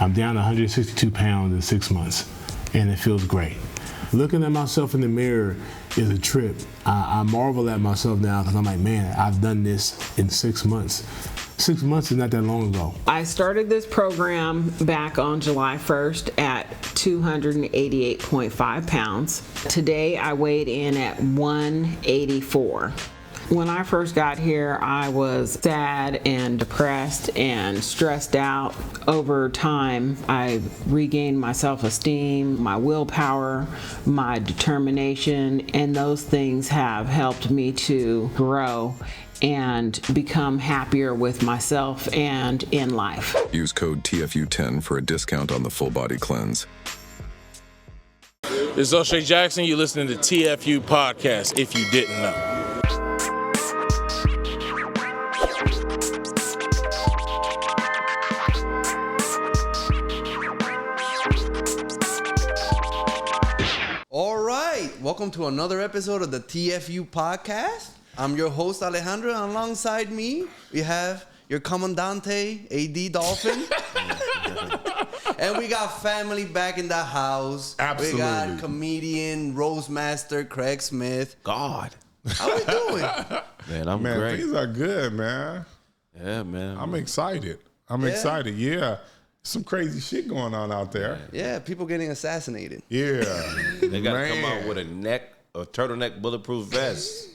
I'm down 162 pounds in 6 months, and it feels great. Looking at myself in the mirror is a trip. I marvel at myself now because I'm like, man, I've done this in 6 months. 6 months is not that long ago. I started this program back on July 1st at 288.5 pounds. Today I weighed in at 184. When I first got here, I was sad and depressed and stressed out. Over time, I regained my self-esteem, my willpower, my determination, and those things have helped me to grow and become happier with myself and in life. Use code TFU10 for a discount on the full body cleanse. This is O'Shea Jackson. You're listening to TFU Podcast, if you didn't know. All right, welcome to another episode of the TFU Podcast. I'm your host, Alejandro, and alongside me, we have your Comandante, AD Dolphin. And we got family back in the house. Absolutely. We got comedian, roast master, Kraig Smith. God. How we doing? Man, I'm Man, great. things are good, man. Yeah, man. I'm excited. I'm excited. Yeah. Some crazy shit going on out there. Yeah, people getting assassinated. Yeah. They got to come out with a turtleneck bulletproof vest.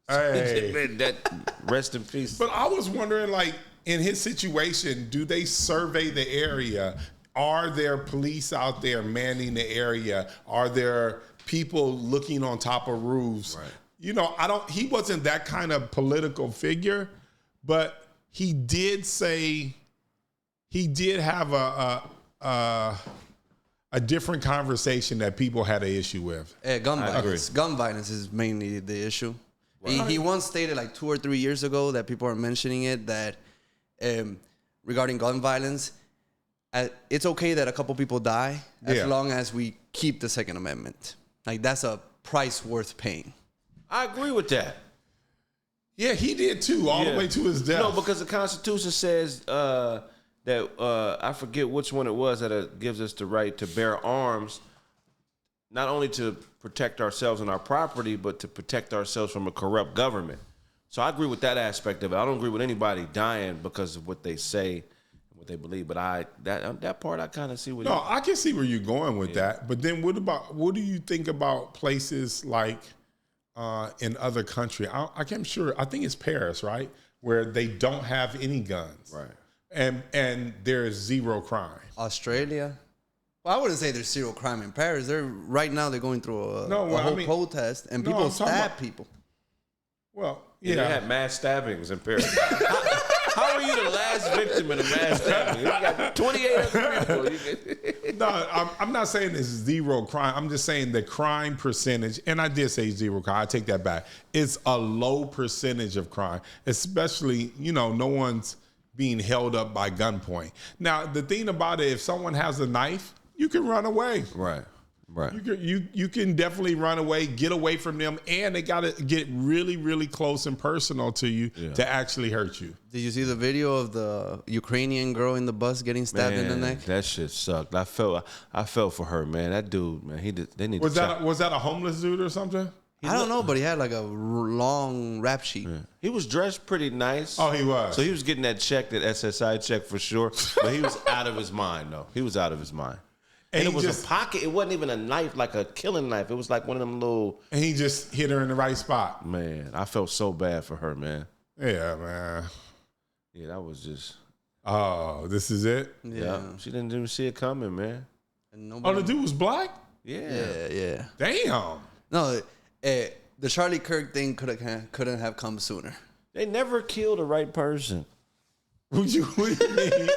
Hey. That rest in peace. But I was wondering, like, in his situation, do they survey the area? Are there police out there manning the area? Are there people looking on top of roofs? Right. You know, he wasn't that kind of political figure, but he did say he did have a different conversation that people had an issue with. Gun violence. Gun violence is mainly the issue. Right. He once stated like 2 or 3 years ago that people are mentioning it, that regarding gun violence, it's okay that a couple people die as long as we keep the Second Amendment. Like, that's a price worth paying. I agree with that. Yeah, he did too, all the way to his death. No, because the Constitution says that I forget which one it was that gives us the right to bear arms, not only to protect ourselves and our property, but to protect ourselves from a corrupt government. So I agree with that aspect of it. I don't agree with anybody dying because of what they say and what they believe. But that part I kind of see. I can see where you're going with that. But then what do you think about places like in other countries? I think it's Paris, right? Where they don't have any guns. Right. And there's zero crime. Australia. Well, I wouldn't say there's zero crime in Paris. Right now they're going through a whole protest, and people stab people. Well, yeah. They had mass stabbings in Paris. How are you the last victim in a mass stabbing? You got 28 other people. No, I'm not saying it's zero crime. I'm just saying the crime percentage, and I did say zero crime. I take that back. It's a low percentage of crime, especially, no one's being held up by gunpoint. Now, the thing about it, if someone has a knife, you can run away. Right. You can definitely run away, get away from them, and they got to get really, really close and personal to you to actually hurt you. Did you see the video of the Ukrainian girl in the bus getting stabbed in the neck? That shit sucked. I felt for her, man. That dude, man, they need was that a homeless dude or something? I don't know, but he had like a long rap sheet. Yeah. He was dressed pretty nice. Oh, he was. So he was getting that SSI check for sure. But he was out of his mind, though. He was out of his mind. And it was a pocket. It wasn't even a knife, like a killing knife. It was like one of them little. And he just hit her in the right spot. Man, I felt so bad for her, man. Yeah, man. Yeah, that was just. Oh, this is it? Yeah. She didn't even see it coming, man. Oh, the dude was black? Yeah. Damn. No, the Charlie Kirk thing couldn't have come sooner. They never killed the right person. What do you mean?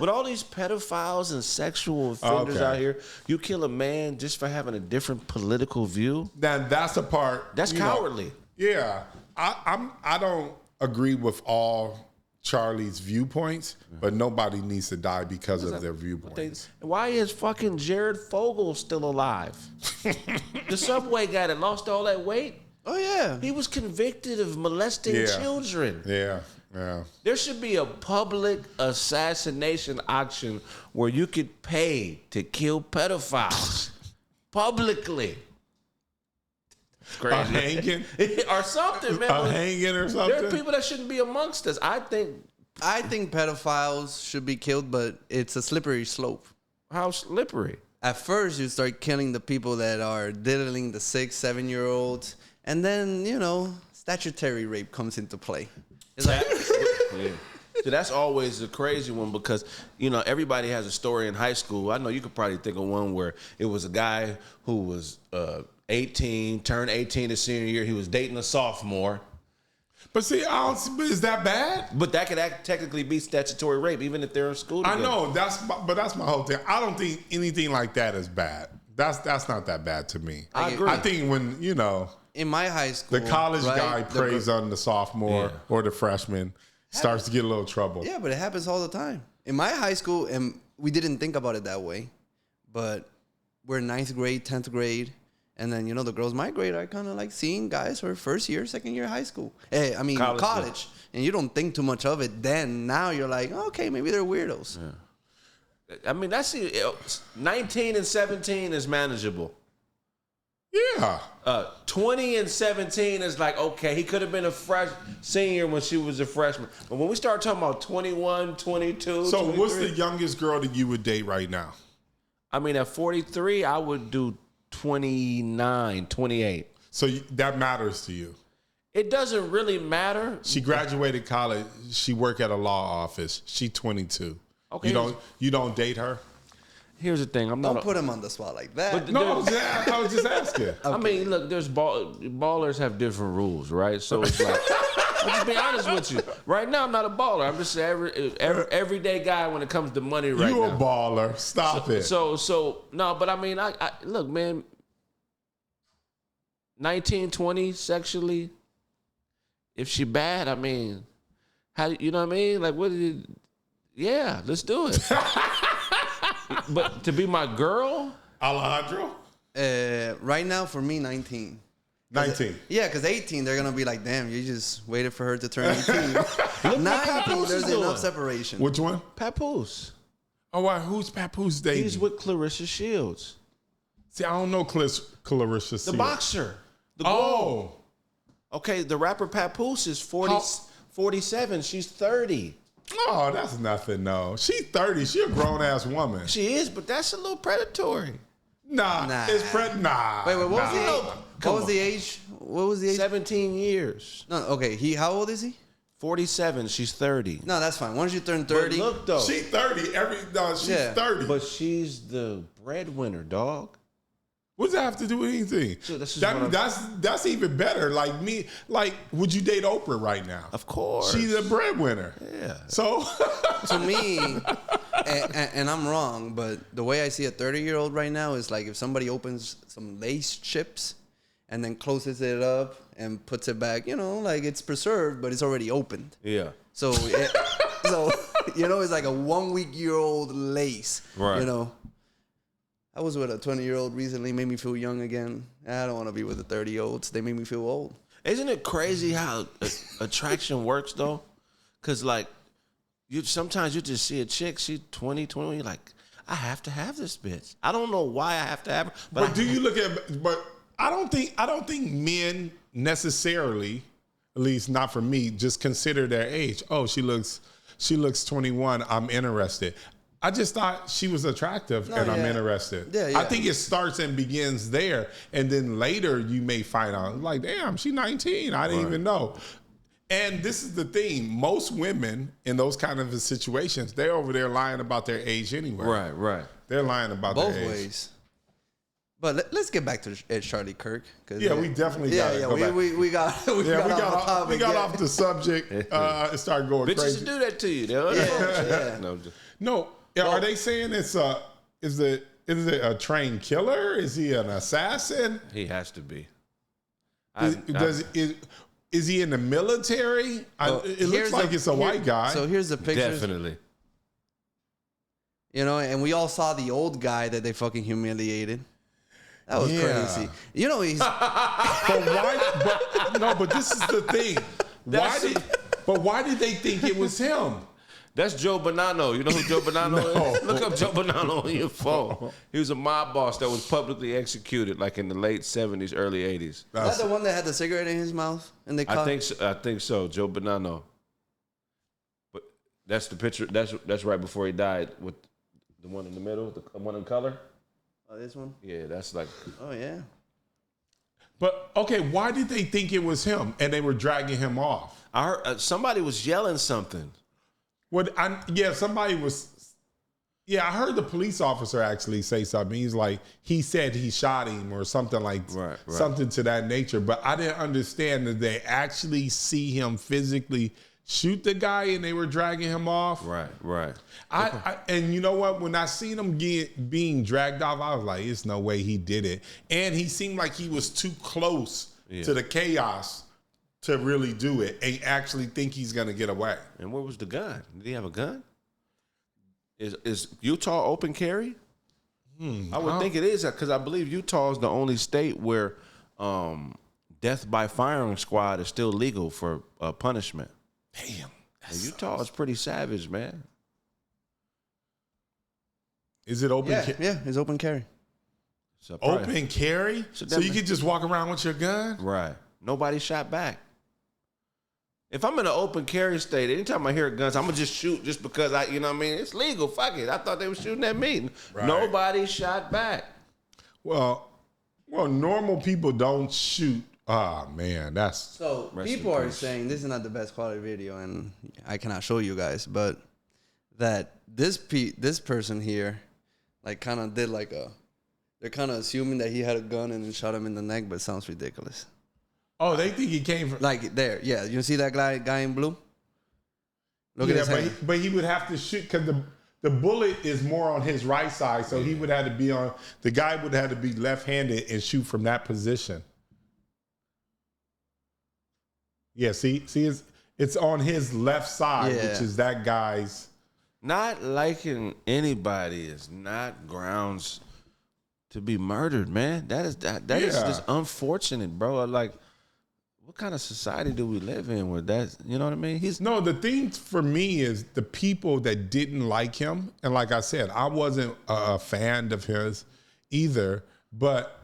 With all these pedophiles and sexual offenders out here, you kill a man just for having a different political view? Now, that's the part. That's cowardly. Yeah. I don't agree with all Charlie's viewpoints, but nobody needs to die because of their viewpoints. Why is fucking Jared Fogle still alive? The Subway guy that lost all that weight? Oh, yeah. He was convicted of molesting children. Yeah. Yeah. There should be a public assassination auction where you could pay to kill pedophiles publicly. It's crazy. A hanging? Or something, man. A hanging or something? There are people that shouldn't be amongst us. I think pedophiles should be killed, but it's a slippery slope. How slippery? At first, you start killing the people that are diddling the 6-7-year-olds, and then statutory rape comes into play. It's like, yeah. So that's always a crazy one because everybody has a story in high school. I know you could probably think of one where it was a guy who was 18, turned 18 his senior year. He was dating a sophomore. But see, is that bad? But that could technically be statutory rape, even if they're in school together. I know that's my whole thing. I don't think anything like that is bad. That's not that bad to me. I agree. I think when in my high school, the college guy preys on the sophomore or the freshman, starts to get a little trouble. Yeah, but it happens all the time. In my high school, and we didn't think about it that way, but we're 9th grade, 10th grade. And then, the girls my grade are kind of like seeing guys who are first year, second year high school. College. And you don't think too much of it then. Now you're like, okay, maybe they're weirdos. Yeah. I mean, 19 and 17 is manageable. Yeah. 20 and 17 is like, okay, he could have been a senior when she was a freshman. But when we start talking about 21, 22, So 23, what's the youngest girl that you would date right now? I mean, at 43, I would do 29, 28. So that matters to you? It doesn't really matter. She graduated college. She worked at a law office. She 22. Okay. You don't date her? Here's the thing. Don't put him on the spot like that. No, I was just asking. Okay. I mean, look, there's ballers have different rules, right? So it's like, I'll just be honest with you. Right now, I'm not a baller. I'm just an everyday guy when it comes to money right now. You a baller. Stop it. So no, but I mean, I look, man, 19, 20 sexually, if she bad, I mean, how, you know what I mean? Like, yeah, let's do it. But to be my girl? Alejandro? Right now, for me, 19. 19. Yeah, because 18, they're going to be like, damn, you just waited for her to turn 18. 19, there's enough separation. Which one? Papoose. Oh, wow. Who's Papoose dating? He's with Clarissa Shields. See, I don't know Clarissa Shields. The boxer. Oh. Okay, the rapper Papoose is 47. She's 30. Oh, that's nothing, no. She's 30. She a grown-ass woman. She is, but that's a little predatory. Nah. It's nah. Wait, what was the age? What was the age? What was the age? 17 years. No, okay. How old is he? 47. She's 30. No, that's fine. Once you turn 30. But look, though. She's 30. She's 30. But she's the breadwinner, dog. What does that have to do with anything? So that's even better. Like me, would you date Oprah right now? Of course. She's a breadwinner. Yeah. So to me, and I'm wrong, but the way I see a 30-year-old right now is like if somebody opens some Lace chips and then closes it up and puts it back, like it's preserved, but it's already opened. Yeah. So, it's like a 1-week-year-old Lace. Right. I was with a 20-year-old recently, made me feel young again. I don't want to be with the 30-olds. They made me feel old. Isn't it crazy how attraction works, though? Because, sometimes you just see a chick, she's 20, you're like, I have to have this bitch. I don't know why I have to have her. But do you look at, but I don't think men necessarily, at least not for me, just consider their age. Oh, she looks 21, I'm interested. I just thought she was attractive I'm interested. Yeah. I think it starts and begins there. And then later you may find out, like, damn, she's 19. I didn't even know. And this is the thing. Most women in those kind of situations, they're over there lying about their age anyway. Right. They're lying about both their age. ways. But let's get back to Charlie Kirk. Yeah, we definitely got to go back. We got off the subject and started going bitches crazy. Bitches do that to you. Yeah. Are they saying is it a trained killer? Is he an assassin? He has to be. Is he in the military? It looks like it's a white guy. So here's the picture. Definitely. And we all saw the old guy that they fucking humiliated. That was crazy. He's. But why? But this is the thing. But why did they think it was him? That's Joe Bonanno. You know who Joe Bonanno is? Look up Joe Bonanno on your phone. He was a mob boss that was publicly executed like in the late 70s, early 80s. Is that the one that had the cigarette in his mouth? And they I think so. Joe Bonanno. But that's the picture. That's right before he died with the one in the middle, the one in color. Oh, this one? Yeah, that's like. Oh, yeah. But, okay, why did they think it was him and they were dragging him off? I heard somebody was yelling something. Somebody was. Yeah, I heard the police officer actually say something. He's like, he said he shot him or something like something to that nature. But I didn't understand that they actually see him physically shoot the guy and they were dragging him off. Right. And you know what? When I seen him being dragged off, I was like, "There's no way he did it." And he seemed like he was too close to the chaos to really do it and actually think he's gonna get away. And where was the gun? Did he have a gun? Is Utah open carry? I would think it is because I believe Utah is the only state where death by firing squad is still legal for punishment. Damn. Utah is pretty savage, man. Is it open? Yeah, it's open carry. So open carry? So you could just walk around with your gun? Right. Nobody shot back. If I'm in an open carry state, anytime I hear guns, I'm going to just shoot just because you know what I mean? It's legal. Fuck it. I thought they were shooting at me. Right. Nobody shot back. Well, normal people don't shoot. Ah, man, that's... So people are saying, this is not the best quality video, and I cannot show you guys, but that this person here, like, kind of did like they're kind of assuming that he had a gun and then shot him in the neck, but it sounds ridiculous. Oh, they think he came from... Like, there, yeah. You see that guy in blue? Look at his hand. But he would have to shoot, because the bullet is more on his right side, so he would have to be on... The guy would have to be left-handed and shoot from that position. Yeah, see, it's on his left side, which is that guy's... Not liking anybody is not grounds to be murdered, man. That is just unfortunate, bro. Like, what kind of society do we live in where that's, you know what I mean? The thing for me is the people that didn't like him, and like I said, I wasn't a fan of his either, but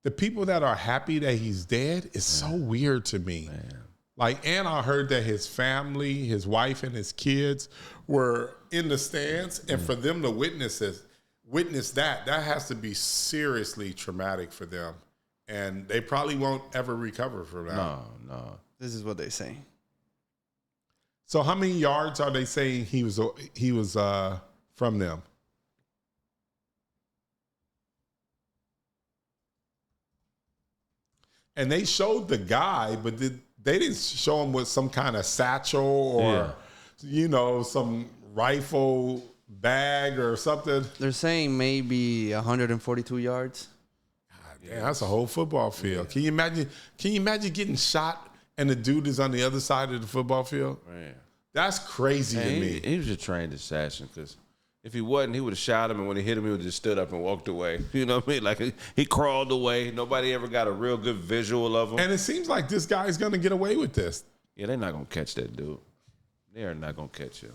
the people that are happy that he's dead is so weird to me. Man. Like, and I heard that his family, his wife and his kids were in the stands, and for them to witness that has to be seriously traumatic for them. And they probably won't ever recover from that. No. This is what they say. So how many yards are they saying he was from them? And they showed the guy, but they didn't show him with some kind of satchel or, some rifle bag or something. They're saying maybe 142 yards. Yeah, that's a whole football field. Can you imagine getting shot and the dude is on the other side of the football field? Man. That's crazy to me. He was a trained assassin, because if he wasn't, he would have shot him, and when he hit him, he would have just stood up and walked away. You know what I mean? Like, he crawled away. Nobody ever got a real good visual of him. And it seems like this guy's going to get away with this. Yeah, they're not going to catch that dude. They are not going to catch him.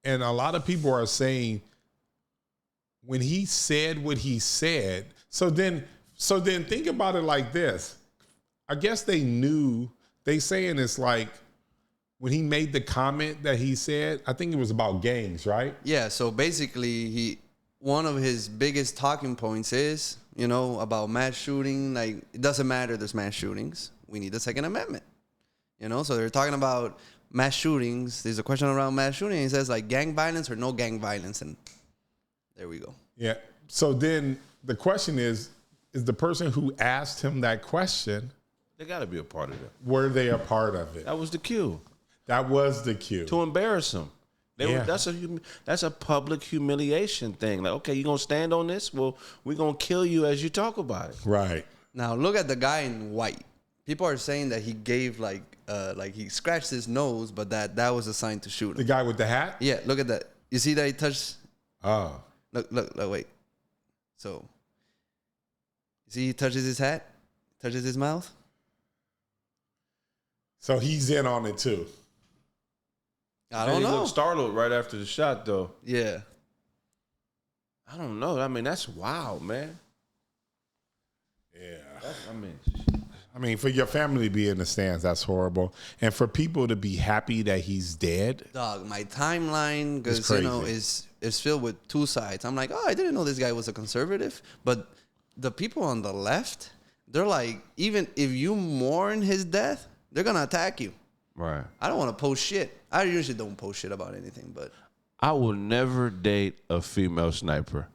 And a lot of people are saying, when he said what he said, so then think about it like this. I guess they knew, they saying it's like, when he made the comment that he said, I think it was about gangs, right? Yeah, so basically one of his biggest talking points is, about mass shooting. Like, it doesn't matter, there's mass shootings. We need the Second Amendment. So they're talking about mass shootings. There's a question around mass shooting. He says, like, gang violence or no gang violence. And there we go. Yeah. So then the question is the person who asked him that question, they got to be a part of it. Were they a part of it? That was the cue. That was the cue. To embarrass him. That's a public humiliation thing. Like, okay, you going to stand on this? Well, we're going to kill you as you talk about it. Right. Now, look at the guy in white. People are saying that he gave, like he scratched his nose, but that was a sign to shoot him. The guy with the hat? Yeah, look at that. You see that he touched? Oh. Look, wait. So, you see he touches his hat? Touches his mouth? So he's in on it too. I don't He know. looked startled right after the shot, though. Yeah. I don't know. I mean, that's wild, man. Yeah. I mean, For your family to be in the stands, that's horrible. And for people to be happy that he's dead. Dog, my timeline, It's because, crazy. is filled with two sides. I'm like, oh, I didn't know this guy was a conservative. But the people on the left, they're like, even if you mourn his death, they're going to attack you. right. I don't want to post shit. I usually don't post shit about anything, but I will never date a female sniper.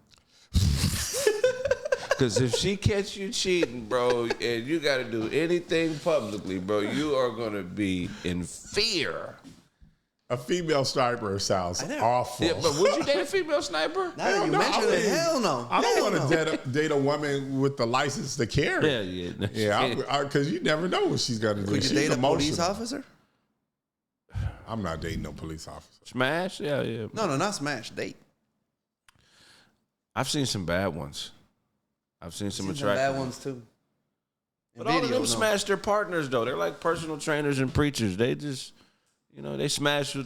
Because if she catch you cheating, bro, and you got to do anything publicly, bro, you are going to be in fear. A female sniper sounds awful. Yeah, but would you date a female sniper? now that you no, mention I it, mean, hell no. I don't Hell want to no. date a woman with the license to carry. Yeah, because you never know what she's going to do. Could you She's date a police emotional. officer? I'm not dating no police officer. Smash? Yeah. No, not smash. Date. I've seen some bad ones. I've seen some attractive bad ones too. But all of them smash their partners, though. They're like personal trainers and preachers. They just, they smash. You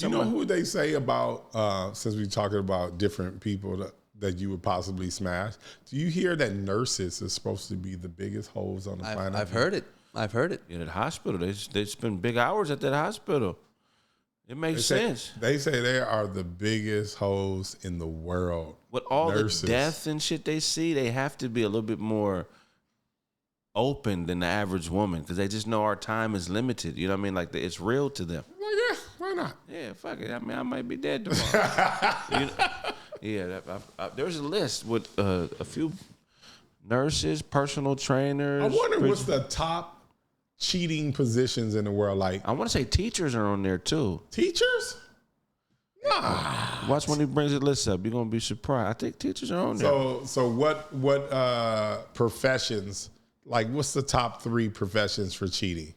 know who they say about, since we're talking about different people that you would possibly smash, do you hear that nurses are supposed to be the biggest hoes on the planet? I've heard it. In that hospital, they spend big hours at that hospital. It makes sense. They say they are the biggest hoes in the world. With all nurses. the death and shit they see, they have to be a little bit more open than the average woman because they just know our time is limited. You know what I mean? Like, it's real to them. Well, yeah, why not? Yeah, fuck it. I mean, I might be dead tomorrow. There's a list with a few nurses, personal trainers. I wonder what's the top cheating positions in the world. Like, I want to say teachers are on there too. Teachers? Nah. Watch when he brings the list up. You're gonna be surprised. I think teachers are on there. So what professions? Like, what's the top 3 professions for cheating?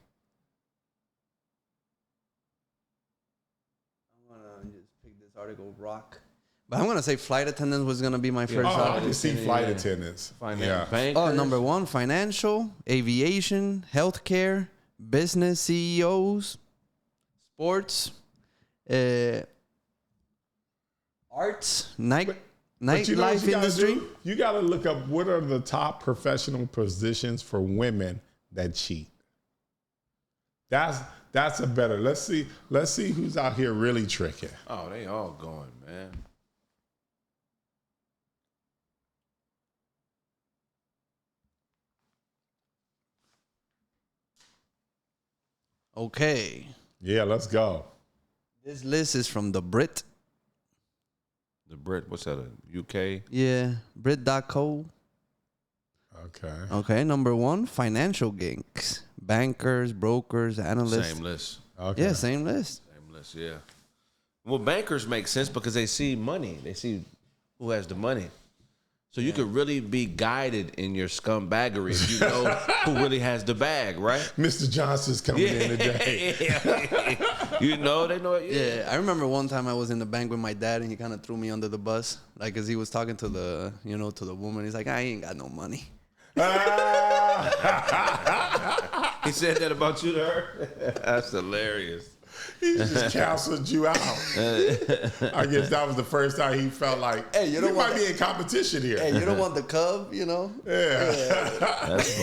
I'm gonna just pick this article, rock. But I'm gonna say flight attendant was gonna be my first. I can see flight attendants. Number 1, financial, aviation, healthcare, business CEOs, sports, arts, nightlife industry. You got to look up what are the top professional positions for women that cheat. That's a better. Let's see who's out here really tricking. Oh, they all going, man. Okay. Yeah, let's go. This list is from the Brit. The Brit, what's that? UK? Yeah, Brit.co. Okay, number 1, financial gigs. Bankers, brokers, analysts. Same list. Okay. Yeah, same list. Same list, yeah. Well, bankers make sense because they see money. They see who has the money. So you could really be guided in your scumbaggery if you know who really has the bag, right? Mr. Johnson's coming in today. They know it. Yeah, I remember one time I was in the bank with my dad and he kind of threw me under the bus. Like, as he was talking to the, to the woman. He's like, I ain't got no money. He said that about you to her? That's hilarious. He just counseled you out. I guess that was the first time he felt like, hey, you might be in competition here. Hey, you don't want the cub, Yeah. That's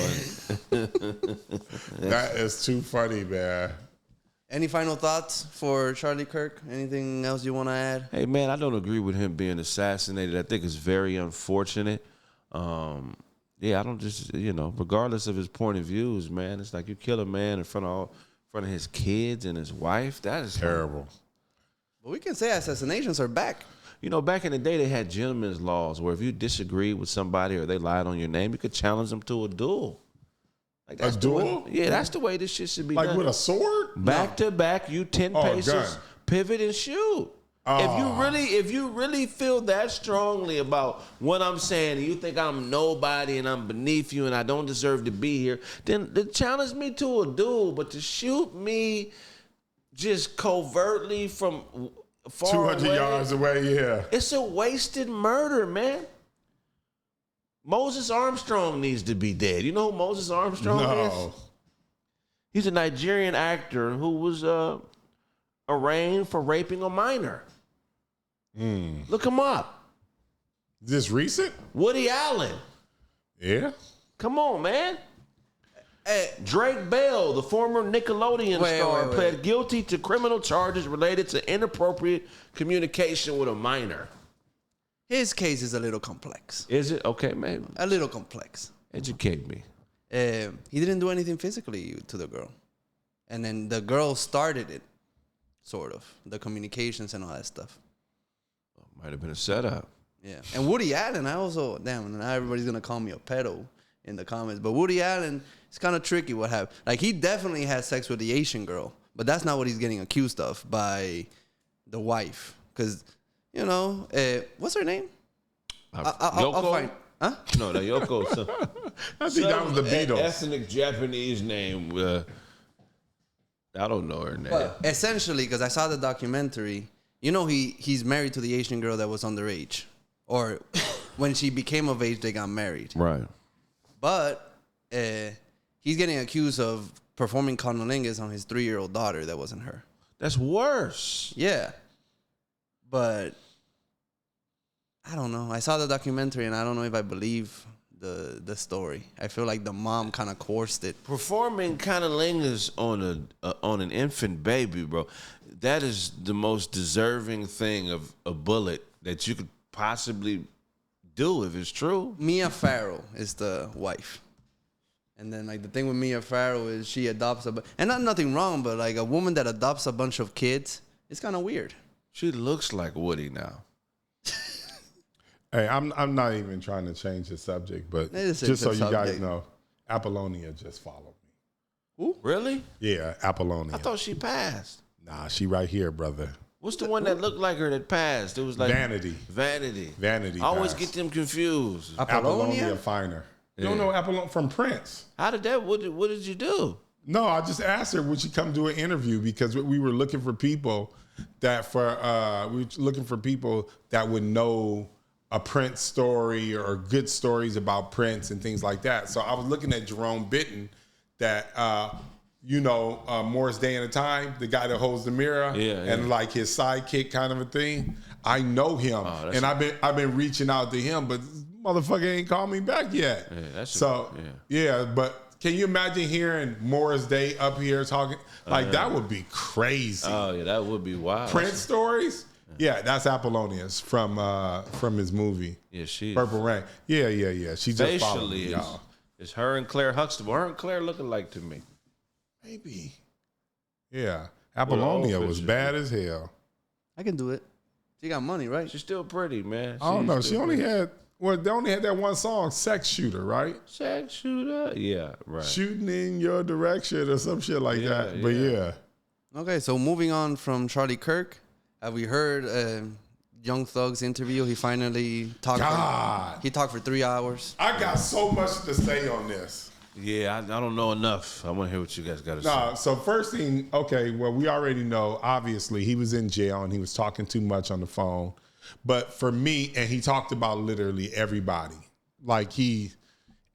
funny. That is too funny, man. Any final thoughts for Charlie Kirk? Anything else you want to add? Hey, man, I don't agree with him being assassinated. I think it's very unfortunate. I don't just, regardless of his point of views, man, it's like you kill a man in front of his kids and his wife. That is terrible. But we can say assassinations are back. Back in the day, they had gentlemen's laws where if you disagreed with somebody or they lied on your name, you could challenge them to a duel. Like, a duel? That's the way this shit should be done. Like with a sword? Back to back, you 10 paces, pivot and shoot. If you really feel that strongly about what I'm saying and you think I'm nobody and I'm beneath you and I don't deserve to be here, then challenge me to a duel. But to shoot me just covertly from far 200 yards away, yeah. It's a wasted murder, man. Moses Armstrong needs to be dead. You know who Moses Armstrong is? He's a Nigerian actor who was arraigned for raping a minor. Look him up. This recent? Woody Allen. Yeah. Come on, man. Drake Bell, the former Nickelodeon star, pled guilty to criminal charges related to inappropriate communication with a minor. His case is a little complex. Is it? Okay, man. A little complex. Educate me. He didn't do anything physically to the girl. And then the girl started it, sort of. The communications and all that stuff. Might have been a setup. Yeah. And Woody Allen, now everybody's going to call me a pedo in the comments. But Woody Allen, it's kind of tricky what happened. Like, he definitely had sex with the Asian girl. But that's not what he's getting accused of by the wife. Because, what's her name? Yoko? I'll find. Huh? No, Yoko. I think that was the Beatles. Ethnic Japanese name. I don't know her name. But essentially, because I saw the documentary, he's married to the Asian girl that was underage. Or when she became of age, they got married. Right. But he's getting accused of performing cunnilingus on his 3-year-old daughter that wasn't her. That's worse. Yeah. But I don't know. I saw the documentary, and I don't know if I believe the story. I feel like the mom kind of coerced it. Performing cunnilingus on an infant baby, bro, that is the most deserving thing of a bullet that you could possibly do if it's true. Mia Farrow is the wife. And then, like, the thing with Mia Farrow is she adopts and nothing wrong, but like a woman that adopts a bunch of kids, it's kind of weird. She looks like Woody now. Hey, I'm not even trying to change the subject, but just so you guys know, Apollonia just followed me. Who? Really? Yeah, Apollonia. I thought she passed. Nah, she right here, brother. What's the one that looked like her that passed? It was like Vanity. I always get them confused. Apollonia Finer. You don't know Apollonia from Prince? How did that? What did you do? No, I just asked her would she come do an interview because we were looking for people that would know a Prince story or good stories about Prince and things like that. So I was looking at Jerome Benton, that Morris Day and a Time, the guy that holds the mirror, and like his sidekick kind of a thing. I know him, and I've been reaching out to him, but this motherfucker ain't called me back yet. But can you imagine hearing Morris Day up here talking? Like, that would be crazy. Oh, yeah, that would be wild. Prince stories? Yeah, that's Apollonia's from his movie. Yeah, she Purple Rain. Yeah. She just followed me, facially y'all. it's her and Claire Huxtable. Her and Claire look alike to me. Maybe. Yeah. Apollonia was bad as hell. I can do it. She got money, right? She's still pretty, man. I don't know. They only had that one song, Sex Shooter, right? Sex Shooter? Yeah, right. Shooting in your direction or some shit like that. But yeah. Okay, so moving on from Charlie Kirk, have we heard Young Thug's interview? He finally talked. He talked for 3 hours. I got so much to say on this. Yeah, I don't know enough. I want to hear what you guys got to say. So first thing, we already know, obviously, he was in jail and he was talking too much on the phone. But for me, and he talked about literally everybody. Like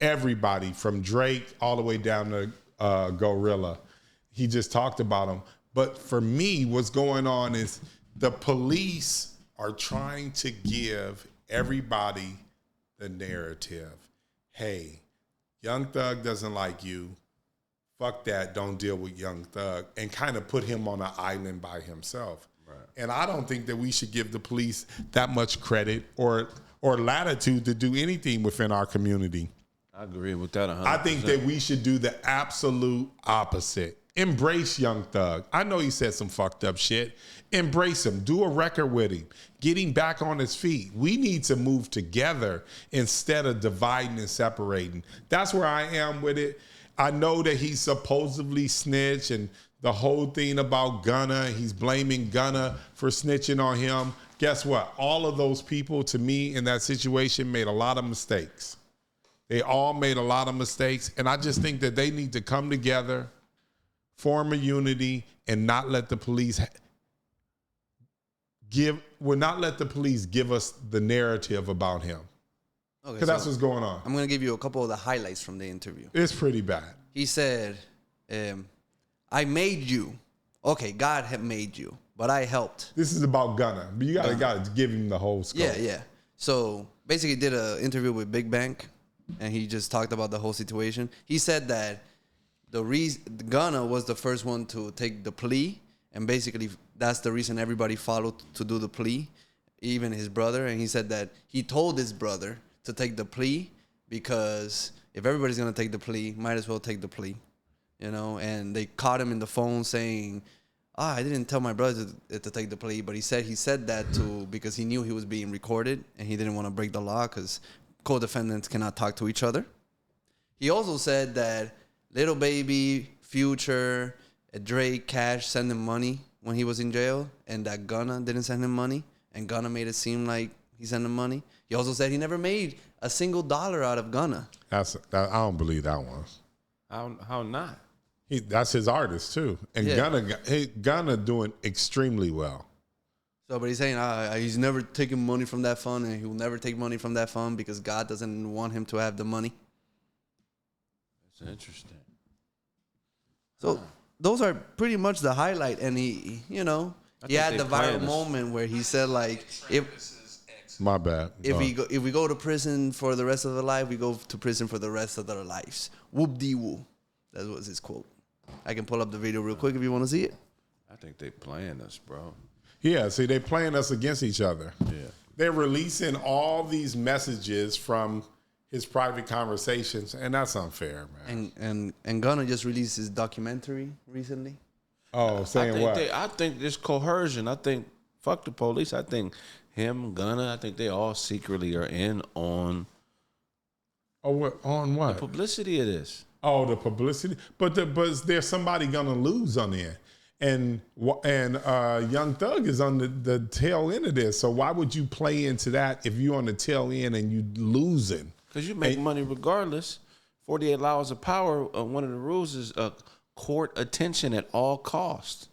everybody from Drake all the way down to Gorilla. He just talked about them. But for me, what's going on is the police are trying to give everybody the narrative. Hey, Young Thug doesn't like you. Fuck that. Don't deal with Young Thug. And kind of put him on an island by himself. Right. And I don't think that we should give the police that much credit or latitude to do anything within our community. I agree with that 100%. I think that we should do the absolute opposite. Embrace Young Thug. I know he said some fucked up shit. Embrace him. Do a record with him. Get him back on his feet. We need to move together instead of dividing and separating. That's where I am with it. I know that he supposedly snitched and the whole thing about Gunna, he's blaming Gunna for snitching on him. Guess what? All of those people, to me, in that situation, made a lot of mistakes. They all made a lot of mistakes. And I just think that they need to come together, form a unity, and not let the police give us the narrative about him. Okay, because that's what's going on. I'm going to give you a couple of the highlights from the interview. It's pretty bad. He said, I made you. Okay, God had made you, but I helped. This is about Gunna, but you gotta give him the whole scope. Yeah. So basically, did an interview with Big Bank, and he just talked about the whole situation. He said that the reason Gunna was the first one to take the plea, and basically that's the reason everybody followed to do the plea, even his brother. And he said that he told his brother to take the plea because if everybody's gonna take the plea, might as well take the plea, you know. And they caught him in the phone saying, I didn't tell my brother to take the plea, but he said that because he knew he was being recorded and he didn't want to break the law because co-defendants cannot talk to each other. He also said that Lil Baby, Future, Drake, Cash sent him money when he was in jail, and that Gunna didn't send him money, and Gunna made it seem like he sent him money. He also said he never made a single dollar out of Gunna. I don't believe that one. How not? That's his artist too, and Gunna doing extremely well. So, but he's saying he's never taken money from that fund, and he will never take money from that fund because God doesn't want him to have the money. That's interesting. So those are pretty much the highlight, and he had the viral moment where he said like, my bad. If we go to prison for the rest of our life, we go to prison for the rest of our lives. Whoop dee woo. That was his quote. I can pull up the video real quick if you want to see it. I think they playing us, bro. Yeah, see, they playing us against each other. Yeah. They're releasing all these messages from his private conversations, and that's unfair, man. And Gunna just released his documentary recently. Oh, saying what? I think this coercion. I think fuck the police. I think him, Gunna. I think they all secretly are in on. Oh, what on what? The publicity of this. Oh, the publicity. But there's somebody gonna lose on there, and Young Thug is on the tail end of this. So why would you play into that if you're on the tail end and you losing? Because you make money regardless. 48 hours of power. One of the rules is court attention at all costs.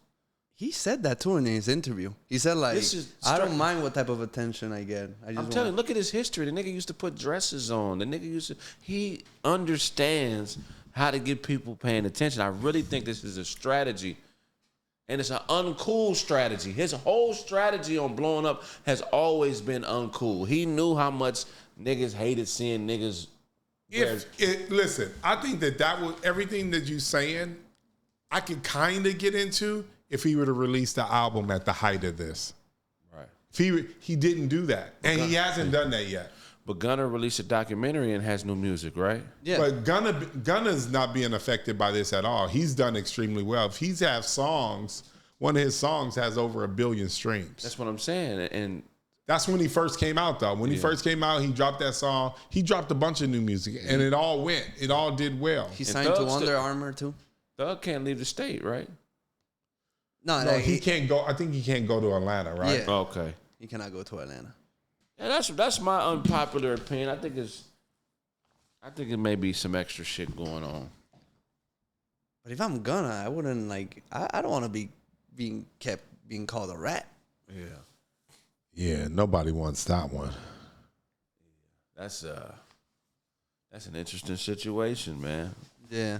He said that too in his interview. He said like, I don't mind what type of attention I get. I'm telling you, look at his history. The nigga used to put dresses on. He understands how to get people paying attention. I really think this is a strategy. And it's an uncool strategy. His whole strategy on blowing up has always been uncool. He knew how much niggas hated seeing niggas. Listen, I think that was everything that you saying, I could kind of get into if he would have released the album at the height of this. Right. If he didn't do that. And he hasn't done that yet. But Gunna released a documentary and has new music, right? Yeah. But Gunna's not being affected by this at all. He's done extremely well. If he's have songs, one of his songs has over 1 billion streams. That's what I'm saying. And that's when he first came out, though. When he first came out, he dropped that song. He dropped a bunch of new music, and it all did well. He signed to Under Armour, too. Thug can't leave the state, right? No, he can't go. I think he can't go to Atlanta, right? Yeah. Okay. He cannot go to Atlanta. Yeah, that's my unpopular opinion. I think it may be some extra shit going on. But if I'm Gunna, I wouldn't I don't want to be being called a rat. Yeah. Yeah, nobody wants that one. That's an interesting situation, man. Yeah.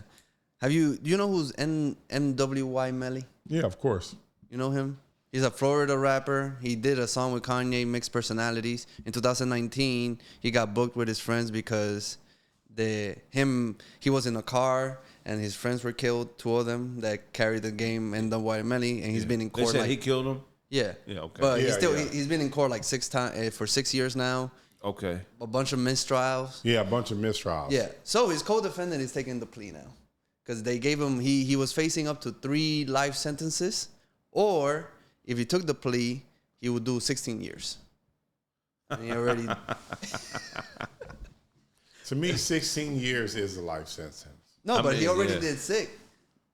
Do you know who's NWY Melly? Yeah, of course. You know him? He's a Florida rapper. He did a song with Kanye, Mixed Personalities. In 2019, he got booked with his friends because he was in a car and his friends were killed, 2 of them that carried the game NWY Melly, and he's been in court. They said he killed him? Yeah. Yeah, okay. But he's been in court like 6 times for 6 years now. Okay. A bunch of mistrials. Yeah, a bunch of mistrials. Yeah. So his co-defendant is taking the plea now. Because they gave him, he was facing up to 3 life sentences, or if he took the plea, he would do 16 years. And he already. To me, 16 years is a life sentence. No, but he already did 6.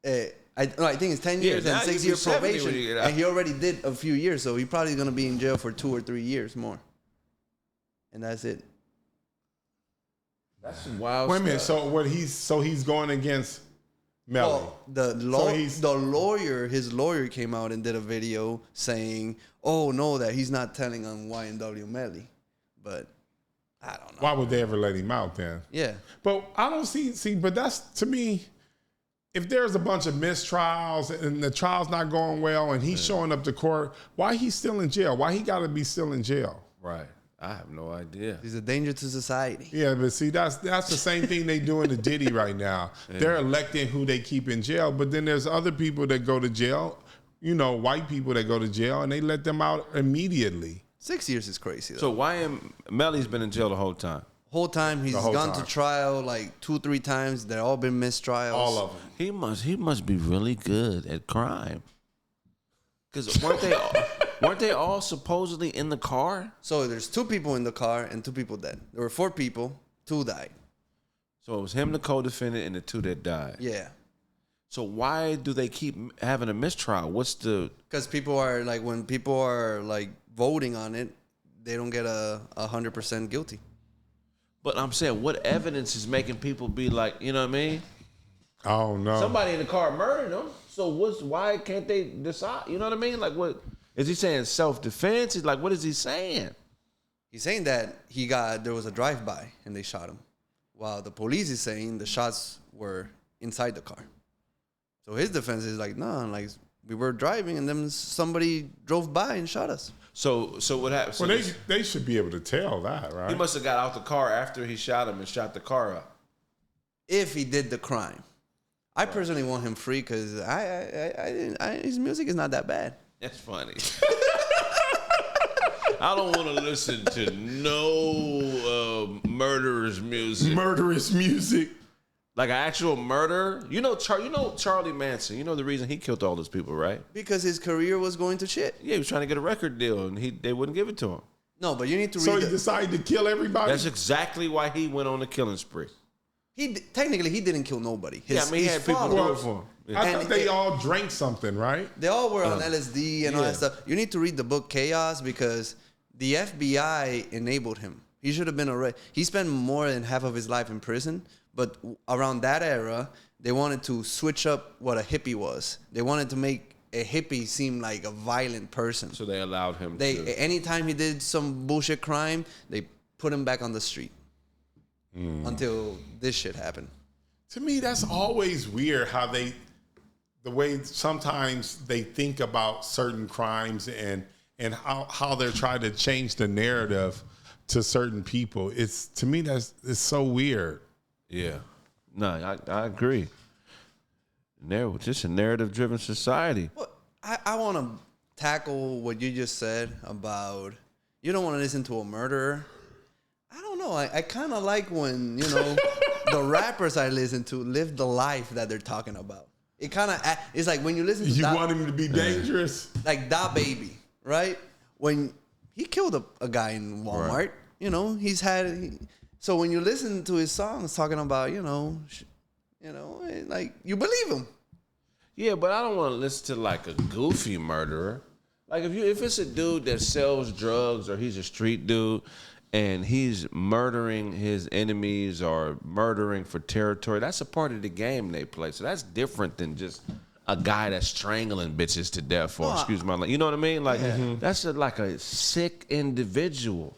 I think it's 10 years and 6-year probation. And he already did a few years, so he's probably going to be in jail for 2 or 3 years more. And that's it. That's some wild Wait a minute. stuff. So he's going against Melly. Well, his lawyer came out and did a video saying, "Oh no, that he's not telling on YNW Melly," but I don't know. Why would they ever let him out then? Yeah, but I don't see. But that's to me. if there's a bunch of mistrials and the trial's not going well and he's showing up to court, why he's still in jail? Why he got to be still in jail? Right. I have no idea. He's a danger to society. Yeah, but see, that's the same thing they doing to Diddy right now. Yeah. They're electing who they keep in jail, but then there's other people that go to jail, white people that go to jail, and they let them out immediately. 6 years is crazy, though. So YN Melly's been in jail the whole time? Whole time. He's gone to trial like 2-3 times. They've all been mistrials. All of them. He must be really good at crime. Because weren't they all supposedly in the car? So there's 2 people in the car and 2 people dead. There were 4 people, 2 died. So it was him, the co-defendant, and the 2 that died. Yeah. So why do they keep having a mistrial? Because people are like, when people are like voting on it, they don't get 100% guilty. But I'm saying, what evidence is making people be like, you know what I mean? Oh no! Somebody in the car murdered him. So why can't they decide? You know what I mean? Like, what is he saying? Self-defense? He's like, what is he saying? He's saying that there was a drive-by and they shot him, while the police is saying the shots were inside the car. So his defense is like, no, like we were driving and then somebody drove by and shot us. So what happened? Well, they should be able to tell that, right? He must have got out the car after he shot him and shot the car up. If he did the crime. I personally want him free because his music is not that bad. That's funny. I don't want to listen to no murderous music. Murderous music. Like an actual murder. You know Charlie Manson. You know the reason he killed all those people, right? Because his career was going to shit. Yeah, he was trying to get a record deal, and they wouldn't give it to him. No, but you need to read. So he decided to kill everybody? That's exactly why he went on the killing spree. Technically, he didn't kill nobody. He had people do it for him. Yeah. I thought they all drank something, right? They all were on LSD and all that stuff. You need to read the book Chaos because the FBI enabled him. He should have been arrested. He spent more than half of his life in prison, but around that era, they wanted to switch up what a hippie was. They wanted to make a hippie seem like a violent person. So they allowed him anytime he did some bullshit crime, they put him back on the street. Until this shit happened. To me, that's always weird how the way sometimes they think about certain crimes and how they're trying to change the narrative to certain people. To me, it's so weird. Yeah. No, I agree. Just a narrative-driven society. Well, I want to tackle what you just said about you don't want to listen to a murderer. I don't know. I kind of like when, the rappers I listen to live the life that they're talking about. It's like when you listen to You want him to be dangerous? Like Da Baby, right? When he killed a guy in Walmart, right. So when you listen to his songs talking about, like you believe him. Yeah, but I don't want to listen to like a goofy murderer. Like if it's a dude that sells drugs or he's a street dude, and he's murdering his enemies or murdering for territory, that's a part of the game they play. So that's different than just a guy that's strangling bitches to death or, excuse my language. You know what I mean? Like, that's like a sick individual.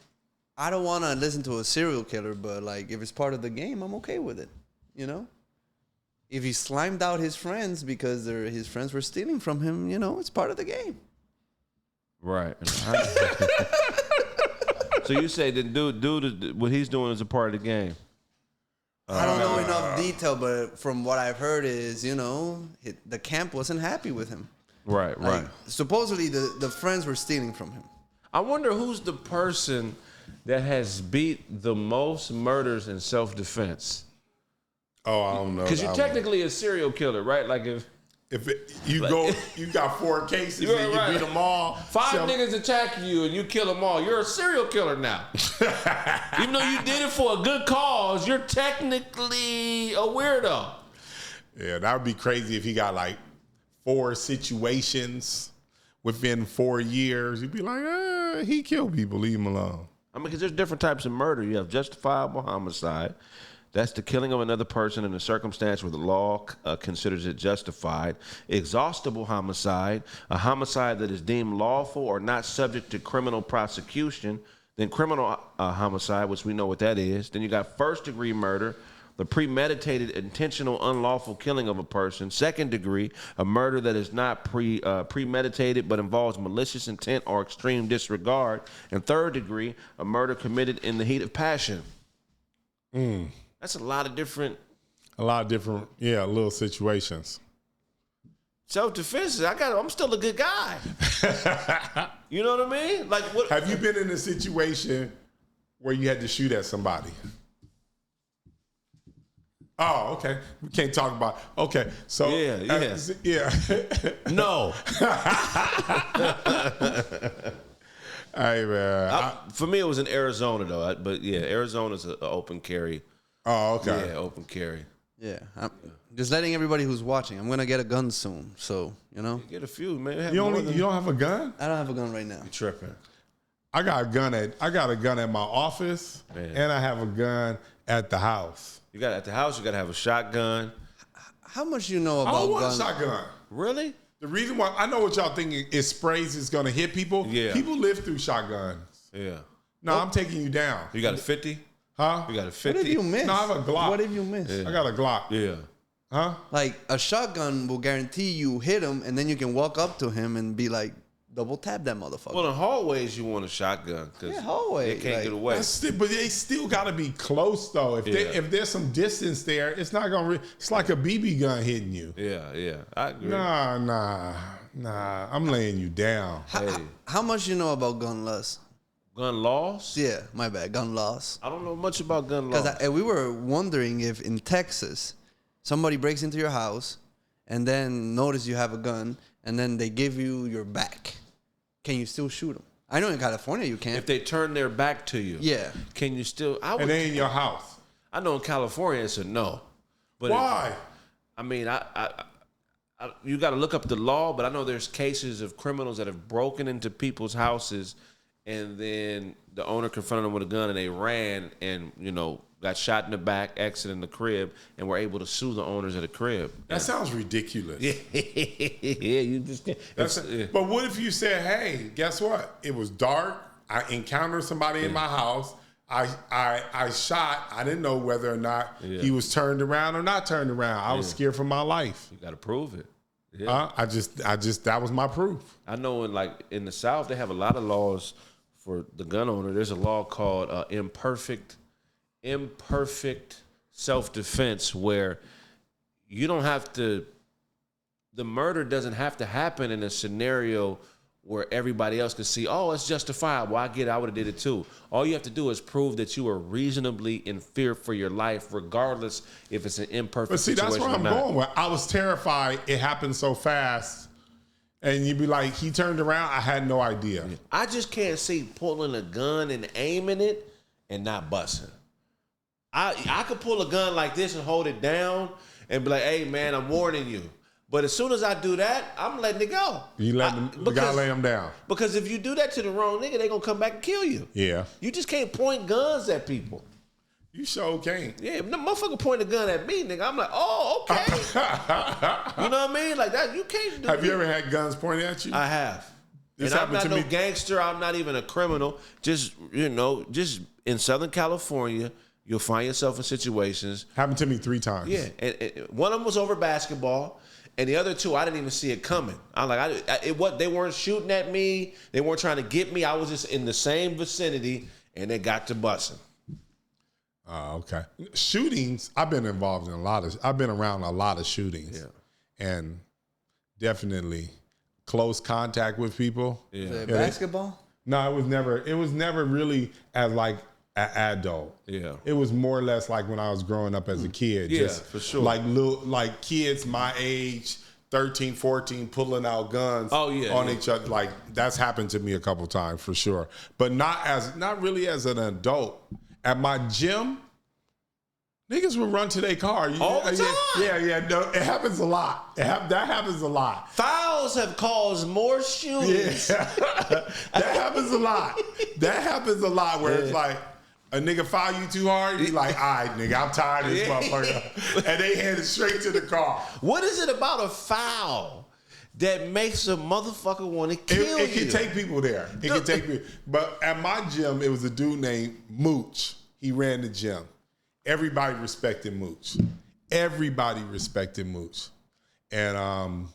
I don't want to listen to a serial killer, but like if it's part of the game, I'm okay with it. If he slimed out his friends because his friends were stealing from him, it's part of the game. Right. So you say the dude, what he's doing is a part of the game. I don't know enough detail, but from what I've heard is, the camp wasn't happy with him. Right. Supposedly the friends were stealing from him. I wonder who's the person that has beat the most murders in self-defense. Oh, I don't know. Because you're technically a serial killer, right? Like if you got 4 cases and you beat them all. 5 niggas attack you and you kill them all. You're a serial killer now. Even though you did it for a good cause, you're technically a weirdo. Yeah, that would be crazy if he got like 4 situations within 4 years. You'd be like, he killed people, leave him alone. I mean, because there's different types of murder. You have justifiable homicide. That's the killing of another person in a circumstance where the law considers it justified. Exhaustible homicide, a homicide that is deemed lawful or not subject to criminal prosecution. Then criminal homicide, which we know what that is. Then you got first-degree murder, the premeditated, intentional, unlawful killing of a person. Second degree, a murder that is not premeditated but involves malicious intent or extreme disregard. And third degree, a murder committed in the heat of passion. That's a lot of different, little situations. Self-defense. I'm still a good guy. You know what I mean? Like, what? Have you been in a situation where you had to shoot at somebody? Oh, okay. We can't talk about. Okay, so yeah. No. Hey man. For me, it was in Arizona though. But yeah, Arizona's an open carry. Oh, okay. Yeah, open carry. Yeah, I'm just letting everybody who's watching. I'm gonna get a gun soon, so Get a few, man. You don't have a gun? I don't have a gun right now. You tripping? I got a gun at my office, and I have a gun at the house. You got at the house. You got to have a shotgun. How much you know about I don't want guns? a shotgun. Really? The reason why I know what y'all thinking is sprays is gonna hit people. Yeah. People live through shotguns. Yeah. No, I'm taking you down. You got a 50? Huh? You got a 50? What if you miss? No, I have a Glock. What if you miss? I got a Glock. Yeah. Huh? Like a shotgun will guarantee you hit him, and then you can walk up to him and be like, double tap that motherfucker. Well, in hallways, you want a shotgun. Yeah, hallway. They can't get away. But they still got to be close though. If there's some distance there, it's not gonna. It's like a BB gun hitting you. Yeah. I agree. Nah. I'm laying you down. How much you know about gun laws? Gun laws? Yeah, my bad. Gun laws. I don't know much about gun laws. Because we were wondering if in Texas, somebody breaks into your house and then notice you have a gun, and then they give you your back. Can you still shoot them? I know in California you can. If they turn their back to you. Yeah. Can you still? And they in your house. I know in California it's a no. But Why? You got to look up the law, but I know there's cases of criminals that have broken into people's houses, and then the owner confronted them with a gun, and they ran and got shot in the back, exiting the crib, and were able to sue the owners of the crib. That sounds ridiculous. Yeah, you just can't. But what if you said, "Hey, guess what? It was dark. I encountered somebody in my house. I shot. I didn't know whether or not he was turned around or not turned around. I was scared for my life. You got to prove it. Yeah. I just that was my proof. I know in the South they have a lot of laws for the gun owner. There's a law called imperfect self-defense, where you don't have to. The murder doesn't have to happen in a scenario where everybody else can see, oh, it's justifiable. I get it. I would have did it too. All you have to do is prove that you are reasonably in fear for your life, regardless if it's an imperfect situation. But see, that's where I'm going with. I was terrified. It happened so fast. And you'd be like, he turned around. I had no idea. I just can't see pulling a gun and aiming it and not busting. I could pull a gun like this and hold it down and be like, hey, man, I'm warning you. But as soon as I do that, I'm letting it go. You gotta lay them down. Because if you do that to the wrong nigga, they gonna come back and kill you. Yeah. You just can't point guns at people. You sure can't. Yeah, if the motherfucker point a gun at me, nigga, I'm like, oh, okay. You know what I mean? Like that, you can't do. Have you ever had guns pointed at you? I have. And I'm not no gangster. I'm not even a criminal. Just just in Southern California, you'll find yourself in situations. Happened to me 3 times. Yeah, and one of them was over basketball. And the other 2, I didn't even see it coming. I'm like, they weren't shooting at me. They weren't trying to get me. I was just in the same vicinity, and they got to busting. Okay. Shootings, I've been involved in I've been around a lot of shootings. Yeah. And definitely close contact with people. Yeah. Basketball? No, it was never really as like an adult. Yeah. It was more or less like when I was growing up as a kid. Yeah, just for sure. Like kids my age, 13, 14, pulling out guns on each other. Like that's happened to me a couple times for sure. But not really as an adult. At my gym, niggas would run to their car. All the time? Yeah. No, it happens a lot. That happens a lot. Fouls have caused more shootings. Yeah. That happens a lot. That happens a lot where it's like, a nigga foul you too hard, you be like, all right, nigga, I'm tired of this motherfucker. And they headed straight to the car. What is it about a foul that makes a motherfucker want to kill you? It can take people there. It can take people. But at my gym, it was a dude named Mooch. He ran the gym. everybody respected Mooch. Everybody respected Mooch. And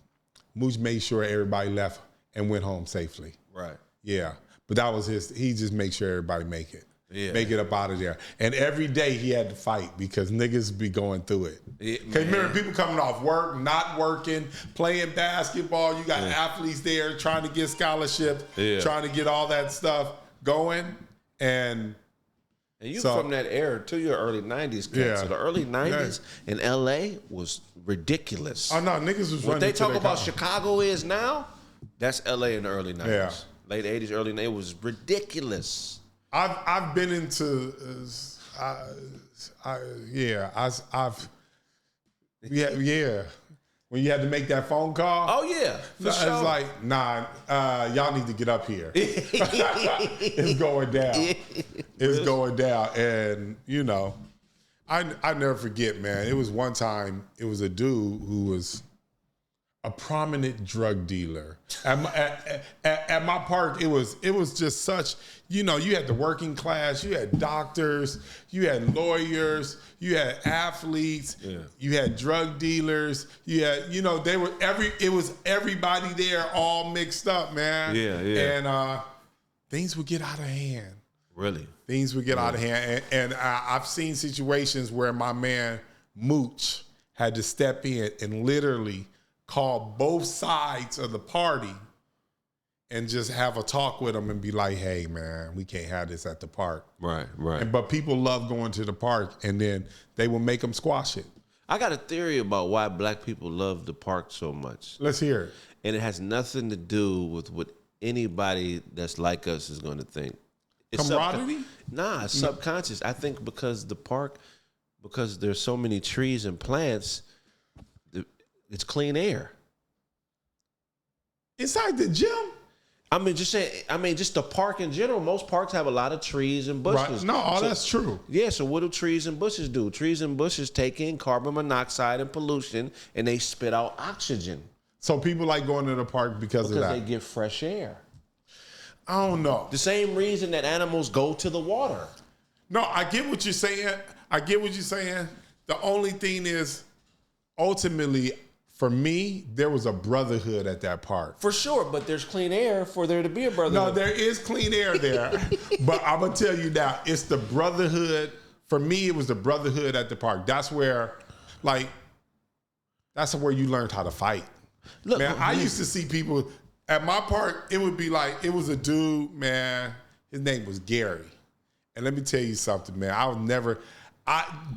Mooch made sure everybody left and went home safely. Right. Yeah. But that was he just made sure everybody make it. Yeah. Make it up out of there. And every day he had to fight because niggas be going through it. Because remember, people coming off work, not working, playing basketball. You got athletes there trying to get scholarships, trying to get all that stuff going. And you from that era to your early 90s, Ken. So the early 90s in LA was ridiculous. Oh, no, niggas was running. What they talk about Chicago is now, that's LA in the early 90s. Yeah. Late 80s, early 90s. It was ridiculous. I've been into when you had to make that phone call. Oh yeah, for sure. It's like, nah, y'all need to get up here. It's going down. It's going down. And you know, I never forget, man. It was one time, it was a dude who was a prominent drug dealer at my park. It was just such, you know, you had the working class, you had doctors, you had lawyers, you had athletes, you had drug dealers, you had, you know, it was everybody there all mixed up, man. And things would get out of hand. Really? Things would get out of hand. And I've seen situations where my man Mooch had to step in and literally call both sides of the party and just have a talk with them and be like, hey, man, we can't have this at the park. Right. But people love going to the park, and then they will make them squash it. I got a theory about why black people love the park so much. Let's hear it. And it has nothing to do with what anybody that's like us is going to think. It's camaraderie? It's subconscious. I think because the park, because there's so many trees and plants, it's clean air. Inside the gym? I mean, just the park in general. Most parks have a lot of trees and bushes. Right. No, that's true. Yeah, so what do trees and bushes do? Trees and bushes take in carbon monoxide and pollution, and they spit out oxygen. So people like going to the park because of that? Because they get fresh air. I don't know. The same reason that animals go to the water. No, I get what you're saying. The only thing is, ultimately, for me, there was a brotherhood at that park. For sure, but there's clean air for there to be a brotherhood. No, there is clean air there. But I'm going to tell you now, it's the brotherhood. For me, it was the brotherhood at the park. That's where you learned how to fight. Look, man, I used to see people at my park, it would be like, it was a dude, man, his name was Gary. And let me tell you something, man.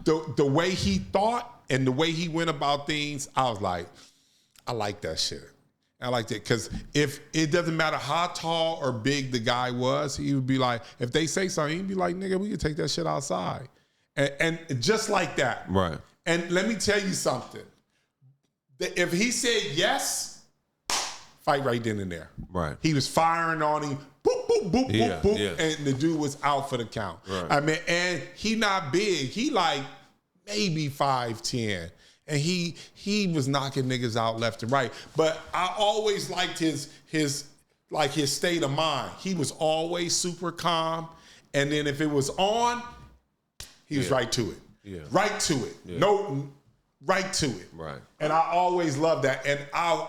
The way he thought and the way he went about things, I was like, I like that shit. I liked it because if it doesn't matter how tall or big the guy was, he would be like, if they say something, he'd be like, nigga, we can take that shit outside. And just like that. Right. And let me tell you something. If he said yes, fight right then and there. Right. He was firing on him. Boop, boop, boop, boop, boop. And the dude was out for the count. Right. I mean, and he not big. He like maybe 5'10". And he was knocking niggas out left and right. But I always liked his state of mind. He was always super calm. And then if it was on, he was right to it. Yeah. Right to it. Yeah. No, right to it. Right. And I always loved that. And I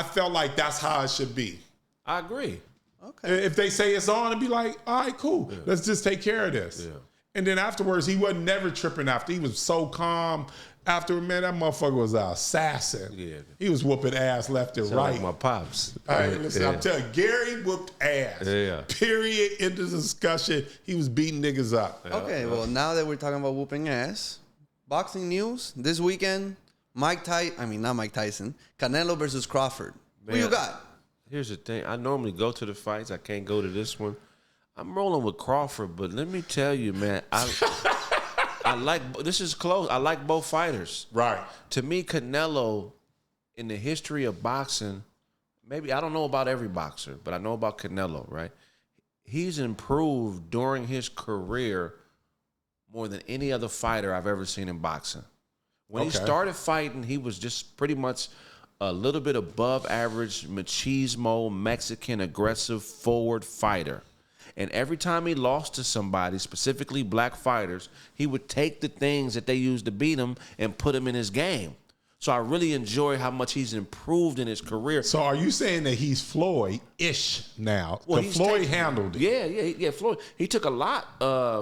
felt like that's how it should be. I agree. Okay. If they say it's on, it'd be like, all right, cool. Yeah. Let's just take care of this. Yeah. And then afterwards, he wasn't never tripping after. He was so calm. After, man, that motherfucker was an assassin. Yeah. He was whooping ass left and right. Like my pops. All right, listen, I'm telling you, Gary whooped ass. Yeah. Period. End of the discussion. He was beating niggas up. Okay, well, now that we're talking about whooping ass, boxing news this weekend, not Mike Tyson, Canelo versus Crawford. Man, who you got? Here's the thing. I normally go to the fights. I can't go to this one. I'm rolling with Crawford, but let me tell you, man, this is close. I like both fighters. Right. To me, Canelo, in the history of boxing, maybe I don't know about every boxer, but I know about Canelo, right? He's improved during his career more than any other fighter I've ever seen in boxing. When he started fighting, he was just pretty much a little bit above average, machismo, Mexican, aggressive, forward fighter. And every time he lost to somebody, specifically black fighters, he would take the things that they used to beat him and put them in his game. So I really enjoy how much he's improved in his career. So are you saying that he's Floyd-ish now? Well, Because Floyd handled it. Yeah. Floyd. He took a lot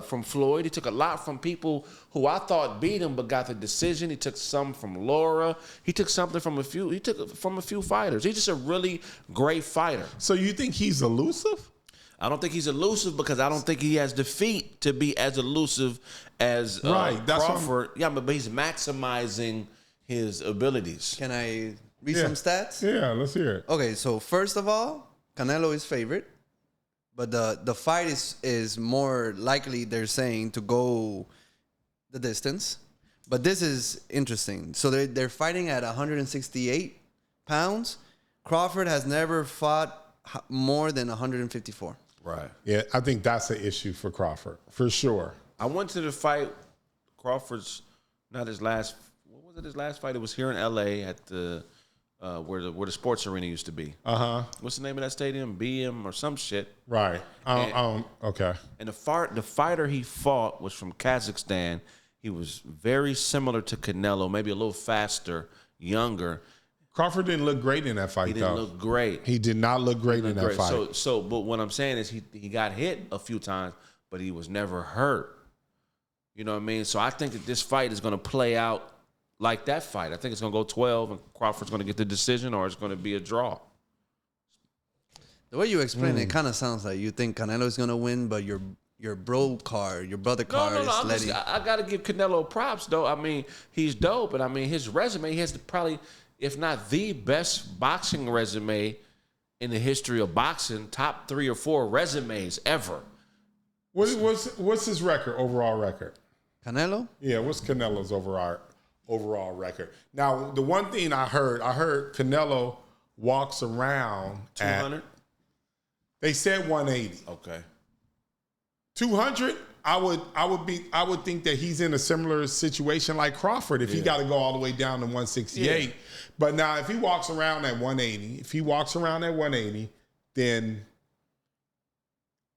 from Floyd. He took a lot from people who I thought beat him but got the decision. He took some from Laura. He took something from a few. He took from a few fighters. He's just a really great fighter. So you think he's elusive? I don't think he's elusive because I don't think he has defeat to be as elusive as That's Crawford. Yeah, but he's maximizing his abilities. Can I read some stats? Yeah, let's hear it. Okay, so first of all, Canelo is favorite, but the fight is more likely, they're saying, to go the distance. But this is interesting. So they're fighting at 168 pounds. Crawford has never fought more than 154. Right. Yeah, I think that's an issue for Crawford, for sure. I went to the fight. Crawford's not his last. What was it? His last fight? It was here in L.A. at the where the sports arena used to be. What's the name of that stadium? BM or some shit. Right. Okay. And the fighter he fought was from Kazakhstan. He was very similar to Canelo, maybe a little faster, younger. Crawford didn't look great in that fight, He didn't look great. He did not look great in that fight. But what I'm saying is he got hit a few times, but he was never hurt. You know what I mean? So I think that this fight is going to play out like that fight. I think it's going to go 12, and Crawford's going to get the decision, or it's going to be a draw. The way you explain it kind of sounds like you think Canelo is going to win, but your brother card is letting. I got to give Canelo props, though. I mean, he's dope, and I mean, his resume, he has probably, if not the best boxing resume in the history of boxing, top 3 or 4 resumes ever. What's his record, overall record? Canelo? Yeah, what's Canelo's overall record? Now, the one thing I heard Canelo walks around 200? They said 180. Okay. 200, I would think that he's in a similar situation like Crawford if he got to go all the way down to 168. Yeah. But now if he walks around at 180, then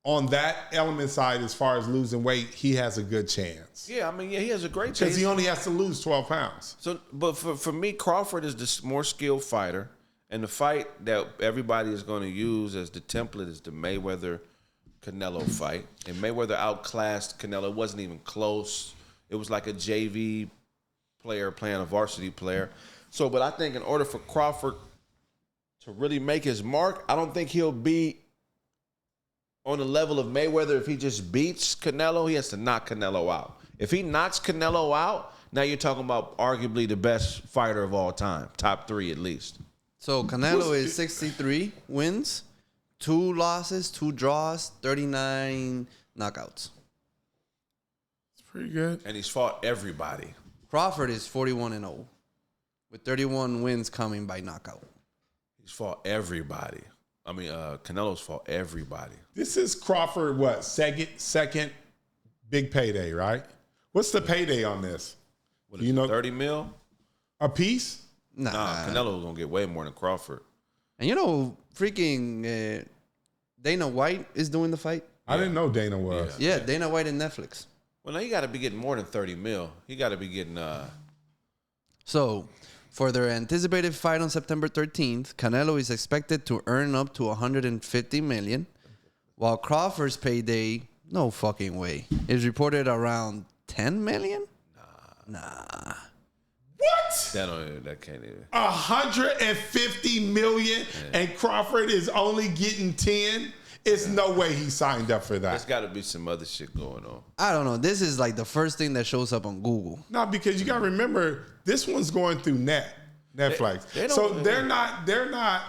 on that element side, as far as losing weight, he has a good chance. Yeah, I mean, he has a great chance. Because he only has to lose 12 pounds. So, but for me, Crawford is the more skilled fighter, and the fight that everybody is going to use as the template is the Mayweather-Canelo fight. And Mayweather outclassed Canelo. It wasn't even close. It was like a JV player playing a varsity player. So, but I think in order for Crawford to really make his mark, I don't think he'll be on the level of Mayweather. If he just beats Canelo, he has to knock Canelo out. If he knocks Canelo out, now you're talking about arguably the best fighter of all time, top 3 at least. So Canelo is 63 wins, 2 losses, 2 draws, 39 knockouts. It's pretty good. And he's fought everybody. Crawford is 41-0, with 31 wins coming by knockout. He's fought everybody. I mean, Canelo's fought everybody. This is Crawford, what, second big payday, right? What's the payday on this? What is it, 30 mil? A piece? Nah. Canelo's going to get way more than Crawford. And freaking Dana White is doing the fight. I didn't know Dana was. Yeah, Dana White and Netflix. Well, now you got to be getting more than 30 mil. You got to be getting... So, for their anticipated fight on September 13th, Canelo is expected to earn up to $150 million, while Crawford's payday, no fucking way, is reported around $10 million? Nah. What? That can't even. 150 million and Crawford is only getting 10? It's no way he signed up for that. There's got to be some other shit going on. I don't know. This is like the first thing that shows up on Google. No, because you got to remember, this one's going through Netflix. They're not.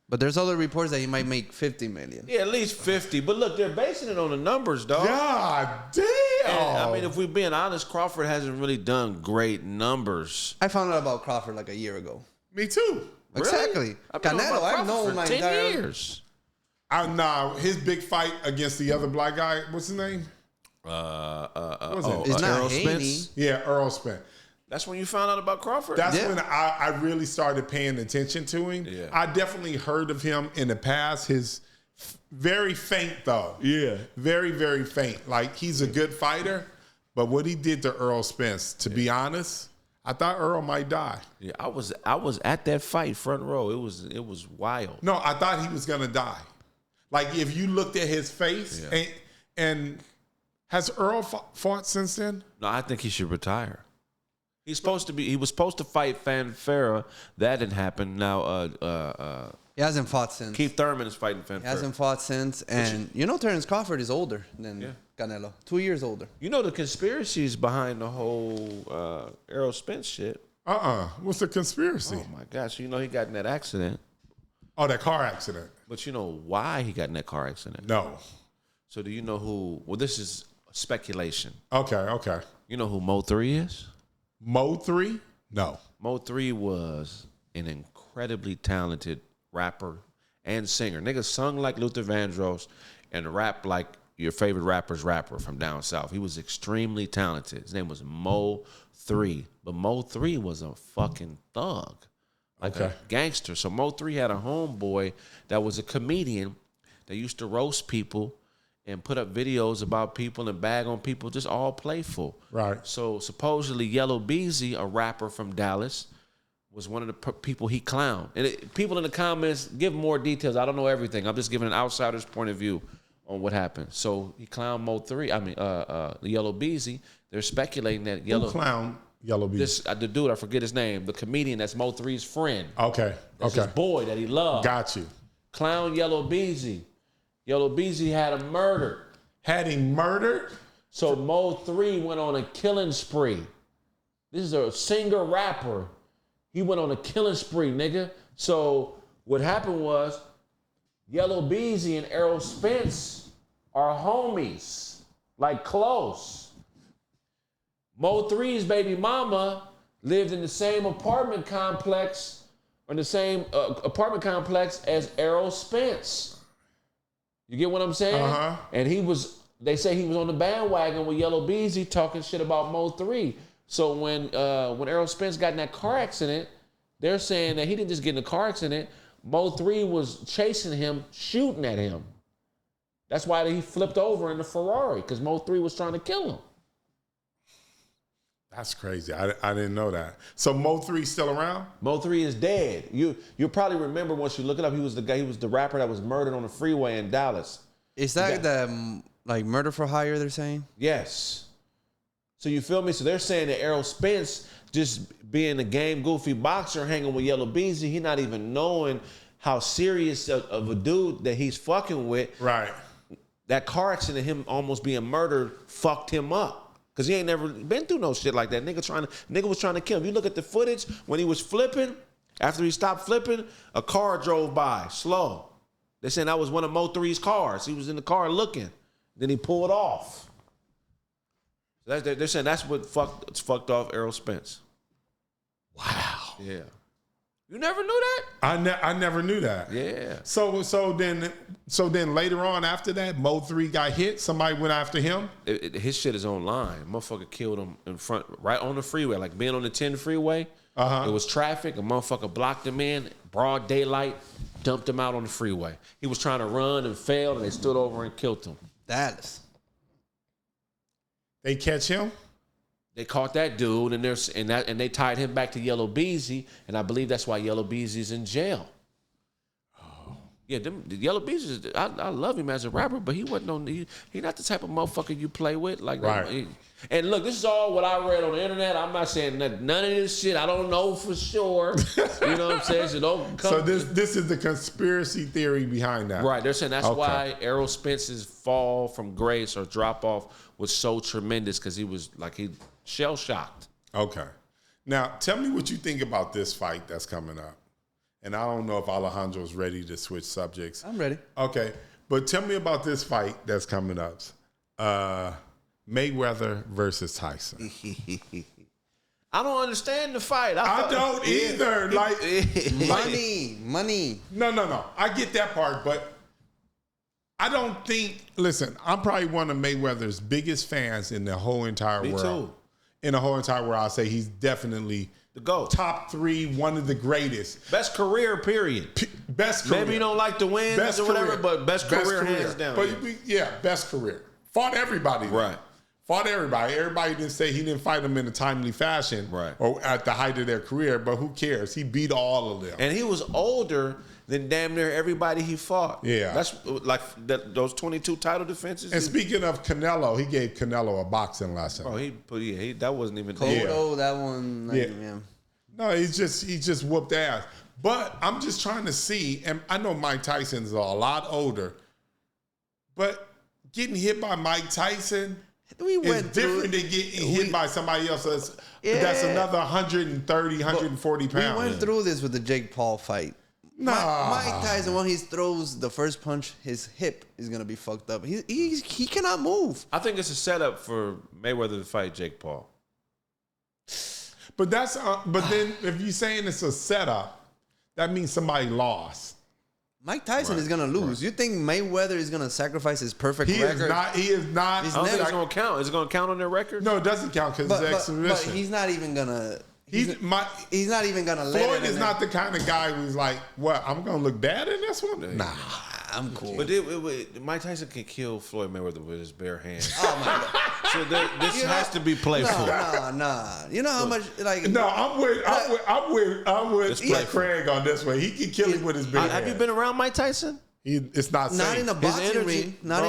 But there's other reports that he might make $50 million. Yeah, at least 50. But look, they're basing it on the numbers, dog. God damn. And, I mean, if we're being honest, Crawford hasn't really done great numbers. I found out about Crawford like a year ago. Me too. Exactly. Canelo, I've known my 10 entire years. His big fight against the other black guy, what's his name? It's not Errol Haney. Spence. Yeah, Errol Spence. That's when you found out about Crawford? That's when I really started paying attention to him. Yeah. I definitely heard of him in the past. His Very faint, though. Yeah. Very, very faint. Like, he's a good fighter, but what he did to Errol Spence, to be honest, I thought Errol might die. Yeah, I was at that fight, front row. It was wild. No, I thought he was going to die. Like, if you looked at his face, and has Errol fought since then? No, I think he should retire. He was supposed to fight Fanfara. That didn't happen. Now, He hasn't fought since. Keith Thurman is fighting Fanfara. He hasn't fought since. And Terence Crawford is older than Canelo. 2 years older. You know the conspiracies behind the whole Errol Spence shit. What's the conspiracy? Oh, my gosh. He got in that accident. Oh, that car accident. But you know why he got in that car accident? No. So do you know who? Well, this is speculation. Okay. You know who Mo 3 is? Mo 3? No. Mo 3 was an incredibly talented rapper and singer. Nigga sung like Luther Vandross and rapped like your favorite rapper's rapper from down south. He was extremely talented. His name was Mo 3. But Mo 3 was a fucking thug. Like a gangster. So Mo 3 had a homeboy that was a comedian that used to roast people and put up videos about people and bag on people, just all playful. Right. So supposedly Yellow Beezy, a rapper from Dallas, was one of the people he clowned. And people in the comments give more details. I don't know everything. I'm just giving an outsider's point of view on what happened. So he clowned Mo 3. The Yellow Beezy. They're speculating that Who clowned Yellow Beezy? The dude, I forget his name, the comedian that's Mo 3's friend. Okay. That's his boy that he loved. Got you. Clown Yellow Beezy. Yellow Beezy had him murdered. Had him murdered? So Mo 3 went on a killing spree. This is a singer rapper. He went on a killing spree, nigga. So what happened was Yellow Beezy and Errol Spence are homies, like close. Mo 3's baby mama lived in the same apartment complex as Errol Spence. You get what I'm saying? Uh-huh. And they say he was on the bandwagon with Yellow Beezy talking shit about Mo 3. So when Errol Spence got in that car accident, they're saying that he didn't just get in a car accident. Mo 3 was chasing him, shooting at him. That's why he flipped over in the Ferrari, because Mo 3 was trying to kill him. That's crazy. I didn't know that. So Mo 3's still around? Mo 3 is dead. You'll probably remember once you look it up. He was the rapper that was murdered on the freeway in Dallas. Is that the murder for hire they're saying? Yes. So you feel me? So they're saying that Errol Spence, just being a game goofy boxer, hanging with Yellow Beezy, he not even knowing how serious of a dude that he's fucking with. Right. That car accident, him almost being murdered, fucked him up. Because he ain't never been through no shit like that. Nigga was trying to kill him. You look at the footage, when he was flipping, after he stopped flipping, a car drove by, slow. They're saying that was one of Mo 3's cars. He was in the car looking. Then he pulled off. They're saying that's what fucked off Errol Spence. Wow. Yeah. You never knew that? I never knew that. Yeah. So then later on after that, Mo 3 got hit. Somebody went after him. His shit is online. Motherfucker killed him in front, right on the freeway, like being on the 10 freeway. It was traffic. A motherfucker blocked him in, broad daylight, dumped him out on the freeway. He was trying to run and failed, and they stood over and killed him. Dallas. They catch him? They caught that dude, and they tied him back to Yellow Beezy, and I believe that's why Yellow Beezy's in jail. Oh, yeah, the Yellow Beezy. I love him as a rapper, but he wasn't on. He not the type of motherfucker you play with, like right. And look, this is all what I read on the internet. I'm not saying none of this shit. I don't know for sure. You know what I'm saying? So don't come. So this is the conspiracy theory behind that, right? They're saying that's why Errol Spence's fall from grace or drop off was so tremendous, because he was shell shocked. Okay. Now, tell me what you think about this fight that's coming up. And I don't know if Alejandro's ready to switch subjects. I'm ready. Okay. But tell me about this fight that's coming up. Mayweather versus Tyson. I don't understand the fight. I don't either. Money. No. I get that part, but I don't think, listen, I'm probably one of Mayweather's biggest fans in the whole entire world. Me too. In the whole entire world, I'll say he's definitely The GOAT. Top 3, one of the greatest. Best career, period. Best career. Maybe you don't like the wins or whatever, but best career hands down. But best career. Fought everybody. Right. Fought everybody. Everybody didn't say he didn't fight them in a timely fashion or at the height of their career, but who cares? He beat all of them. And he was older than damn near everybody he fought. Yeah. That's like those 22 title defenses. And speaking of Canelo, he gave Canelo a boxing lesson. Oh, that wasn't even Cotto, that one. No, he just whooped ass. But I'm just trying to see, and I know Mike Tyson's a lot older, but getting hit by Mike Tyson is different than getting hit by somebody else that's another 130, 140 pounds. We went through this with the Jake Paul fight. Mike Tyson, when he throws the first punch, his hip is gonna be fucked up. He cannot move. I think it's a setup for Mayweather to fight Jake Paul. But then if you're saying it's a setup, that means somebody lost. Mike Tyson is gonna lose. You think Mayweather is gonna sacrifice his perfect record? He is not. I don't think it's gonna count. Is it gonna count on their record? No, it doesn't count because it's exhibition. But he's not even gonna. He's not even gonna let Floyd is not the kind of guy who's like, what, I'm gonna look bad in this one? Nah, I'm cool. But Mike Tyson can kill Floyd Mayweather with his bare hands. Oh my God! So this has to be playful. Nah. You know how much like? No, I'm with Kraig on this one. He can kill him with his bare hands. Have you been around Mike Tyson? It's not safe. Not in a boxing ring. Not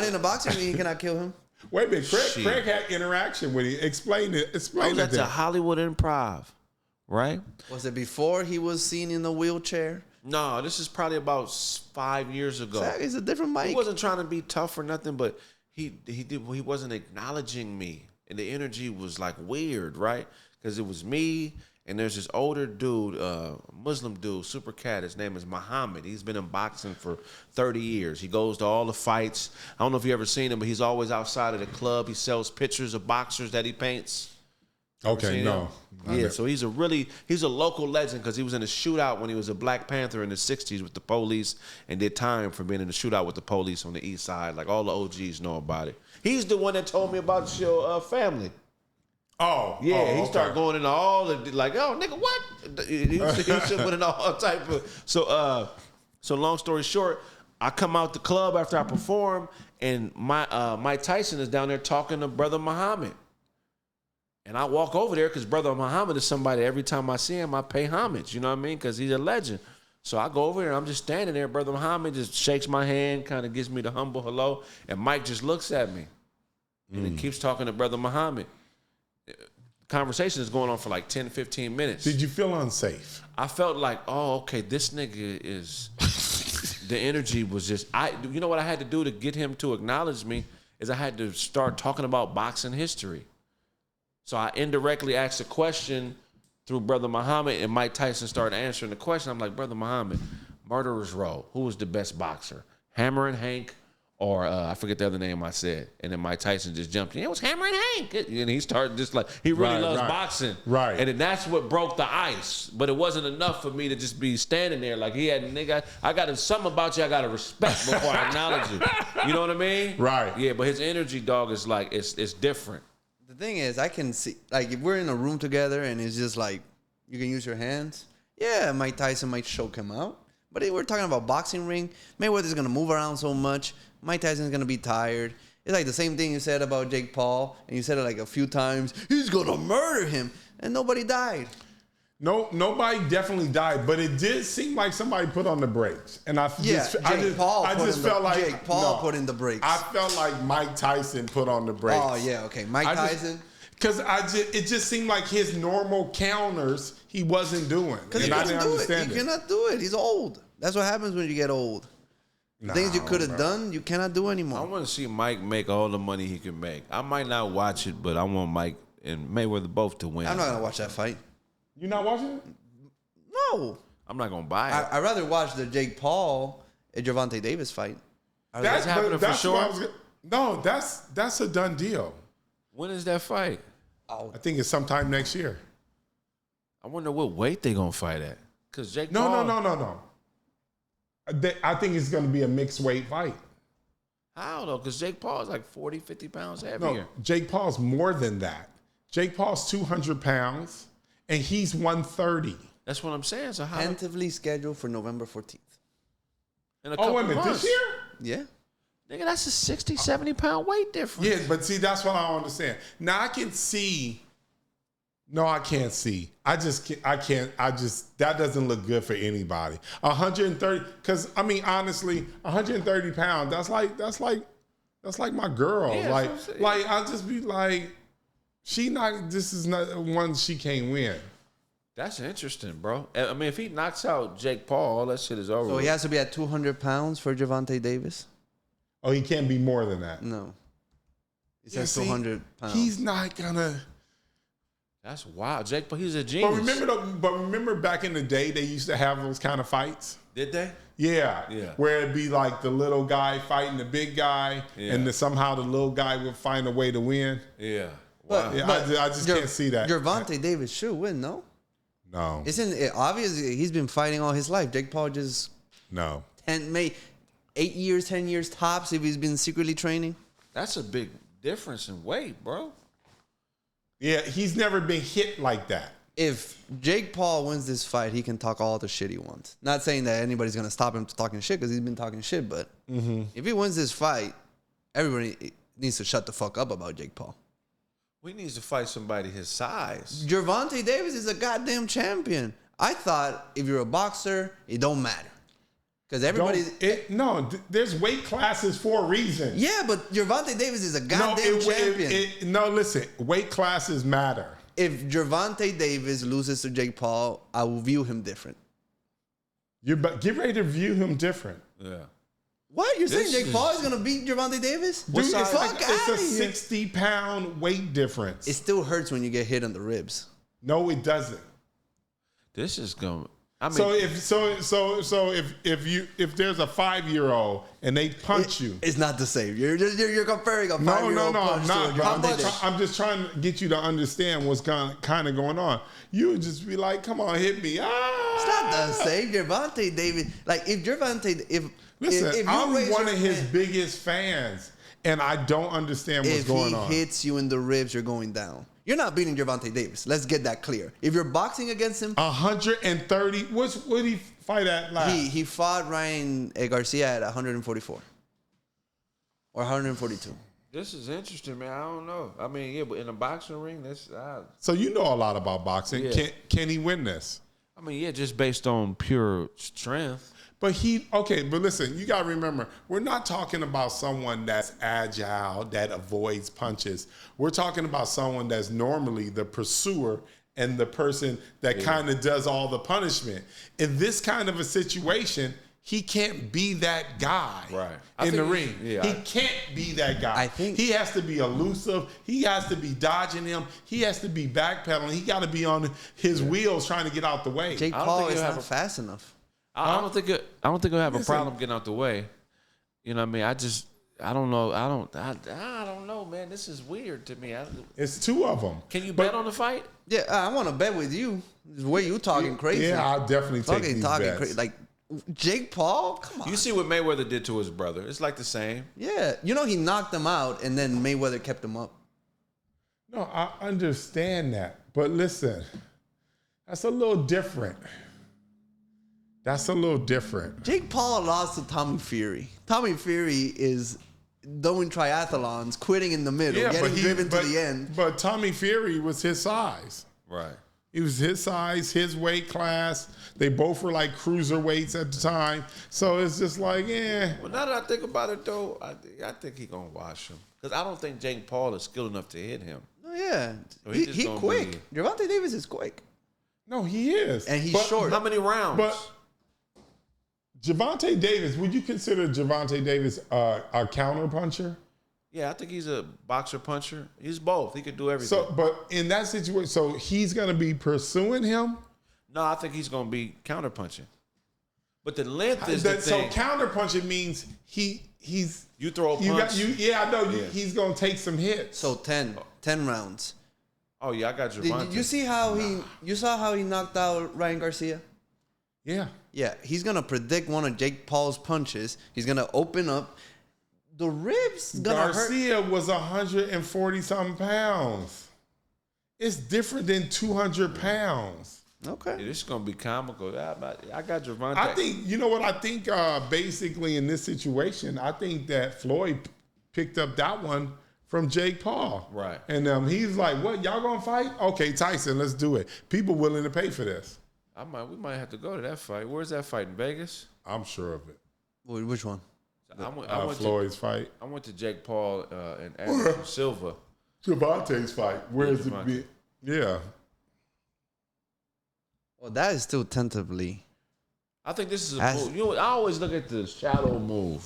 in a boxing ring. He cannot kill him. Wait a minute, Kraig had interaction with him. Explain it. That's a Hollywood Improv, right? Was it before he was seen in the wheelchair? No, this is probably about 5 years ago. Exactly. It's a different Mike. He wasn't trying to be tough or nothing, but he wasn't acknowledging me, and the energy was like weird, right? Because it was me. And there's this older dude, Muslim dude, super cat. His name is Muhammad. He's been in boxing for 30 years. He goes to all the fights. I don't know if you ever seen him, but he's always outside of the club. He sells pictures of boxers that he paints. Okay, no. Yeah, so he's a local legend because he was in a shootout when he was a Black Panther in the 60s with the police and did time for being in a shootout with the police on the east side. Like all the OGs know about it. He's the one that told me about your family. He started going into all the like, oh nigga, what? He went into all type of so long story short, I come out the club after I perform, and Mike Tyson is down there talking to Brother Muhammad. And I walk over there because Brother Muhammad is somebody every time I see him, I pay homage, you know what I mean? Because he's a legend. So I go over there and I'm just standing there. Brother Muhammad just shakes my hand, kind of gives me the humble hello, and Mike just looks at me. And he keeps talking to Brother Muhammad. Conversation is going on for like 10, 15 minutes. Did you feel unsafe? I felt like, oh, okay, this nigga is, the energy was just, you know what I had to do to get him to acknowledge me is I had to start talking about boxing history. So I indirectly asked a question through Brother Muhammad, and Mike Tyson started answering the question. I'm like, Brother Muhammad, Murderer's Row, who was the best boxer? Hammer and Hank? Or I forget the other name I said. And then Mike Tyson just jumped in. It was Hammer and Hank. And he started just like, he really loves boxing. Right. And then that's what broke the ice. But it wasn't enough for me to just be standing there. Like he had, nigga, I got something about you I got to respect before I acknowledge you. You know what I mean? Right. Yeah, but his energy, dog, is like, it's different. The thing is, I can see, like, if we're in a room together and it's just like, you can use your hands, yeah, Mike Tyson might choke him out. But if we're talking about boxing ring, Mayweather's going to move around so much. Mike Tyson's going to be tired. It's like the same thing you said about Jake Paul, and you said it like a few times. He's going to murder him, and nobody died. No, nobody definitely died, but it did seem like somebody put on the brakes. And Jake Paul put in the brakes. I felt like Mike Tyson put on the brakes. Oh, yeah, okay. Mike Tyson. Because it just seemed like his normal counters he wasn't doing. Because he couldn't do it. He cannot do it. He's old. That's what happens when you get old. Things you could have done, you cannot do anymore. I want to see Mike make all the money he can make. I might not watch it, but I want Mike and Mayweather both to win. I'm not going to watch that fight. You not watching it? No. I'm not going to buy it. I'd rather watch the Jake Paul and Gervonta Davis fight. That's happening for sure? No, that's a done deal. When is that fight? I think it's sometime next year. I wonder what weight they going to fight at. Because Jake Paul... No. I think it's going to be a mixed weight fight. How though? Because Jake Paul is like 40, 50 pounds heavier. No, Jake Paul's more than that. Jake Paul's 200 pounds, and he's 130. That's what I'm saying. So how? Tentatively scheduled for November 14th. In a couple Wait a minute, months. this year? Yeah. Nigga, that's a 60, 70 pound weight difference. Yeah, but see, that's what I don't understand. Now I can see. No, I can't see. I can't. That doesn't look good for anybody. 130, because I mean, honestly, 130 pounds. That's like my girl. Yeah, like I'll just be like, this is not one she can't win. That's interesting, bro. I mean, if he knocks out Jake Paul, all that shit is over. So he has to be at 200 pounds for Gervonta Davis? Oh, he can't be more than that. No. He Yeah, says 200 pounds. He's not gonna. That's wild. Jake Paul, he's a genius. But remember back in the day, they used to have those kind of fights. Did they? Yeah. Yeah. Where it'd be like the little guy fighting the big guy, Yeah. and somehow the little guy would find a way to win. Yeah. But, Wow. Yeah, I just can't see that. Gervonta Davis should win, no? No. Isn't it obvious? He's been fighting all his life. Jake Paul just No. 8 years, 10 years tops if he's been secretly training. That's a big difference in weight, bro. Yeah, he's never been hit like that. If Jake Paul wins this fight, he can talk all the shit he wants. Not saying that anybody's going to stop him from talking shit because he's been talking shit, but if he wins this fight, everybody needs to shut the fuck up about Jake Paul. We need to fight somebody his size. Gervonta Davis is a goddamn champion. I thought if you're a boxer, it don't matter. Because everybody... There's weight classes for a reason. Yeah, but Gervonta Davis is a goddamn champion. Listen, weight classes matter. If Gervonta Davis loses to Jake Paul, I will view him different. Get ready to view him different. Yeah. What? You're saying Jake Paul is going to beat Gervonta Davis? Dude, Fuck it's outta a here. 60-pound weight difference. It still hurts when you get hit on the ribs. No, it doesn't. This is going. I mean, if there's a 5-year-old and they punch you, It's not the same. You're comparing a 5-year-old punch to a Gervonta Davis. I'm just trying to get you to understand what's kind of going on. You would just be like, "Come on, hit me!" It's not the same. Gervonta Davis, like if Listen, I'm raise one your of his hand- biggest fans, and I don't understand what's going on. If he hits you in the ribs, you're going down. You're not beating Gervonta Davis. Let's get that clear. If you're boxing against him, 130. What did he fight at last? he fought Ryan Garcia at 144 or 142. this is interesting, man. I don't know. I mean, yeah, but in a boxing ring, that's. So you know a lot about boxing. Yeah. Can he win this? I mean, yeah, just based on pure strength. But listen, you got to remember, we're not talking about someone that's agile, that avoids punches. We're talking about someone that's normally the pursuer and the person that kind of does all the punishment. In this kind of a situation, he can't be that guy in the ring. He can't be that guy. I think he has to be elusive. He has to be dodging him. He has to be backpedaling. He got to be on his wheels trying to get out the way. Jake Paul is not fast enough. I don't think he'll have a problem getting out the way. You know what I mean? I don't know. I don't know, man. This is weird to me. It's two of them. Can you bet on the fight? Yeah, I want to bet with you. The way you talking crazy. Yeah, I'll definitely take these bets. Crazy. Like Jake Paul, come on. You see what Mayweather did to his brother. It's like the same. Yeah, he knocked him out, and then Mayweather kept him up. No, I understand that. But listen, that's a little different. Jake Paul lost to Tommy Fury. Tommy Fury is doing triathlons, quitting in the middle, getting driven to the end. But Tommy Fury was his size. Right. He was his size, his weight class. They both were like cruiserweights at the time. So it's just like, Well, now that I think about it, though, I think he's going to wash him. Because I don't think Jake Paul is skilled enough to hit him. Oh, yeah. So He quick. Gervonta Davis is quick. No, he is. And he's short. How many rounds? But Gervonta Davis, would you consider Gervonta Davis a counter puncher? Yeah, I think he's a boxer puncher. He's both. He could do everything. So, but in that situation, so he's going to be pursuing him? No, I think he's going to be counter punching. But the length is the so thing. counter punching means he's you throw a punch. I know. Yeah. He's going to take some hits. So 10 rounds. Oh yeah, I got Gervonta. Did you see how you saw how he knocked out Ryan Garcia? Yeah. Yeah, he's going to predict one of Jake Paul's punches. He's going to open up. The ribs going to hurt. Garcia was 140-something pounds. It's different than 200 pounds. Okay. Yeah, this is gonna be comical. I got Gervonta. I think, you know what? I think basically in this situation, I think that Floyd picked up that one from Jake Paul. Right. And he's like, what, y'all gonna fight? Okay, Tyson, let's do it. People willing to pay for this. We might have to go to that fight. Where's that fight, in Vegas? I'm sure of it. Which one? I went Floyd's fight. I went to Jake Paul and Anderson Silva. Gervonta's fight. Where's it? Yeah. Well, that is still tentatively. I think this is a move. You know, I always look at the shadow move.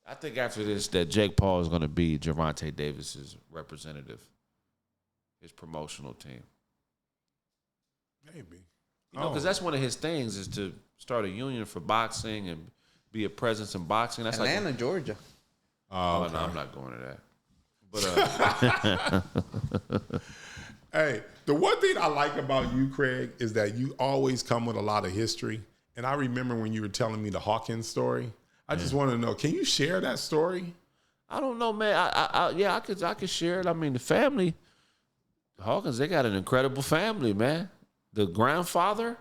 I think after this that Jake Paul is going to be Gervonta Davis's representative, his promotional team. Maybe. You know, because that's one of his things is to start a union for boxing and be a presence in boxing. That's Atlanta, like Georgia. Oh, okay. No, I'm not going to that. But hey, the one thing I like about you, Kraig, is that you always come with a lot of history. And I remember when you were telling me the Hawkins story. I just want to know, can you share that story? I don't know, man. I could share it. I mean, the family, Hawkins, they got an incredible family, man. The grandfather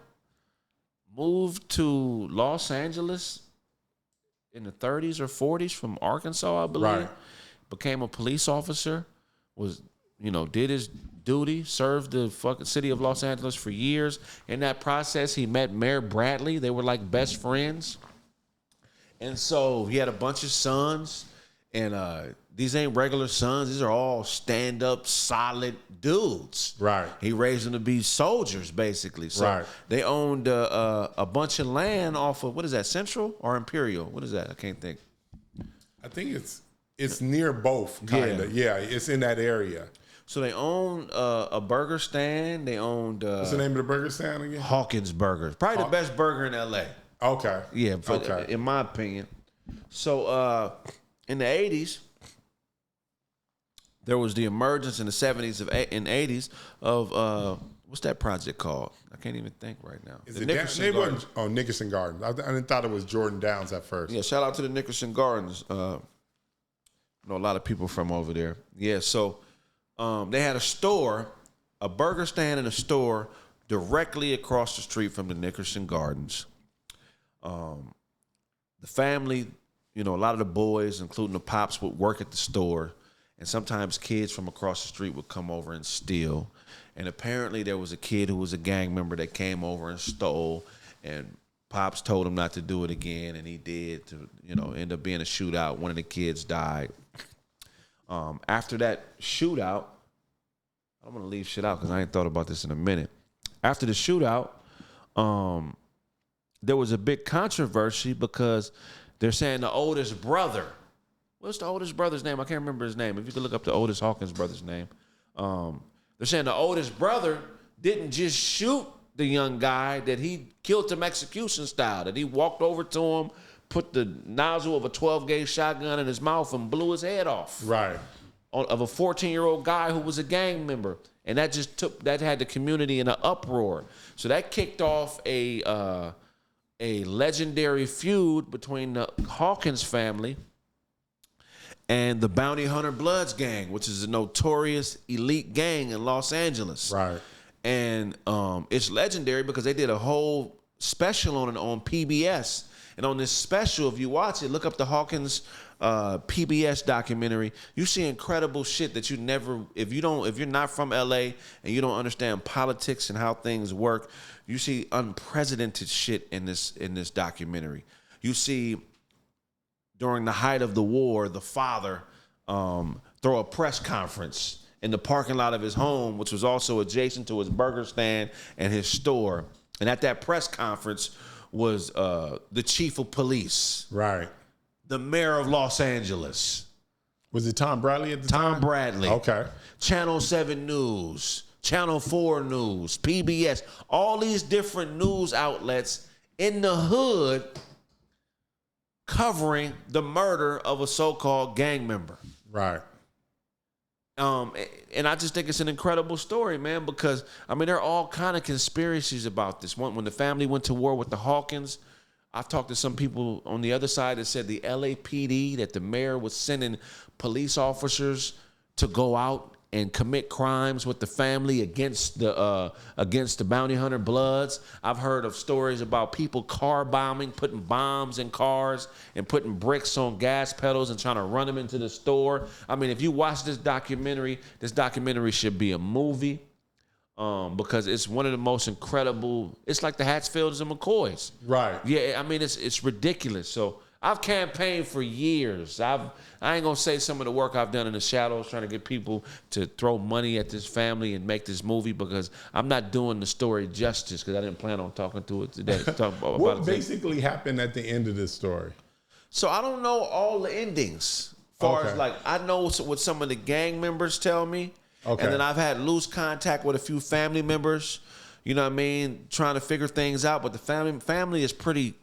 moved to Los Angeles in the 30s or 40s from Arkansas, I believe. Right. Became a police officer, did his duty, served the fucking city of Los Angeles for years. In that process, he met Mayor Bradley. They were like best friends. And so he had a bunch of sons, and these ain't regular sons. These are all stand-up, solid dudes. Right. He raised them to be soldiers, basically. So right. They owned a bunch of land off of, what is that, Central or Imperial? What is that? I can't think. I think it's near both, kind of. Yeah, it's in that area. So they owned a burger stand. They owned... what's the name of the burger stand again? Hawkins Burgers. Probably the best burger in L.A. Okay. Yeah, in my opinion. So in the 80s, there was the emergence in the 70s and 80s of what's that project called? I can't even think right now. Is the Nickerson Gardens. Nickerson Gardens. I didn't thought it was Jordan Downs at first. Yeah, shout out to the Nickerson Gardens. I know a lot of people from over there. Yeah, so they had a store, a burger stand and a store directly across the street from the Nickerson Gardens. The family, a lot of the boys, including the pops, would work at the store, and sometimes kids from across the street would come over and steal. And apparently there was a kid who was a gang member that came over and stole, and pops told him not to do it again, and he did. To end up being a shootout. One of the kids died. After that shootout, I'm gonna leave shit out because I ain't thought about this in a minute. After the shootout, there was a big controversy because they're saying the oldest brother. What's the oldest brother's name? I can't remember his name. If you could look up the oldest Hawkins brother's name. They're saying the oldest brother didn't just shoot the young guy, that he killed him execution style, that he walked over to him, put the nozzle of a 12-gauge shotgun in his mouth and blew his head off. Right. Of a 14-year-old guy who was a gang member. And that had the community in an uproar. So that kicked off a legendary feud between the Hawkins family and the Bounty Hunter Bloods gang, which is a notorious elite gang in Los Angeles. Right. And it's legendary because they did a whole special on it on PBS. And on this special, if you watch it, look up the Hawkins PBS documentary. You see incredible shit that you never, if you're not from LA and you don't understand politics and how things work, you see unprecedented shit in this documentary. You see, during the height of the war, the father throw a press conference in the parking lot of his home, which was also adjacent to his burger stand and his store. And at that press conference was the chief of police. Right. The mayor of Los Angeles. Was it Tom Bradley at the time? Tom Bradley. Okay. Channel 7 News, Channel 4 News, PBS, all these different news outlets in the hood covering the murder of a so-called gang member. Right. And I just think it's an incredible story, man, because, there are all kind of conspiracies about this. When the family went to war with the Hawkins, I've talked to some people on the other side that said the LAPD, that the mayor was sending police officers to go out and commit crimes with the family against the bounty hunter bloods. I've heard of stories about people car bombing, putting bombs in cars and putting bricks on gas pedals and trying to run them into the store. I mean, if you watch this documentary should be a movie. Because it's one of the most incredible. It's like the Hatfields and McCoys. Right. Yeah, I mean, it's ridiculous. So I've campaigned for years. I ain't gonna say some of the work I've done in the shadows, trying to get people to throw money at this family and make this movie, because I'm not doing the story justice, because I didn't plan on talking to it today. What basically happened at the end of this story? So I don't know all the endings. As far as like, I know what some of the gang members tell me. Okay. And then I've had loose contact with a few family members, you know what I mean, trying to figure things out. But the family is pretty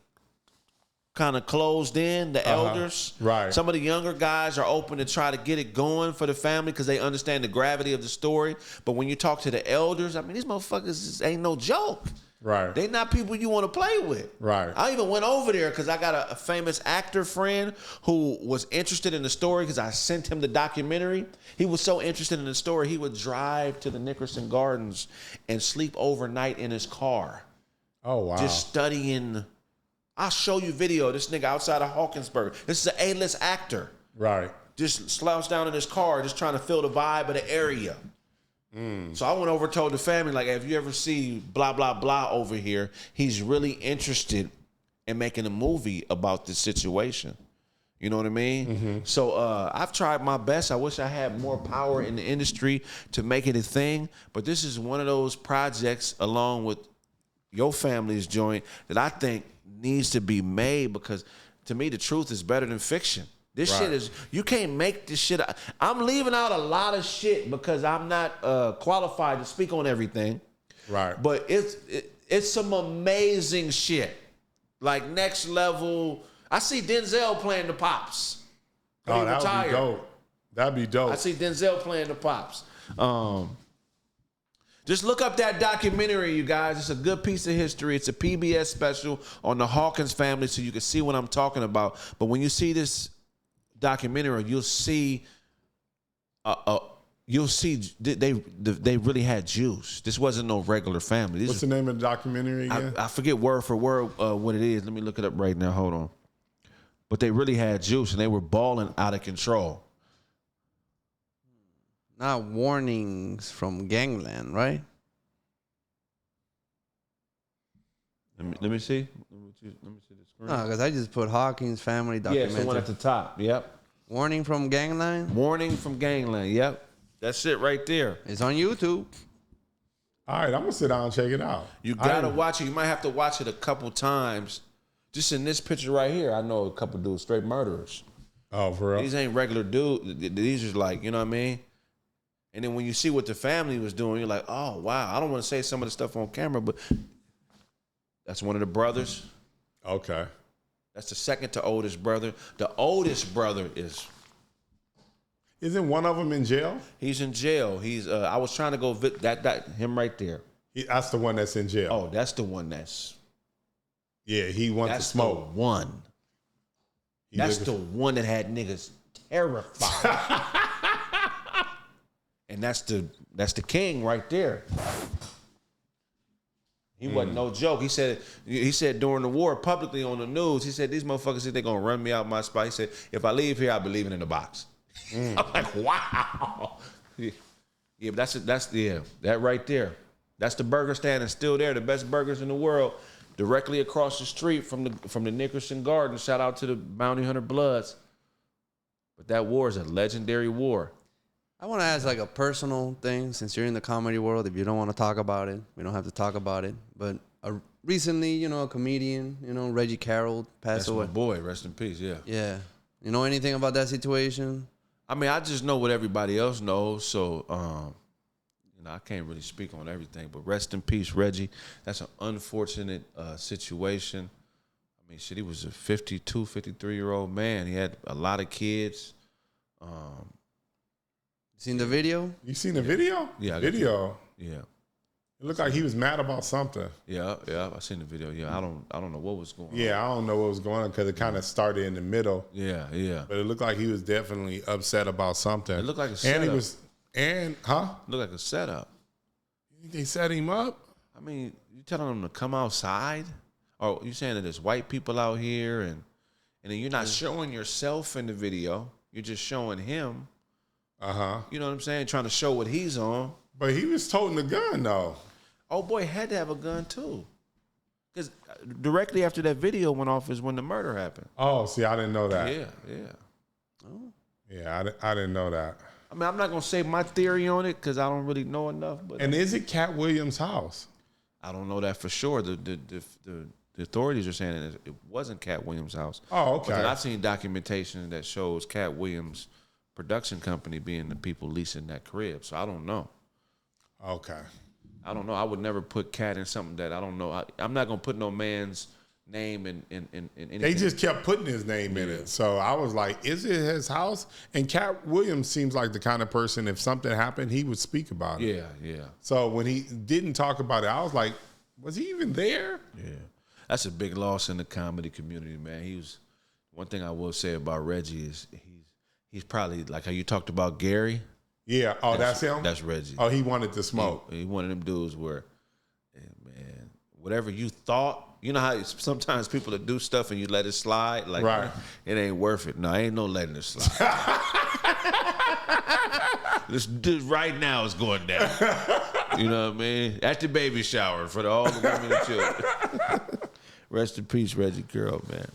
kind of closed in, the elders. Right. Some of the younger guys are open to try to get it going for the family because they understand the gravity of the story. But when you talk to the elders, I mean, these motherfuckers ain't no joke. Right. They not people you want to play with. Right. I even went over there because I got a famous actor friend who was interested in the story because I sent him the documentary. He was so interested in the story, he would drive to the Nickerson Gardens and sleep overnight in his car. Oh, wow. Just studying. I'll show you video. This nigga outside of Hawkinsburg. This is an A-list actor. Right. Just slouched down in his car, just trying to feel the vibe of the area. So I went over and told the family, like, hey, if you ever see blah, blah, blah over here, he's really interested in making a movie about this situation. You know what I mean? Mm-hmm. So I've tried my best. I wish I had more power in the industry to make it a thing. But this is one of those projects, along with your family's joint, that I think needs to be made, because to me, the truth is better than fiction. This shit is, you can't make this shit. I'm leaving out a lot of shit because I'm not qualified to speak on everything. Right. But it's some amazing shit. Like next level. I see Denzel playing the Pops. Oh, that would be dope. That'd be dope. I see Denzel playing the Pops. Just look up that documentary, you guys. It's a good piece of history. It's a PBS special on the Hawkins family, so you can see what I'm talking about. But when you see this documentary, you'll see they really had juice. This wasn't no regular family. What's the name of the documentary again? I forget word for word what it is. Let me look it up right now. Hold on. But they really had juice, and they were balling out of control. Not warnings from Gangland, right? Let me see. Let me see the screen. No, because I just put Hawkins family documentary. Yeah, it's the one at the top. Yep. Warning from Gangland? Warning from Gangland. Yep. That's it right there. It's on YouTube. All right, I'm going to sit down and check it out. You got to watch it. You might have to watch it a couple times. Just in this picture right here, I know a couple dudes, straight murderers. Oh, for real? These ain't regular dudes. These are like, you know what I mean? And then when you see what the family was doing, you're like, oh, wow. I don't want to say some of the stuff on camera, but that's one of the brothers. Okay. That's the second to oldest brother. The oldest brother Isn't one of them in jail? He's in jail. He's. I was trying to go that him right there. That's the one that's in jail. Oh, that's the one that's. Yeah, he wants to smoke. That's the one. That's the one that had niggas terrified. And that's the king right there. He wasn't no joke. He said during the war, publicly on the news, he said, these motherfuckers think they're gonna run me out my spot. He said, if I leave here, I'll be leaving in the box. I'm like, wow. Yeah, but that's that right there. That's the burger stand, and still there, the best burgers in the world, directly across the street from the Nickerson Garden. Shout out to the Bounty Hunter Bloods. But that war is a legendary war. I want to ask like a personal thing, since you're in the comedy world. If you don't want to talk about it, we don't have to talk about it. But recently, a comedian, Reggie Carroll passed away. That's my boy. Rest in peace. Yeah. Yeah. You know anything about that situation? I mean, I just know what everybody else knows. So, I can't really speak on everything. But rest in peace, Reggie. That's an unfortunate situation. I mean, shit, he was a 52, 53-year-old man. He had a lot of kids. Seen the video? You seen the video? Yeah. Video. Yeah. It looked like he was mad about something. Yeah, I seen the video. Yeah, I don't know what was going on. Yeah, I don't know what was going on because it kind of started in the middle. Yeah. But it looked like he was definitely upset about something. It looked like a setup. And, Look like a setup. You think they set him up? I mean, you telling them to come outside? Or you saying that there's white people out here and then you're not showing yourself in the video. You're just showing him. Uh-huh. You know what I'm saying? Trying to show what he's on. But he was toting a gun, though. Oh, boy, had to have a gun, too. Because directly after that video went off is when the murder happened. Oh, see, I didn't know that. Yeah. Oh. Yeah, I didn't know that. I mean, I'm not going to say my theory on it because I don't really know enough. But And is it Cat Williams' house? I don't know that for sure. The authorities are saying that it wasn't Cat Williams' house. Oh, okay. But then I've seen documentation that shows Cat Williams' production company being the people leasing that crib. So I don't know. Okay. I don't know. I would never put Cat in something that I don't know. I'm not going to put no man's name in anything. They just kept putting his name in it. So I was like, is it his house? And Cat Williams seems like the kind of person, if something happened, he would speak about it. Yeah. So when he didn't talk about it, I was like, was he even there? Yeah. That's a big loss in the comedy community, man. One thing I will say about Reggie is he's probably, like how you talked about Gary. Yeah. Oh, that's him? That's Reggie. Oh, he wanted to smoke. He one of them dudes where, man, whatever you thought, you know how sometimes people that do stuff and you let it slide, like right. It ain't worth it. No, ain't no letting it slide. this right now is going down. You know what I mean? At the baby shower for all the women and children. Rest in peace, Reggie Carroll, man.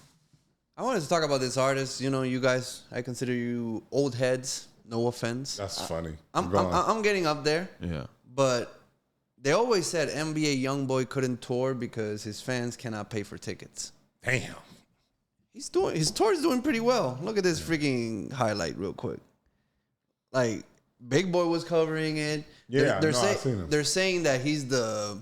I wanted to talk about this artist. You know, you guys, I consider you old heads. No offense. That's funny. I'm getting up there. Yeah. But they always said NBA YoungBoy couldn't tour because his fans cannot pay for tickets. Damn. His tour's doing pretty well. Look at this freaking highlight real quick. Like, Big Boy was covering it. Yeah, I've seen him. They're saying that he's the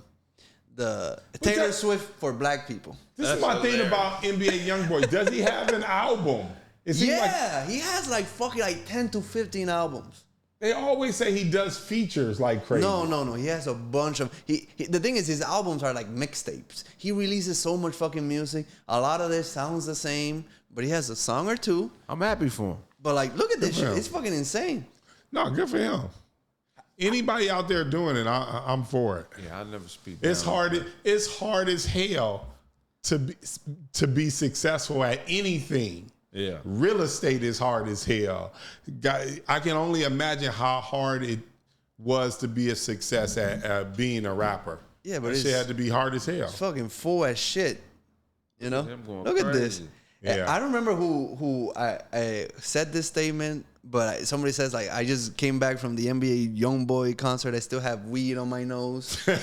Taylor Swift for black people. This is my thing about NBA YoungBoy. Does he have an album? He has like 10 to 15 albums. They always say he does features like crazy. No. He has a bunch of. The thing is, his albums are like mixtapes. He releases so much fucking music. A lot of this sounds the same, but he has a song or two. I'm happy for him. But like, look at this shit. It's fucking insane. No, good for him. Anybody out there doing it, I'm for it. Yeah, I never speak. It's hard. It's hard as hell to be successful at anything. Yeah. Real estate is hard as hell. I can only imagine how hard it was to be a success at being a rapper. Yeah, but it shit had to be hard as hell. It's fucking full as shit. You know? Look crazy. at this. Yeah. I don't remember who I said this statement, but somebody says, like, I just came back from the NBA YoungBoy concert. I still have weed on my nose. But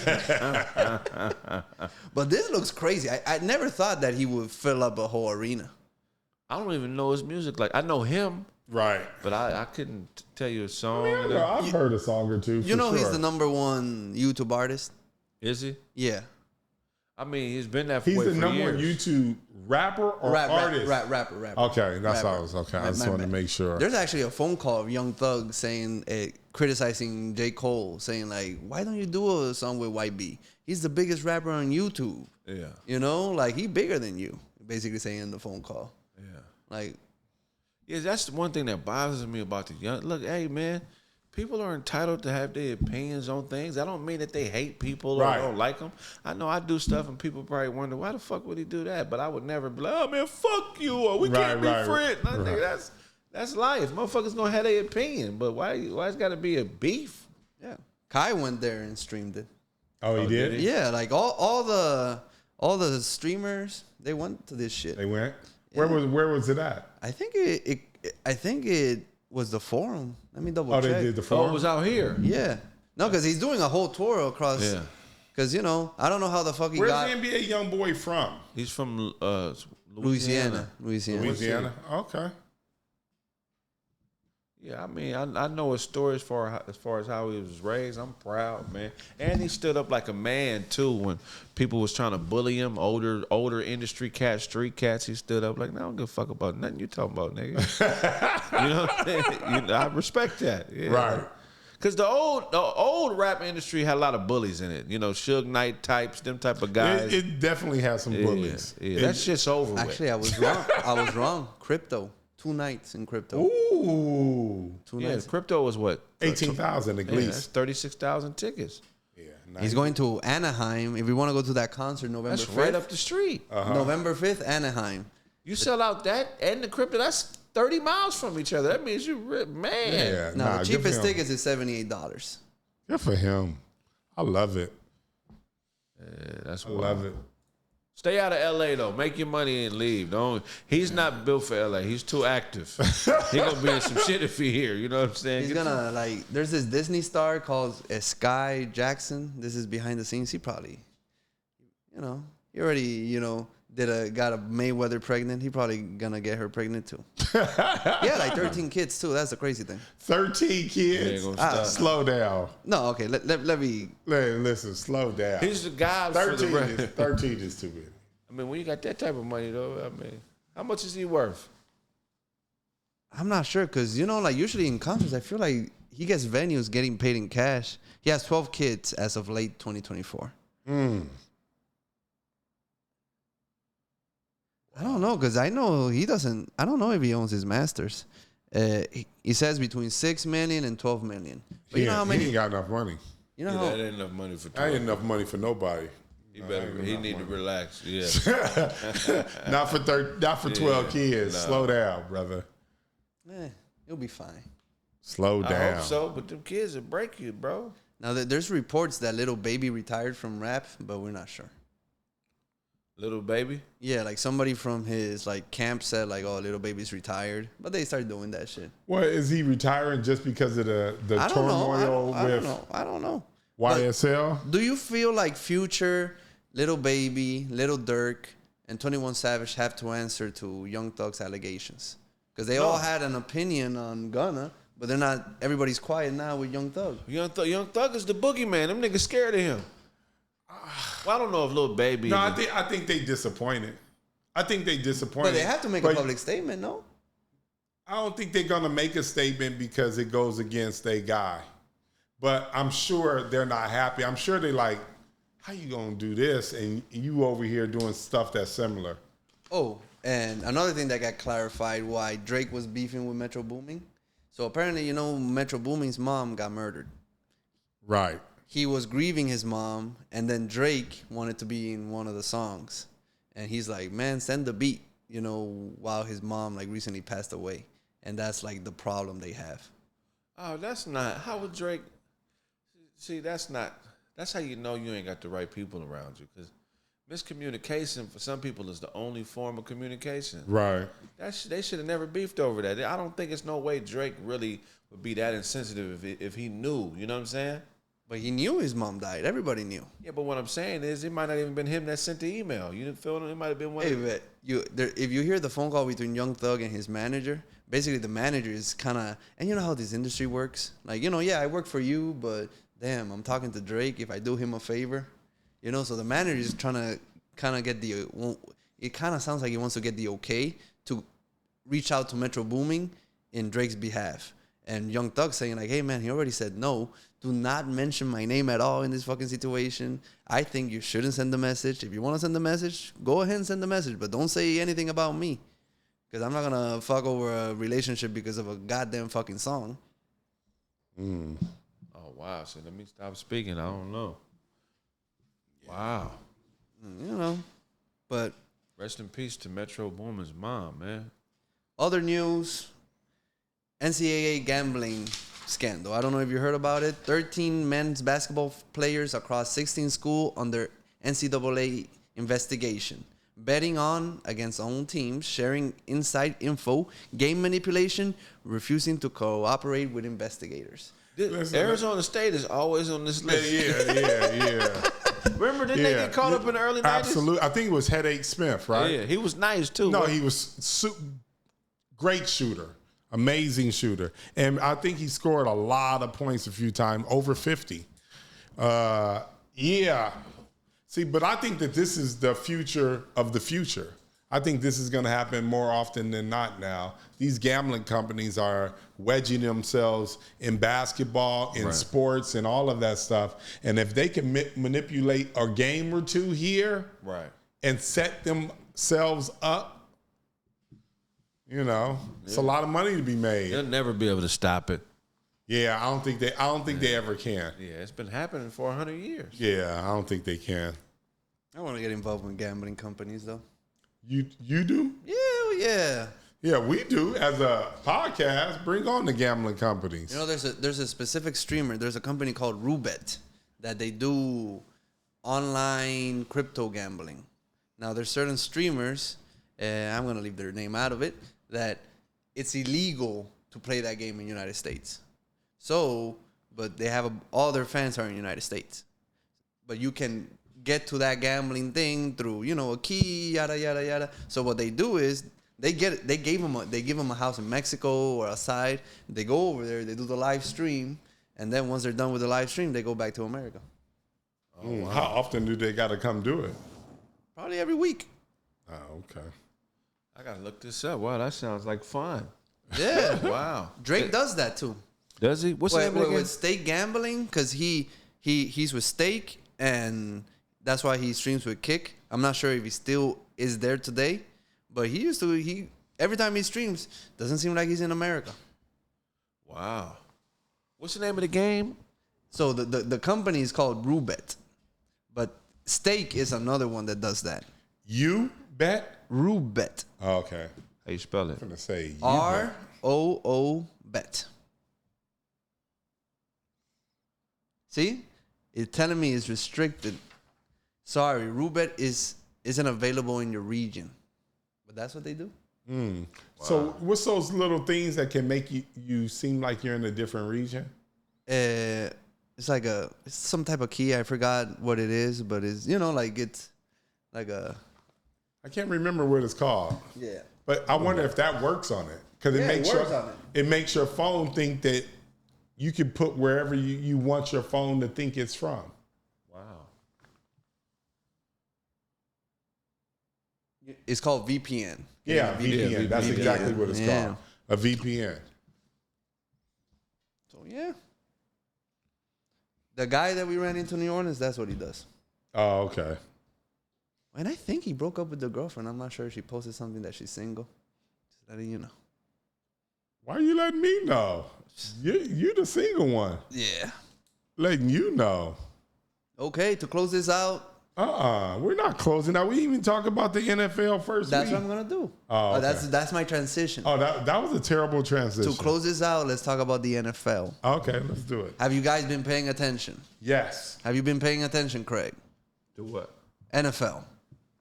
this looks crazy. I never thought that he would fill up a whole arena. I don't even know his music. Like, I know him. Right. But I couldn't tell you a song. I've heard a song or two. You know he's the #1 YouTube artist? Is he? Yeah. I mean, he's been that for He's the years. #1 YouTube rapper or artist? Rapper. Okay, that's how I was. Okay, I just wanted to make sure. There's actually a phone call of Young Thug saying, criticizing J. Cole, saying like, why don't you do a song with YB? He's the biggest rapper on YouTube. Yeah. You know, like, he bigger than you, basically saying in the phone call. Yeah. Like, yeah, that's the one thing that bothers me about the young. Look, hey, man, people are entitled to have their opinions on things. That don't mean that they hate people or don't like them. I know I do stuff and people probably wonder, why the fuck would he do that? But I would never be like, oh, man, fuck you, or we can't be friends. I think that's life. Motherfuckers going to have their opinion, but why it's got to be a beef? yeah. Kai went there and streamed it. Oh, he did? Yeah, like all the streamers, they went to this shit. They went? Yeah. Where was it at? I think it was the Forum. Let me double check. Oh, they did the Forum? Oh, it was out here. Yeah. No, because he's doing a whole tour across. Yeah. Because, you know, I don't know how the fuck he got. Where's the NBA YoungBoy from? He's from Louisiana. Okay. Yeah, I mean, I know his story as far as how he was raised. I'm proud, man. And he stood up like a man too when people was trying to bully him. Older industry cats, street cats. He stood up like, no, I don't give a fuck about nothing you talking about, nigga. You know what I'm saying? I respect that. Yeah. Right. Because the old rap industry had a lot of bullies in it. You know, Suge Knight types, them type of guys. It definitely has some bullies. Yeah, that shit's over with. Actually, I was wrong. Crypto. 2 nights in crypto. Ooh. 2 Yeah, nights. crypto was what? 18,000 at Yeah, that's least. 36,000 tickets. Yeah, He's going to Anaheim. If you want to go to that concert November That's 5th. right up the street. November 5th, Anaheim. You sell out that and the crypto, that's 30 miles from each other. That means you man. Yeah, Now, the good for cheapest him. tickets is $78. Good for him. I love it. Yeah, that's I wild. love it. Stay out of LA though. Make your money and leave. Don't. He's not built for LA. He's too active. He gonna be in some shit if he here. You know what I'm saying? He's gonna, like, there's this Disney star called Sky Jackson. This is behind the scenes. He probably, he already, got a Mayweather pregnant. He probably gonna get her pregnant too. Yeah, like 13 kids too. That's the crazy thing. 13 kids. Ain't gonna stop. Slow down. No, okay, let me. Listen, slow down. He's the guy for the 13 is too many. I mean, when you got that type of money though, I mean, how much is he worth? I'm not sure because like usually in concerts, I feel like he gets venues getting paid in cash. He has 12 kids as of late 2024. I don't know because I know he doesn't. I don't know if he owns his masters. He says between 6 million and 12 million. But you know how many? He ain't got enough money. You know Yeah, how? that ain't enough money for. That ain't enough money for nobody. He need to relax. Yeah. Not for 12 kids. Nah. Slow down, brother. He'll be fine. Slow I down. hope so, but them kids will break you, bro. Now there's reports that Little Baby retired from rap, but we're not sure. Little baby. Yeah, like somebody from his camp said oh, Little Baby's retired, but they started doing that shit. What, is he retiring just because of the I don't turmoil know. I with don't know. YSL? Do you feel like Future, Little Baby, Little Durk, and 21 Savage have to answer to Young Thug's allegations? Because they all had an opinion on Gunna, but they're not. Everybody's quiet now with Young Thug. Young Thug is the boogeyman. Them niggas scared of him. Well, I don't know if Little Baby. No, I think they disappointed. But they have to make a public statement, no? I don't think they're going to make a statement because it goes against a guy. But I'm sure they're not happy. I'm sure they like, how you going to do this? And you over here doing stuff that's similar. Oh, and another thing that got clarified why Drake was beefing with Metro Boomin. So apparently, Metro Boomin's mom got murdered. Right. He was grieving his mom, and then Drake wanted to be in one of the songs. And he's like, man, send the beat, while his mom recently passed away. And that's the problem they have. Oh, that's not. How would Drake? See, that's not. That's how you know you ain't got the right people around you. Because miscommunication for some people is the only form of communication. Right. They should have never beefed over that. I don't think it's no way Drake really would be that insensitive if he knew. You know what I'm saying? But he knew his mom died. Everybody knew. Yeah, but what I'm saying is it might not even been him that sent the email. You didn't feel it? It might have been one. Hey, but if you hear the phone call between Young Thug and his manager, basically the manager is kind of, and you know how this industry works? Yeah, I work for you, but damn, I'm talking to Drake. If I do him a favor, so the manager is trying to kind of get it kind of sounds like he wants to get the okay to reach out to Metro Boomin in Drake's behalf. And Young Thug saying hey man, he already said no. Do not mention my name at all in this fucking situation. I think you shouldn't send the message. If you want to send the message, go ahead and send the message, but don't say anything about me. Because I'm not going to fuck over a relationship because of a goddamn fucking song. Oh, wow. So let me stop speaking. I don't know. Wow. But Rest in peace to Metro Boomin's mom, man. other news, NCAA gambling scandal. I don't know if you heard about it. 13 men's basketball players across 16 schools under NCAA investigation. Betting on against own teams, sharing inside info, game manipulation, refusing to cooperate with investigators. Arizona State is always on this list. Yeah. Remember, didn't they get caught up in the early 90s? Absolutely. I think it was Headache Smith, right? Yeah, he was nice too. No, right? he was great shooter, amazing shooter, and I think he scored a lot of points a few times, over 50. Yeah. See, but I think that this is the future of the future. I think this is going to happen more often than not now. These gambling companies are wedging themselves in basketball, in sports, and all of that stuff. And if they can manipulate a game or two here right, and set themselves up, You know, it's a lot of money to be made. They'll never be able to stop it. Yeah, I don't think they ever can. Yeah, it's been happening for 100 years. Yeah, I don't think they can. I want to get involved with gambling companies, though. You do? Yeah. Yeah, we do. As a podcast, bring on the gambling companies. You know, there's a specific streamer. There's a company called Roobet that they do online crypto gambling. Now, there's certain streamers, I'm going to leave their name out of it, that it's illegal to play that game in the United States. So, but they have all their fans are in the United States. But you can get to that gambling thing through, a key, yada, yada, yada. So what they do is they give them a house in Mexico or outside. They go over there, they do the live stream. And then once they're done with the live stream, they go back to America. Oh, wow. How often do they got to come do it? Probably every week. Oh, okay. I got to look this up. Wow, that sounds like fun. Yeah. Wow. Drake does that too. Does he? What's the name again? With Stake Gambling, because he's with Stake, and that's why he streams with Kick. I'm not sure if he still is there today, but he used to. Every time he streams, doesn't seem like he's in America. Wow. What's the name of the game? So the company is called Roobet, but Stake is another one that does that. You bet? Roobet. Oh, okay. How you spell it? I'm gonna say ROO bet. See, it's telling me it's restricted. Sorry, Roobet isn't available in your region, but that's what they do. Wow. So what's those little things that can make you seem like you're in a different region? It's like it's some type of key. I forgot what it is, but it's it's like a. I can't remember what it's called. Yeah. But I wonder if that works on it, because it makes your phone think that you can put wherever you want your phone to think it's from. Wow. It's called VPN. Yeah, VPN. Yeah, That's VPN. exactly what it's called. A VPN. So yeah. The guy that we ran into in New Orleans, that's what he does. Oh, okay. And I think he broke up with the girlfriend. I'm not sure if she posted something that she's single. Just letting you know. Why are you letting me know? You the single one. Yeah. Letting you know. Okay, to close this out. We're not closing out. We even talk about the NFL first That's week. what I'm gonna do. Oh, okay. That's my transition. Oh, that was a terrible transition. To close this out, let's talk about the NFL. Okay, let's do it. Have you guys been paying attention? Yes. Have you been paying attention, Craig? Do what? NFL.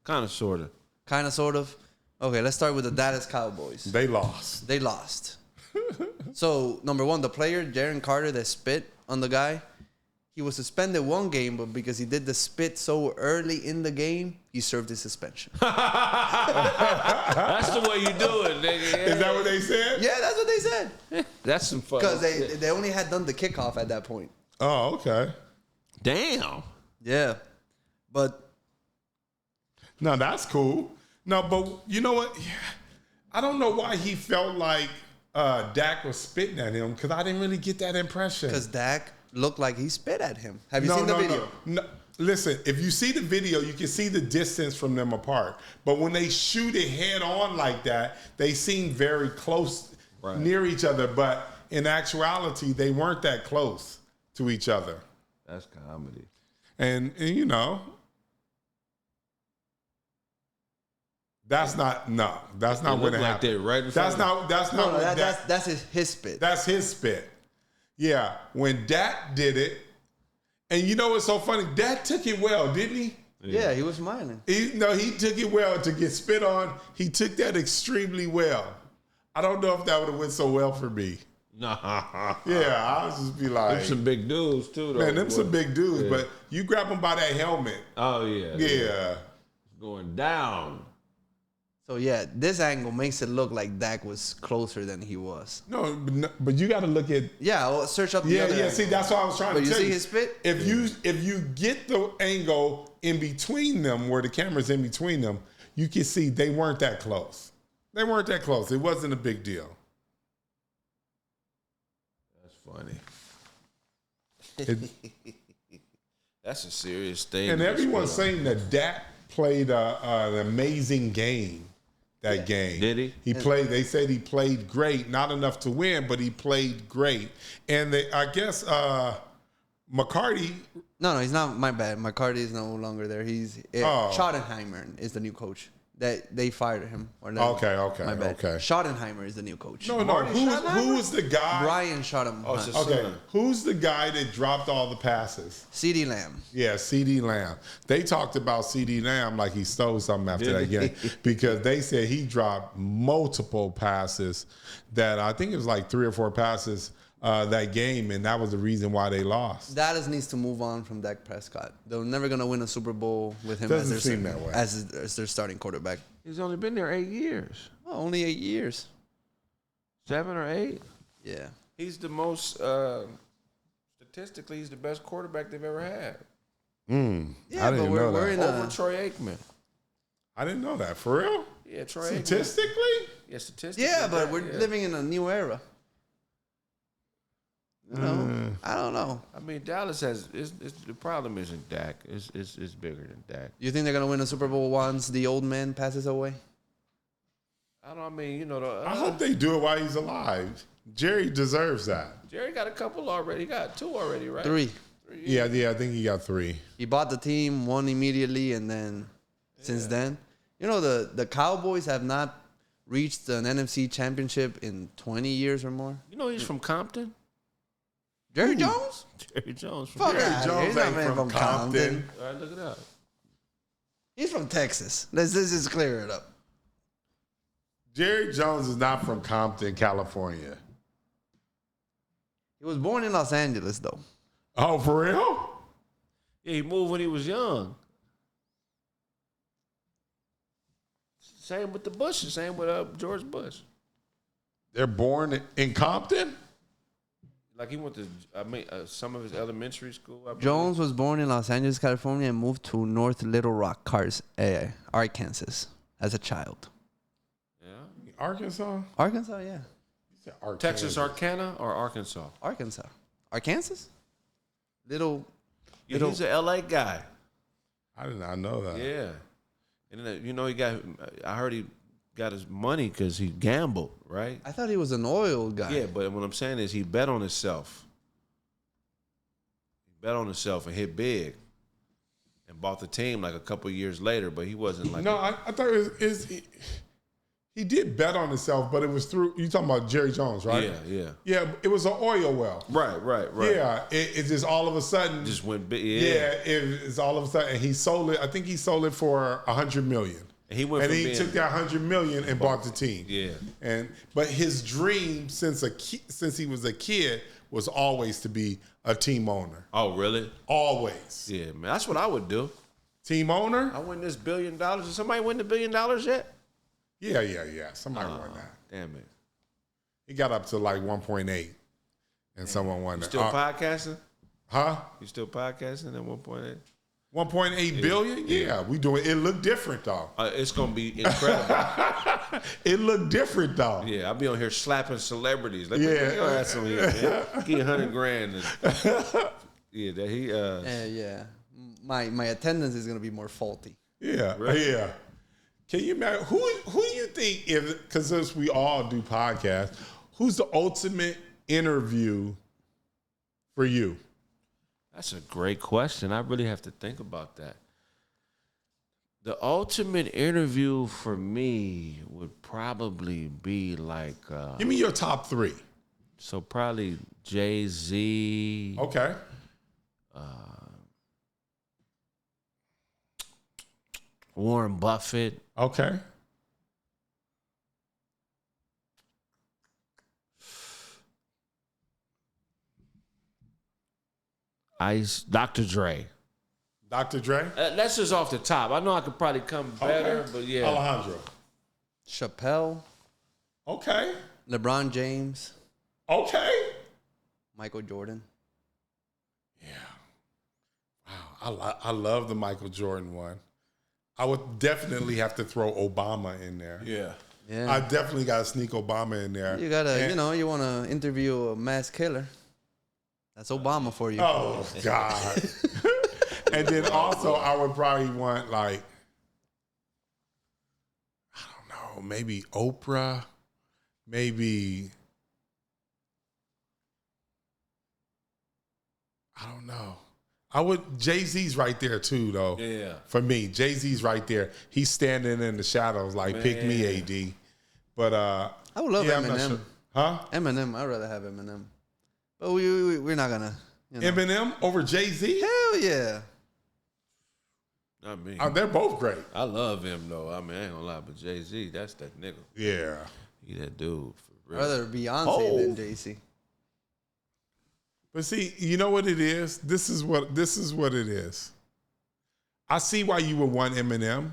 Kind of, sort of. Kind of, sort of. Okay, let's start with the Dallas Cowboys. They lost. They lost. So, number one, the player, Darren Carter, that spit on the guy, he was suspended one game, but because he did the spit so early in the game, he served his suspension. That's the way you do it, nigga. Is that what they said? Yeah, that's what they said. That's some fun. Because they only had done the kickoff at that point. Oh, okay. Damn. Yeah. But No, that's cool. No, but you know what? I don't know why he felt like Dak was spitting at him, because I didn't really get that impression. because Dak looked like he spit at him. Have you seen the video? No. Listen, if you see the video, you can see the distance from them apart. But when they shoot it head on like that, they seem very close, near each other. But in actuality, they weren't that close to each other. That's comedy. And you know, that's not what happened. Like that right in front of That's not. No, what that's his spit. That's his spit. Yeah, when Dak did it, and you know what's so funny? Dak took it well, didn't he? Yeah, he was smiling. He took it well to get spit on. He took that extremely well. I don't know if that would have went so well for me. Nah. Yeah, I was just be like, Them some big dudes too, though. man, them some big dudes. Yeah. But you grab them by that helmet. Oh yeah. Yeah. Going down. So yeah, this angle makes it look like Dak was closer than he was. No, but you got to look at. Yeah, well, search up the other angle. See, that's what I was trying But to you tell see you. his spit? If you get the angle in between them, where the camera's in between them, you can see they weren't that close. They weren't that close. It wasn't a big deal. Funny. It, That's a serious thing. and everyone's saying that Dak played an amazing game. that game. Did he? He played. They said he played great. Not enough to win, but he played great. And I guess McCarty. No, he's not. My bad. McCarty is no longer there. Schottenheimer is the new coach. That they fired him. Okay. My bad. Okay. Schottenheimer is the new coach. No. Who was the guy? Brian Schottenheimer. Okay. Who's the guy that dropped all the passes? CeeDee Lamb. Yeah, CeeDee Lamb. They talked about CeeDee Lamb like he stole something after that game because they said he dropped multiple passes that I think it was like 3 or 4 passes that game, and that was the reason why they lost. Dallas needs to move on from Dak Prescott. They're never going to win a Super Bowl with him Doesn't seem that way. as their starting quarterback. He's only been there 8 years. Oh, only 8 years. 7 or 8? Yeah. He's the most, statistically, he's the best quarterback they've ever had. Yeah, I didn't know we're that. Over Troy Aikman. I didn't know that. For real? Yeah, Troy Aikman. Statistically? Yeah, statistically. Yeah, but we're living in a new era. You know, I don't know. I mean, Dallas has the problem isn't Dak. It's bigger than Dak. You think they're gonna win a Super Bowl once the old man passes away? I mean, you know, I hope they do it while he's alive. Jerry deserves that. Jerry got a couple already. He got 2 already, right? 3. Yeah, I think he got 3. He bought the team, won immediately, and then since then, you know, the Cowboys have not reached an NFC championship in 20 years or more. You know, he's from Compton. Jerry Jones? Jerry Jones. Fuck Jerry outta here. Jones He's not ain't from Compton. All right, look it up. He's from Texas. Let's just clear it up. Jerry Jones is not from Compton, California. He was born in Los Angeles, though. Oh, for real? Yeah, he moved when he was young. Same with the Bushes. Same with George Bush. They're born in Compton? Like he went to, some of his elementary school. I believe. Jones was born in Los Angeles, California, and moved to North Little Rock, Arkansas, as a child. Yeah. Arkansas? Arkansas, yeah. Texas Arcana or Arkansas? Arkansas. Arkansas? Yeah, he's an LA guy. I did not know that. Yeah. And then, you know, I heard he got his money because he gambled, right? I thought he was an oil guy. Yeah, but what I'm saying is he bet on himself. He bet on himself and hit big and bought the team like a couple years later, but he wasn't like... No, I thought it was he did bet on himself, but it was through, you talking about Jerry Jones, right? Yeah. Yeah, it was an oil well. Right. Yeah, it just all of a sudden... Just went big, it's all of a sudden, and he sold it, I think he sold it for $100 million. And he took that $100 million and bought the team. Yeah. But his dream since he was a kid was always to be a team owner. Oh, really? Always. Yeah, man. That's what I would do. Team owner? I win this $1 billion. Did somebody win the $1 billion yet? Yeah. Somebody won that. Damn it. He got up to like 1.8, and someone won that. Still podcasting? Huh? You still podcasting at 1.8? 1.8 billion? Yeah, we doing it. Looked different though. It's gonna be incredible. It looked different though. Yeah, I'll be on here slapping celebrities. Let me add some here, man. Get $100,000. Yeah. My attendance is gonna be more faulty. Yeah, right? Yeah. Can you imagine who do you think, because since we all do podcasts, who's the ultimate interview for you? That's a great question. I really have to think about that. The ultimate interview for me would probably be like... Give me your top 3. So probably Jay-Z. Okay. Warren Buffett. Okay. Dr. Dre. Dr. Dre? That's just off the top. I know I could probably come better, but yeah. Alejandro. Chappelle. Okay. LeBron James. Okay. Michael Jordan. Yeah. Wow. I love the Michael Jordan one. I would definitely have to throw Obama in there. Yeah. I definitely got to sneak Obama in there. You gotta, you want to interview a mass killer. That's Obama for you. Oh, God. And then also I would probably want, like, I don't know, maybe Oprah, maybe, I don't know. Jay-Z's right there too, though. Yeah. For me, Jay-Z's right there. He's standing in the shadows like, pick me, AD. But I would love I'm Eminem. not sure. Huh? Eminem. I'd rather have Eminem. But we're not gonna. Eminem over Jay-Z? Hell yeah. Not me. They're both great. I love him though. I mean, I ain't gonna lie, but Jay-Z, that's that nigga. Yeah. He that dude for real. I'd rather Beyonce than Jay-Z. But see, you know what it is? This is what it is. I see why you would want Eminem,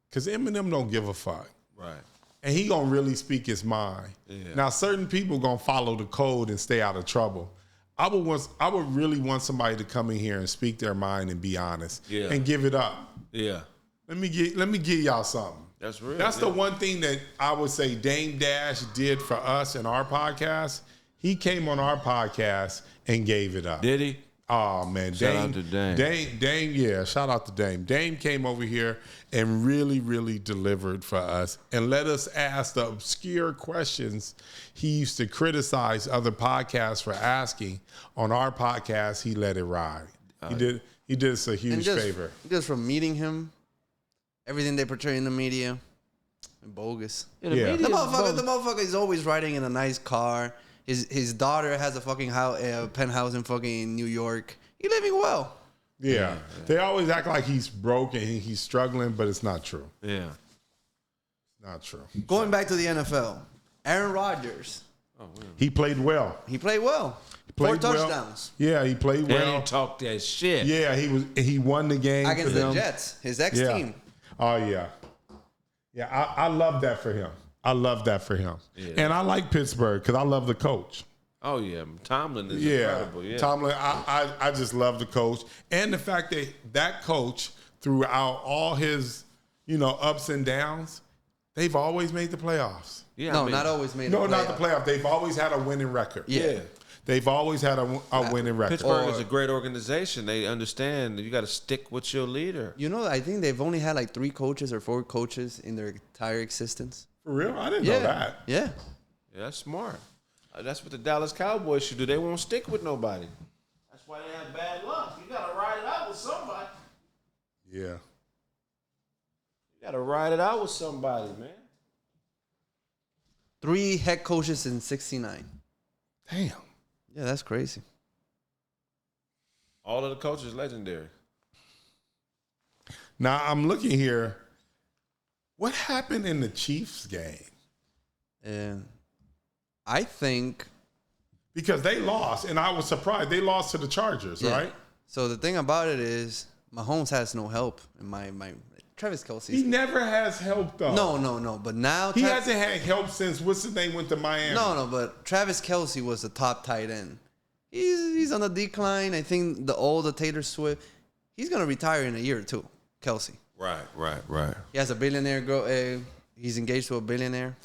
because Eminem don't give a fuck. Right. And he gonna really speak his mind. Yeah. Now, certain people gonna follow the code and stay out of trouble. I would really want somebody to come in here and speak their mind and be honest. Yeah. And give it up. Yeah. Let me give y'all something. That's real. That's the one thing that I would say Dame Dash did for us in our podcast. He came on our podcast and gave it up. Did he? Oh man, Shout out to Dame. Dame, yeah, shout out to Dame. Dame came over here and really, really delivered for us and let us ask the obscure questions he used to criticize other podcasts for asking. On our podcast, he let it ride. He did us a huge favor. Just from meeting him, everything they portray in the media, bogus. Yeah, the The motherfucker is always riding in a nice car. His daughter has a fucking penthouse in fucking New York. He living well. Yeah. They always act like he's broke and he's struggling, but it's not true. Yeah. Not true. Going back to the NFL, Aaron Rodgers. He played well. He played well. Played 4 well. touchdowns. Yeah, he played well. He talked that shit. Yeah, he won the game Against for the them. Jets, his ex-team. Oh yeah. Yeah, I love that for him. Yeah. And I like Pittsburgh because I love the coach. Oh yeah, Tomlin is incredible. Yeah. Tomlin, I just love the coach. And the fact that coach, throughout all his, ups and downs, they've always made the playoffs. Yeah, No, not always made the playoffs. Not the playoffs. They've always had a winning record. Yeah. They've always had a winning record. Pittsburgh is a great organization. They understand that you got to stick with your leader. I think they've only had like 3 coaches or 4 coaches in their entire existence. For real? I didn't know that. Yeah. Yeah, that's smart. That's what the Dallas Cowboys should do. They won't stick with nobody. That's why they have bad luck. You got to ride it out with somebody. Yeah. You got to ride it out with somebody, man. 3 head coaches in 69. Damn. Yeah, that's crazy. All of the coaches legendary. Now I'm looking here. What happened in the Chiefs game? And I think Because they lost, and I was surprised. They lost to the Chargers, right? So the thing about it is, Mahomes has no help in my Travis Kelsey. He never has help, though. No. But now He hasn't had help since what's his name went to Miami. No. But Travis Kelsey was the top tight end. He's on a decline. I think the Taylor Swift, he's gonna retire in a year or two. Kelsey. Right. He has a billionaire girl. He's engaged to a billionaire.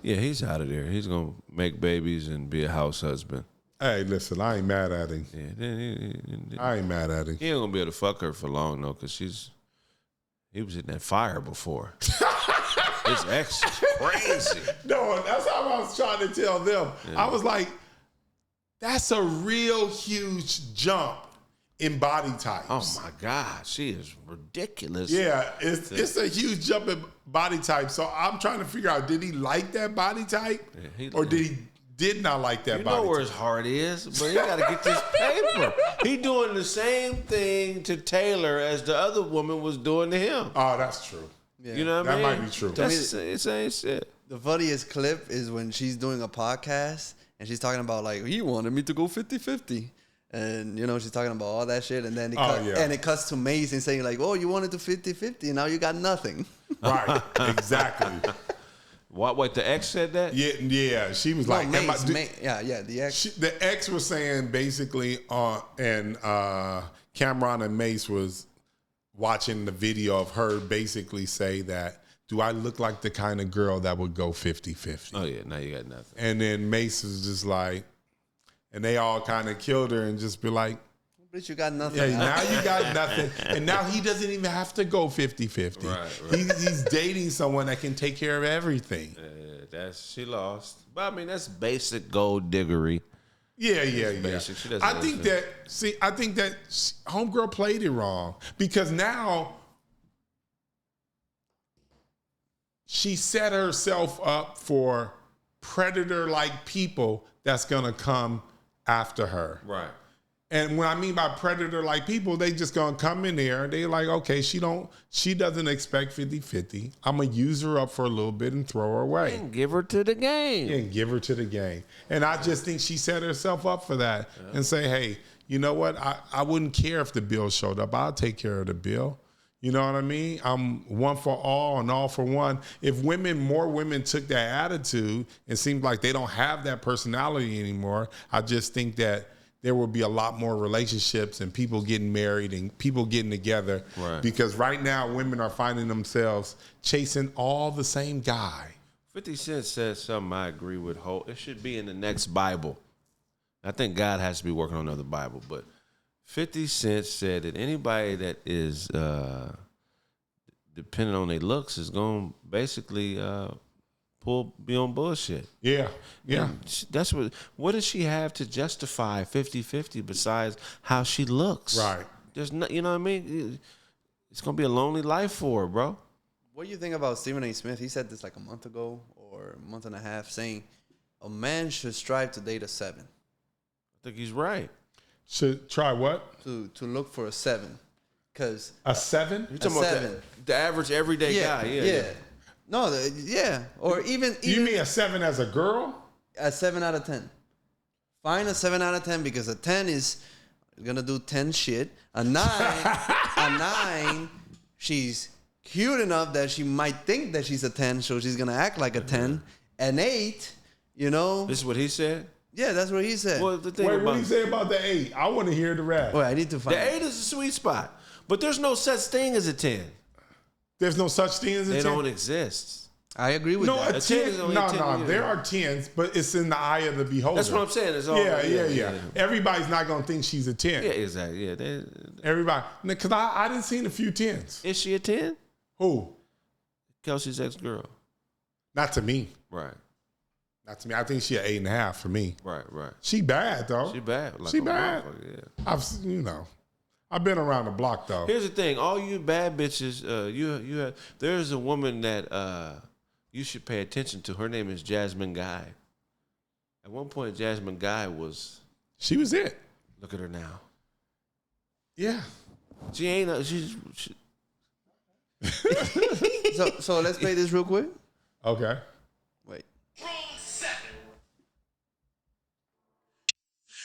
Yeah, he's out of there. He's going to make babies and be a house husband. Hey, listen, I ain't mad at him. Yeah, I ain't mad at him. he ain't going to be able to fuck her for long, though, because he was in that fire before. His ex is crazy. No, that's how I was trying to tell them. Yeah. I was like, that's a real huge jump in body types. Oh, my God. She is ridiculous. Yeah, it's a huge jump in body type. So I'm trying to figure out, did he like that body type? Yeah, or did not like that body type? You know where his heart is, but he got to get this paper. He doing the same thing to Taylor as the other woman was doing to him. Oh, that's true. Yeah. You know what I mean? That might be true. That's the same shit. The funniest clip is when she's doing a podcast and she's talking about like, he wanted me to go 50-50. And, she's talking about all that shit. And then it cuts to Mason saying like, oh, you wanted to 50-50 and now you got nothing. Right, exactly. Wait, the ex said that? Yeah. She was like, the ex. The ex was saying basically, and Cameron and Mace was watching the video of her basically say that, do I look like the kind of girl that would go 50-50? Oh, yeah, now you got nothing. And then Mace was just like, and they all kind of killed her and just be like, But you got nothing. Yeah, now you got nothing. And now he doesn't even have to go 50-50. Right. He's dating someone that can take care of everything. She lost. But I mean, that's basic gold diggery. Yeah. Basic. She doesn't I think that homegirl played it wrong because now she set herself up for predator-like people that's gonna come after her. Right. And when I mean by predator-like people, they just gonna come in there. They like, okay, she doesn't expect 50-50. I'm gonna use her up for a little bit and throw her away. And give her to the game. And give her to the game. And I just think she set herself up for that and say, hey, you know what? I wouldn't care if the bill showed up. I'll take care of the bill. You know what I mean? I'm one for all and all for one. If more women took that attitude, it seems like they don't have that personality anymore. I just think that there will be a lot more relationships and people getting married and people getting together. Right. Because right now, women are finding themselves chasing all the same guy. 50 Cent said something I agree with. It should be in the next Bible. I think God has to be working on another Bible. But 50 Cent said that anybody that is dependent on their looks is going to basically be on bullshit. Yeah. And that's what does she have to justify 50-50 besides how she looks? Right. There's no, you know what I mean? It's going to be a lonely life for her, bro. What do you think about Stephen A. Smith? He said this like a month ago or a month and a half, saying a man should strive to date a 7. I think he's right. Should try what? To look for a 7. Because A 7? You're talking A about 7. the average everyday guy. Yeah. No, or even You mean a 7 as a girl? a 7 out of 10. Find a 7 out of 10 because a 10 is gonna do 10 shit. A 9, she's cute enough that she might think that she's a 10, so she's gonna act like a 10. An 8, you know. This is what he said? Yeah, that's what he said. Well, the thing Wait, about what did he say about the 8? I want to hear the rest. Wait, I need to find the 8 is a sweet spot, but there's no such thing as a 10. There's no such thing as a 10? They don't exist. I agree with No, that. a A 10 10, is only 10 years. there are 10s, but it's in the eye of the beholder. That's what I'm saying. It's all, Yeah. Everybody's not going to think she's a 10. Yeah, exactly. Yeah, Everybody. Because I didn't see a few 10s. is she a 10? Who? Kelsey's ex-girl. Not to me. Right. Not to me. I think she an 8.5 for me. Right. She bad, though. She bad. Like She a bad. motherfucker, yeah. I've been around the block, though. Here's the thing. All you bad bitches, there's a woman that you should pay attention to. Her name is Jasmine Guy. At one point, Jasmine Guy was... She was it. Look at her now. Yeah. She ain't... So let's play this real quick. Okay. Wait.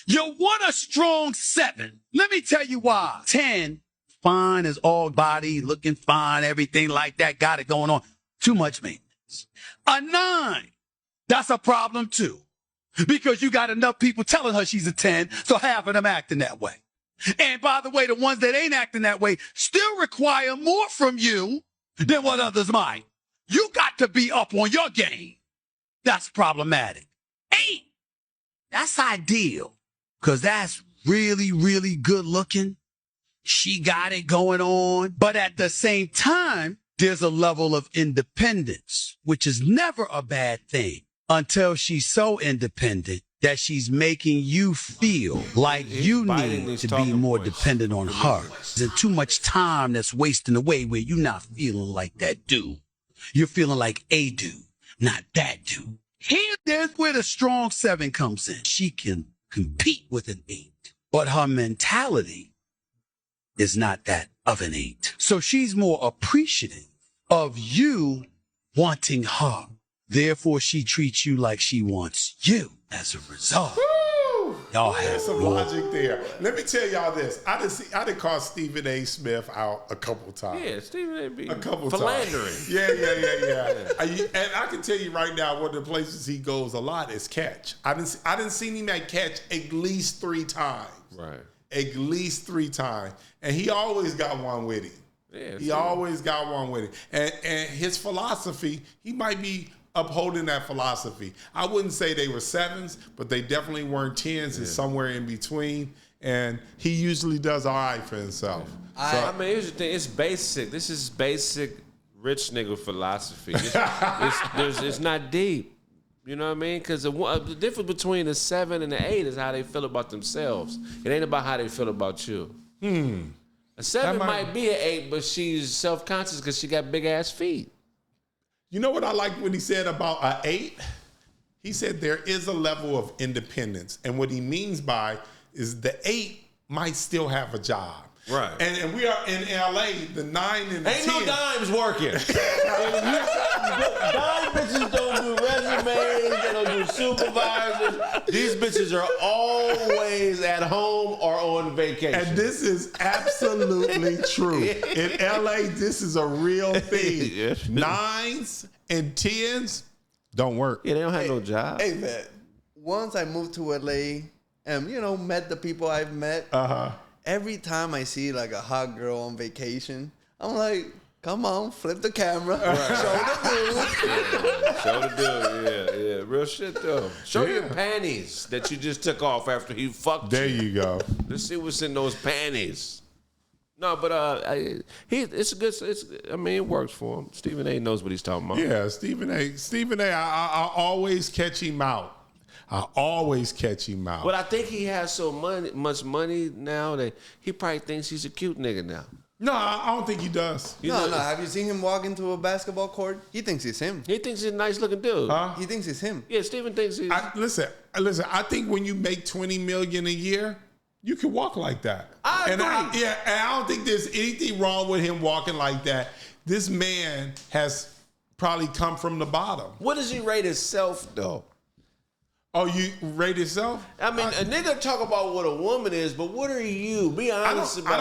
You want a strong 7. Let me tell you why. 10, fine as all body, looking fine, everything like that, got it going on. Too much maintenance. A 9, that's a problem too. Because you got enough people telling her she's a 10, so half of them acting that way. And by the way, the ones that ain't acting that way still require more from you than what others might. You got to be up on your game. That's problematic. 8, that's ideal. Because that's really, really good looking. She got it going on. But at the same time, there's a level of independence, which is never a bad thing until she's so independent that she's making you feel like you need to be more dependent on her. There's too much time that's wasting away where you're not feeling like that dude. You're feeling like a dude, not that dude. There's where the strong 7 comes in. She can compete with an 8, but her mentality is not that of an 8. So she's more appreciative of you wanting her. Therefore, she treats you like she wants you. As a result, y'all have some logic there. Let me tell y'all this. I done called Stephen A. Smith out a couple times. Yeah, Stephen A. be a couple philandering. Times. Yeah. And I can tell you right now, one of the places he goes a lot is Catch. I didn't see him at Catch at least 3 times. Right. At least 3 times. And he always got one with him. Yeah, he always got one with him. And his philosophy, he might be upholding that philosophy. I wouldn't say they were 7s, but they definitely weren't 10s. It's somewhere in between. And he usually does all right for himself. I mean, here's the thing. It's basic. This is basic rich nigga philosophy. It's not deep. You know what I mean? Because the difference between a 7 and an 8 is how they feel about themselves. It ain't about how they feel about you. A 7 might be an 8, but she's self-conscious because she got big-ass feet. You know what I like what he said about an 8? He said there is a level of independence. And what he means by is the 8 might still have a job. Right. And we are in LA, the 9 and the 10. Ain't no dimes working. Dime bitches don't do resumes, they don't do supervisors. These bitches are always at home or on vacation. And this is absolutely true. In LA, this is a real thing. 9s and 10s don't work. Yeah, they don't have no job. Hey, man. Once I moved to LA and, met the people I've met, every time I see like a hot girl on vacation, I'm like, come on, flip the camera. Show the dude. Yeah. Real shit, though. Show your panties that you just took off after he fucked you. There you go. Let's see what's in those panties. No, but it's a good. It works for him. Stephen A. knows what he's talking about. Yeah, Stephen A. I always catch him out. But I think he has so much money now that he probably thinks he's a cute nigga now. No, I don't think he does. No. Have you seen him walk into a basketball court? He thinks he's him. He thinks he's a nice looking dude. He thinks it's him. Yeah, Stephen thinks he's. Listen. I think when you make $20 million a year, you can walk like that. I agree. And I don't think there's anything wrong with him walking like that. This man has probably come from the bottom. What does he rate himself though? Oh, you rate yourself? I mean, a nigga talk about what a woman is, but what are you? Be honest about it.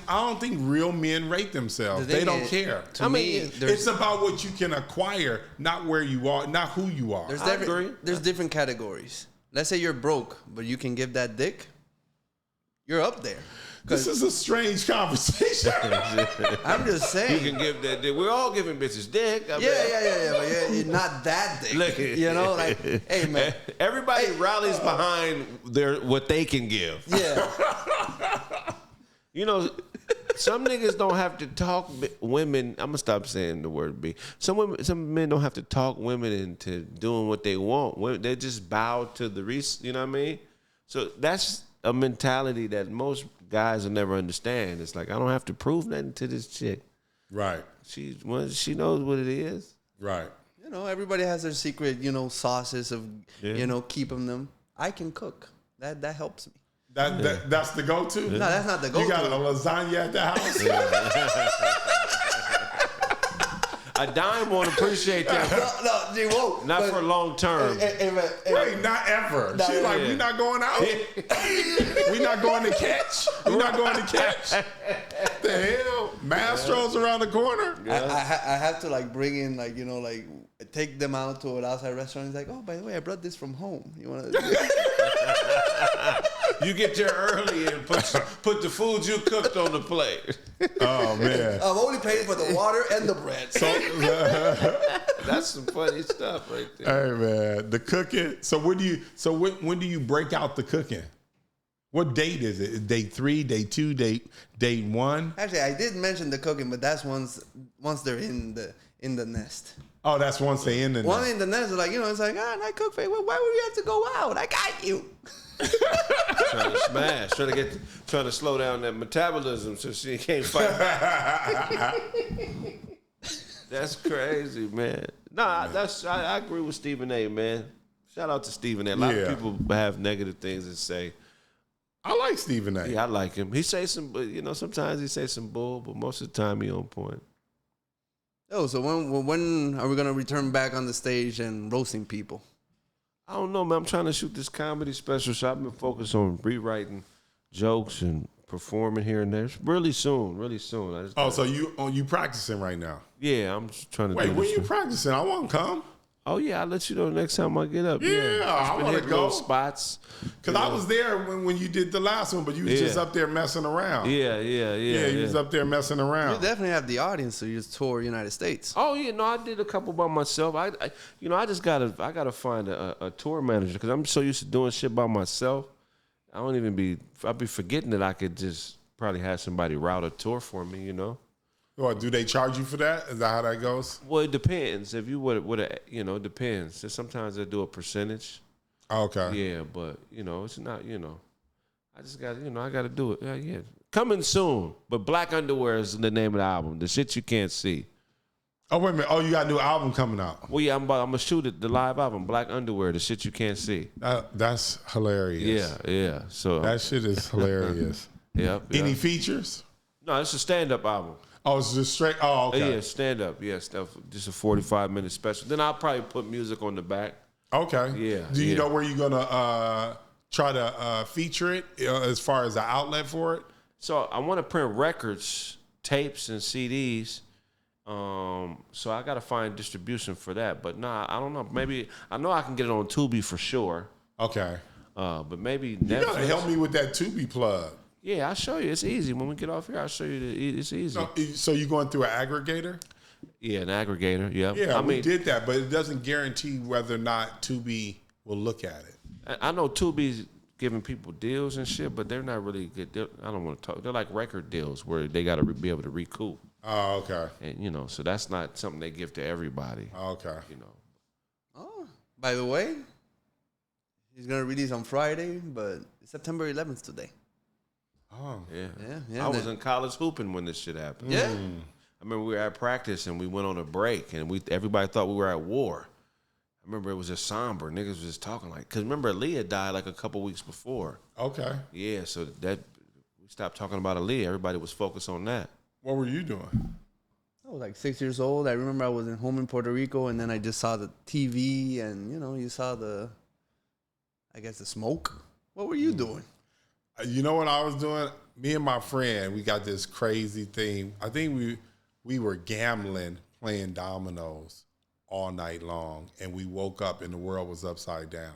I don't think real men rate themselves. They don't care. To me, it's about what you can acquire, not where you are, not who you are. There's different categories. Let's say you're broke, but you can give that dick. You're up there. This is a strange conversation. I'm just saying. You can give that dick. We're all giving bitches dick. Yeah. But you're not that dick. Look, hey, man. Everybody rallies behind what they can give. Yeah. Some niggas don't have to talk women. I'm gonna stop saying the word "b." Some men don't have to talk women into doing what they want. They just bow to the You know what I mean? So that's a mentality that most guys will never understand. It's like, I don't have to prove nothing to this chick. Right. She knows what it is. Right. Everybody has their secret, sauces of, keeping them. I can cook. That helps me. That's the go-to? No, that's not the go-to. You got a lasagna at the house? A dime won't appreciate that. No, she won't. Not for long term. Wait, not ever. She's like, we not going out. We not going to catch. We not going to catch. The hell? Mastro's around the corner. I have to bring in take them out to an outside restaurant. He's like, oh, by the way, I brought this from home. You want to? You get there early and put the food you cooked on the plate. Oh man! I'm only paying for the water and the bread. That's some funny stuff right there. Hey man, the cooking. So when do you break out the cooking? What date is it? Day 3, day 2, day 1? Actually, I did mention the cooking, but that's once they're in the nest. Oh, that's once they're in the nest. One in the nest is like, it's like, and I cook for you. Well, why would we have to go out? I got you. Trying to smash, trying to slow down that metabolism so she can't fight back. That's crazy, man. I agree with Stephen A, man. Shout out to Stephen A. A lot of people have negative things to say. I like Stephen A. Yeah, I like him. He say some, sometimes he say some bull, but most of the time he on point. Oh, so when are we gonna return back on the stage and roasting people? I don't know, man. I'm trying to shoot this comedy special, so I've been focused on rewriting jokes and performing here and there. Really soon. So you practicing right now? Yeah, I'm just trying to. Wait, when you practicing? I want to come. Oh yeah, I'll let you know next time I get up. Yeah, I want to hitting go. little spots. Because I was there when you did the last one, but you was just up there messing around. Yeah. You was up there messing around. You definitely have the audience, so you just tour United States. Oh yeah, no, I did a couple by myself. I just gotta find a tour manager because I'm so used to doing shit by myself. I'd be forgetting that I could just probably have somebody route a tour for me, you know. Or do they charge you for that? Is that how that goes? Well, it depends. If you would, it depends. So sometimes they do a percentage. Okay. Yeah, but it's not. I just got. I got to do it. Yeah. Coming soon. But Black Underwear is the name of the album. The shit you can't see. Oh wait a minute. Oh, you got a new album coming out. Well, yeah, I'm gonna shoot it. The live album, Black Underwear, the shit you can't see. That's hilarious. Yeah. So that shit is hilarious. Yep. Any features? No, it's a stand-up album. Oh, it's just straight. Oh, okay. Yeah, stand-up. Yeah, stuff. Just a 45-minute special. Then I'll probably put music on the back. Okay. Yeah. Do you know where you're gonna try to feature it as far as the outlet for it? So I want to print records, tapes, and CDs. So I got to find distribution for that. But nah, I don't know. Maybe I know I can get it on Tubi for sure. Okay. But maybe Netflix. You gotta Netflix. help me with that Tubi plug. Yeah, I'll show you. It's easy. When we get off here, I'll show you. It's easy. So you going through an aggregator? Yeah, an aggregator. Yep. Yeah, we did that, but it doesn't guarantee whether or not Tubi will look at it. I know Tubi's giving people deals and shit, but they're not really good. I don't want to talk. They're like record deals where they got to be able to recoup. Oh, okay. And so that's not something they give to everybody. Okay. Oh, by the way, he's gonna release on Friday, but it's September 11th today. Oh. Yeah. I was in college hooping when this shit happened. Yeah. I remember we were at practice and we went on a break and everybody thought we were at war. I remember it was just somber. Niggas was just talking because remember Aaliyah died like a couple weeks before. Okay. Yeah, so that we stopped talking about Aaliyah. Everybody was focused on that. What were you doing? I was like 6 years old. I remember I was home in Puerto Rico, and then I just saw the TV, and you saw the smoke. What were you doing? You know what I was doing? Me and my friend, we got this crazy thing. I think we were gambling, playing dominoes all night long, and we woke up and the world was upside down.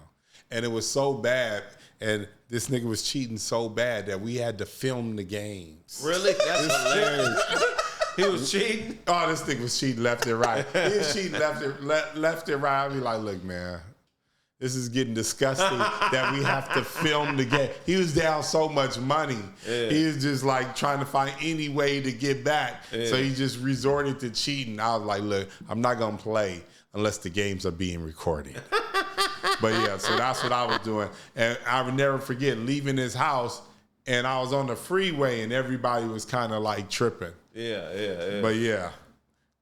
And it was so bad, and this nigga was cheating so bad that we had to film the games. Really? That's hilarious. He was cheating? Oh, this nigga was cheating left and right. He was cheating left and right. I'd be like, look, man, this is getting disgusting that we have to film the game. He was down so much money. Yeah. He was just like trying to find any way to get back. Yeah. So he just resorted to cheating. I was like, look, I'm not going to play unless the games are being recorded. But yeah, so that's what I was doing. And I would never forget leaving his house and I was on the freeway and everybody was kind of like tripping. Yeah. But yeah,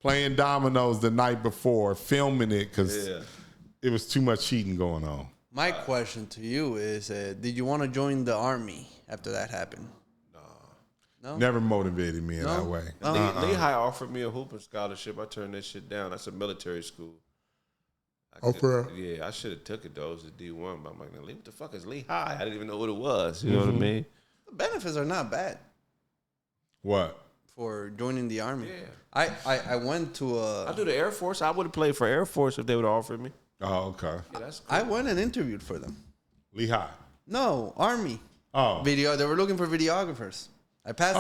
playing dominoes the night before, filming it because it was too much cheating going on. My question to you is, did you want to join the Army after that happened? No? Never motivated me in that way. Lehigh offered me a hooping scholarship. I turned that shit down. That's a military school. Yeah, I should have took it though. It was a D1, but I'm like, what the fuck is Lehigh? I didn't even know what it was. You know what I mean? The benefits are not bad. What? For joining the Army. Yeah. I went to I do the Air Force. I would have played for Air Force if they would have offered me. Oh, okay. Yeah, that's cool. I went and interviewed for them. Lehigh? No, Army. Oh. They were looking for videographers. I passed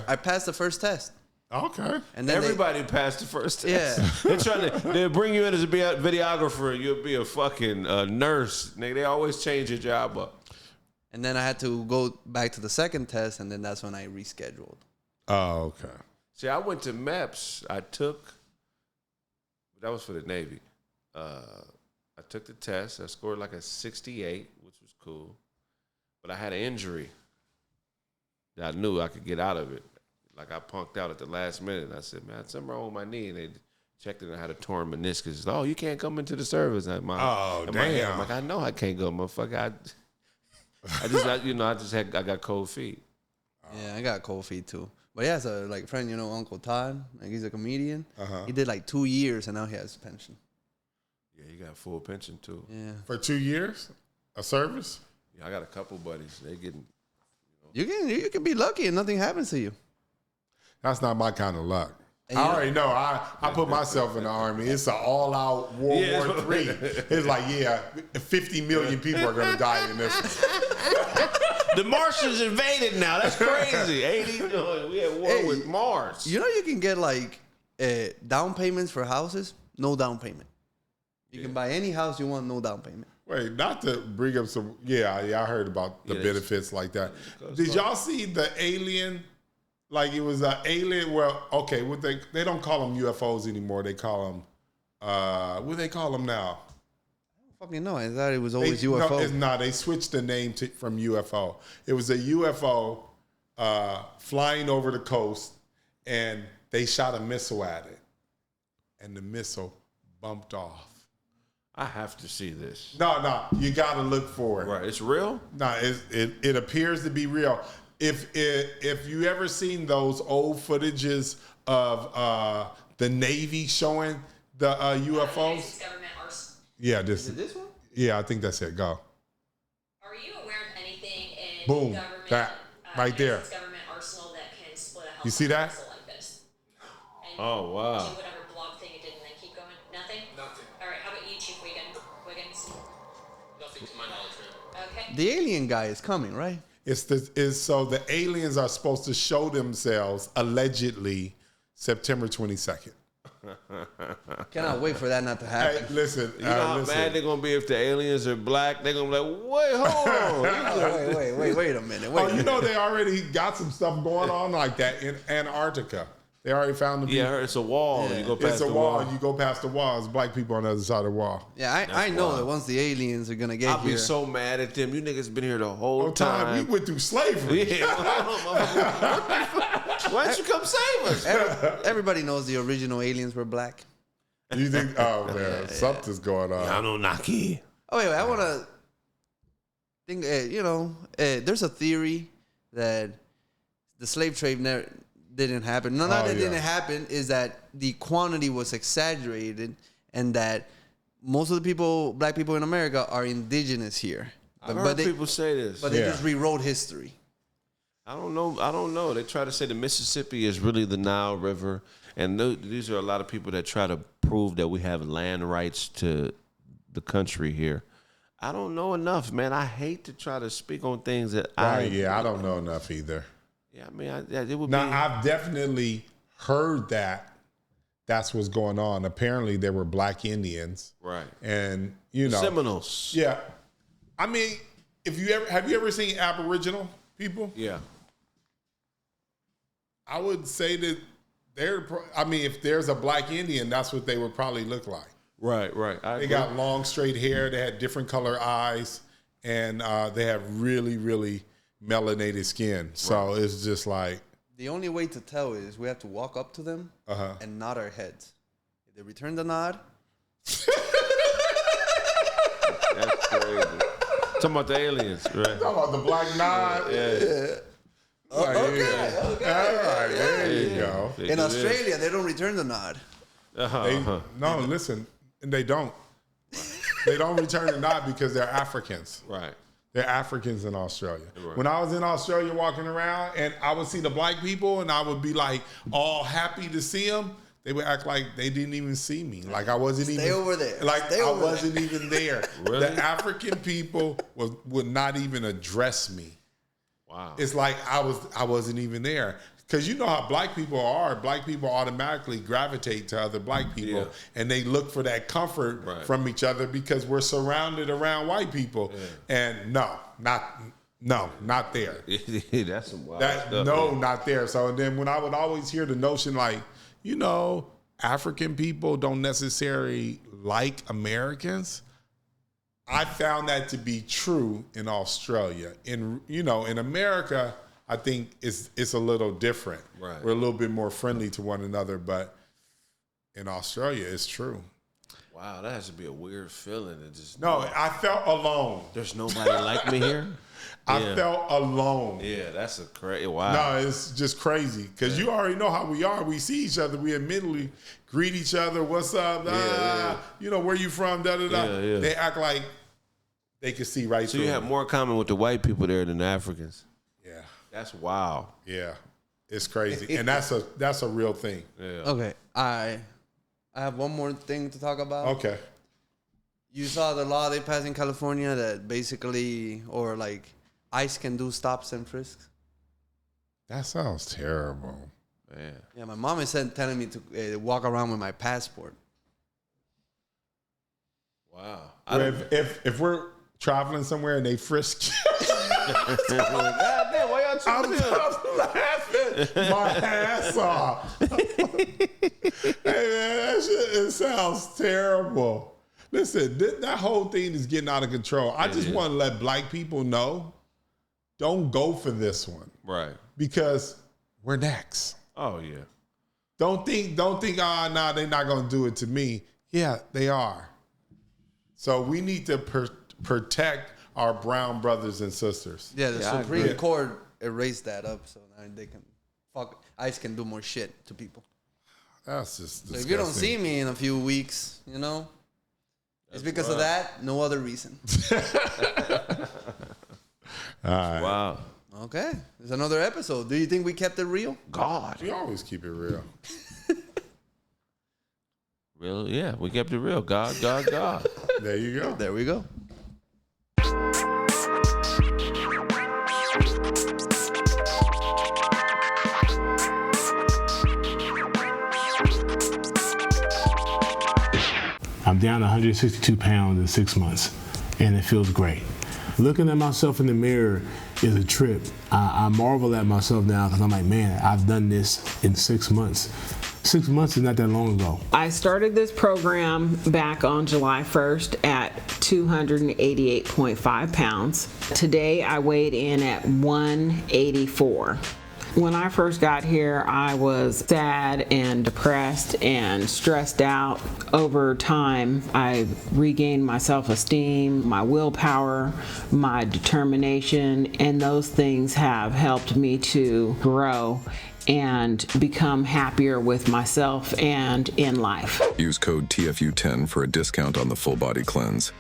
I passed the first test. Okay. And then everybody passed the first test. Yeah. They'll bring you in as a videographer. You'll be a fucking nurse. Nigga, they always change your job up. And then I had to go back to the second test, and then that's when I rescheduled. Oh, okay. See, I went to MEPS. That was for the Navy. I took the test. I scored like a 68, which was cool. But I had an injury that I knew I could get out of it. Like I punked out at the last minute. And I said, man, something wrong with my knee. And they checked it and I had a torn meniscus. Oh, you can't come into the service. Damn. I'm like, I know I can't go, motherfucker. I got cold feet. Yeah, I got cold feet too. But yeah, so like friend, Uncle Todd, like he's a comedian. He did like 2 years and now he has pension. Yeah, you got full pension too. Yeah. For 2 years? A service? Yeah, I got a couple buddies. They getting You can be lucky and nothing happens to you. That's not my kind of luck. I already know. I put myself in the army. It's an all-out World War III. It's like, 50 million people are going to die in this one. The Martians invaded now. That's crazy. We had war with Mars. You know you can get like down payments for houses, no down payment. You can buy any house you want, no down payment. Wait, not to bring up some. I heard about the benefits like that. Did y'all see the alien? Like it was an alien. Well, okay, what they don't call them UFOs anymore. They call them. What do they call them now? I don't fucking know. I thought it was always UFO. No, they switched the name from UFO. It was a UFO flying over the coast, and they shot a missile at it, and the missile bumped off. I have to see this. No, you got to look for it. Right, it's real? No, it appears to be real. If you ever seen those old footages of the Navy showing the UFOs? Yeah, Is it this one? Yeah, I think that's it. Go. Are you aware of anything in Boom. government, That right there. government arsenal that can split a house You see that? like this? And Oh, wow. do whatever block thing it did and then keep going? Nothing? Nothing. All right, how about you, Chief Wiggins? Nothing to my knowledge, man. Okay. The alien guy is coming, right? So the aliens are supposed to show themselves allegedly September 22nd. Cannot wait for that not to happen. Hey, listen. You know how mad they're going to be if the aliens are black? They're going to be like, wait, hold on. Wait a minute. They already got some stuff going on like that in Antarctica. They already found the people. Yeah, I heard it's a wall. Yeah. You go past it's a the wall. You go past the wall. It's black people on the other side of the wall. Yeah, I know that once the aliens are going to get I'll here. be so mad at them. You niggas been here the whole time. We went through slavery. Yeah. Why don't you come save us? Everybody knows the original aliens were black. You think, oh, man, something's going on. Anunnaki. Oh, wait, I want to think, there's a theory that the slave trade didn't happen. No, not that it didn't happen, is that the quantity was exaggerated and that most of the black people in America are indigenous here. I've heard people say this. But they just rewrote history. I don't know. They try to say the Mississippi is really the Nile River. And these are a lot of people that try to prove that we have land rights to the country here. I don't know enough, man. I hate to try to speak on things that I don't know enough either. Yeah, I mean, it would now, be. I've definitely heard that's what's going on. Apparently, there were black Indians. Right. And, Seminoles. Yeah. I mean, have you ever seen Aboriginal people? Yeah. I would say that if there's a black Indian, that's what they would probably look like. Right. They got long, straight hair. They had different color eyes, and they have really, really melanated skin. So it's just like. The only way to tell is we have to walk up to them and nod our heads. If they return the nod. That's crazy. Talking about the aliens, right? Talking about the black nod. Yeah. Okay. All right, there you go. In Australia, they don't return the nod. No, listen, and they don't. They don't return the nod because they're Africans. Right. They're Africans in Australia. Right. When I was in Australia walking around and I would see the black people and I would be like all happy to see them, they would act like they didn't even see me. Like I wasn't Stay over there. Like Stay I over wasn't there. even there. Really? The African people would not even address me. Wow. It's like I wasn't even there. Because you know how black people are. Black people automatically gravitate to other black people, and they look for that comfort from each other because we're surrounded around white people. Yeah. And not there. That's some wild stuff. Not there. So then when I would always hear the notion like, African people don't necessarily like Americans, I found that to be true in Australia. In America, I think it's a little different. Right. We're a little bit more friendly to one another, but in Australia, it's true. Wow, that has to be a weird feeling. I felt alone. There's nobody like me here? I felt alone. Yeah, that's a crazy. Wow. No, it's just crazy because you already know how we are. We see each other. We immediately greet each other. What's up? Where you from? Da da da. Yeah. They act like they can see right through. So you have more in common with the white people there than the Africans. Yeah. That's wild. Yeah. It's crazy, and that's a real thing. Yeah. Okay, I have one more thing to talk about. Okay. You saw the law they passed in California that basically, or like, ICE can do stops and frisks. That sounds terrible. Man. Yeah, my mom is telling me to walk around with my passport. Wow. If we're traveling somewhere and they frisk you, God damn, why y'all I'm laughing my ass off. Hey man, that shit, it sounds terrible. Listen, that whole thing is getting out of control. I just want to let black people know, don't go for this one. Right. Because we're next. Oh yeah. Don't think, nah, they're not gonna do it to me. Yeah, they are. So we need to protect our brown brothers and sisters. Yeah, the Supreme Court erased that up, so now they can ICE can do more shit to people. That's just disgusting. So if you don't see me in a few weeks, it's because of that, no other reason. All right. Wow. Okay, there's another episode. Do you think we kept it real? God. We always keep it real. Real, yeah, we kept it real. God. There you go. There we go. I'm down 162 pounds in 6 months, and it feels great. Looking at myself in the mirror is a trip. I marvel at myself now because I'm like, man, I've done this in 6 months. 6 months is not that long ago. I started this program back on July 1st at 288.5 pounds. Today I weighed in at 184. When I first got here, I was sad and depressed and stressed out. Over time, I regained my self-esteem, my willpower, my determination, and those things have helped me to grow and become happier with myself and in life. Use code TFU10 for a discount on the full body cleanse.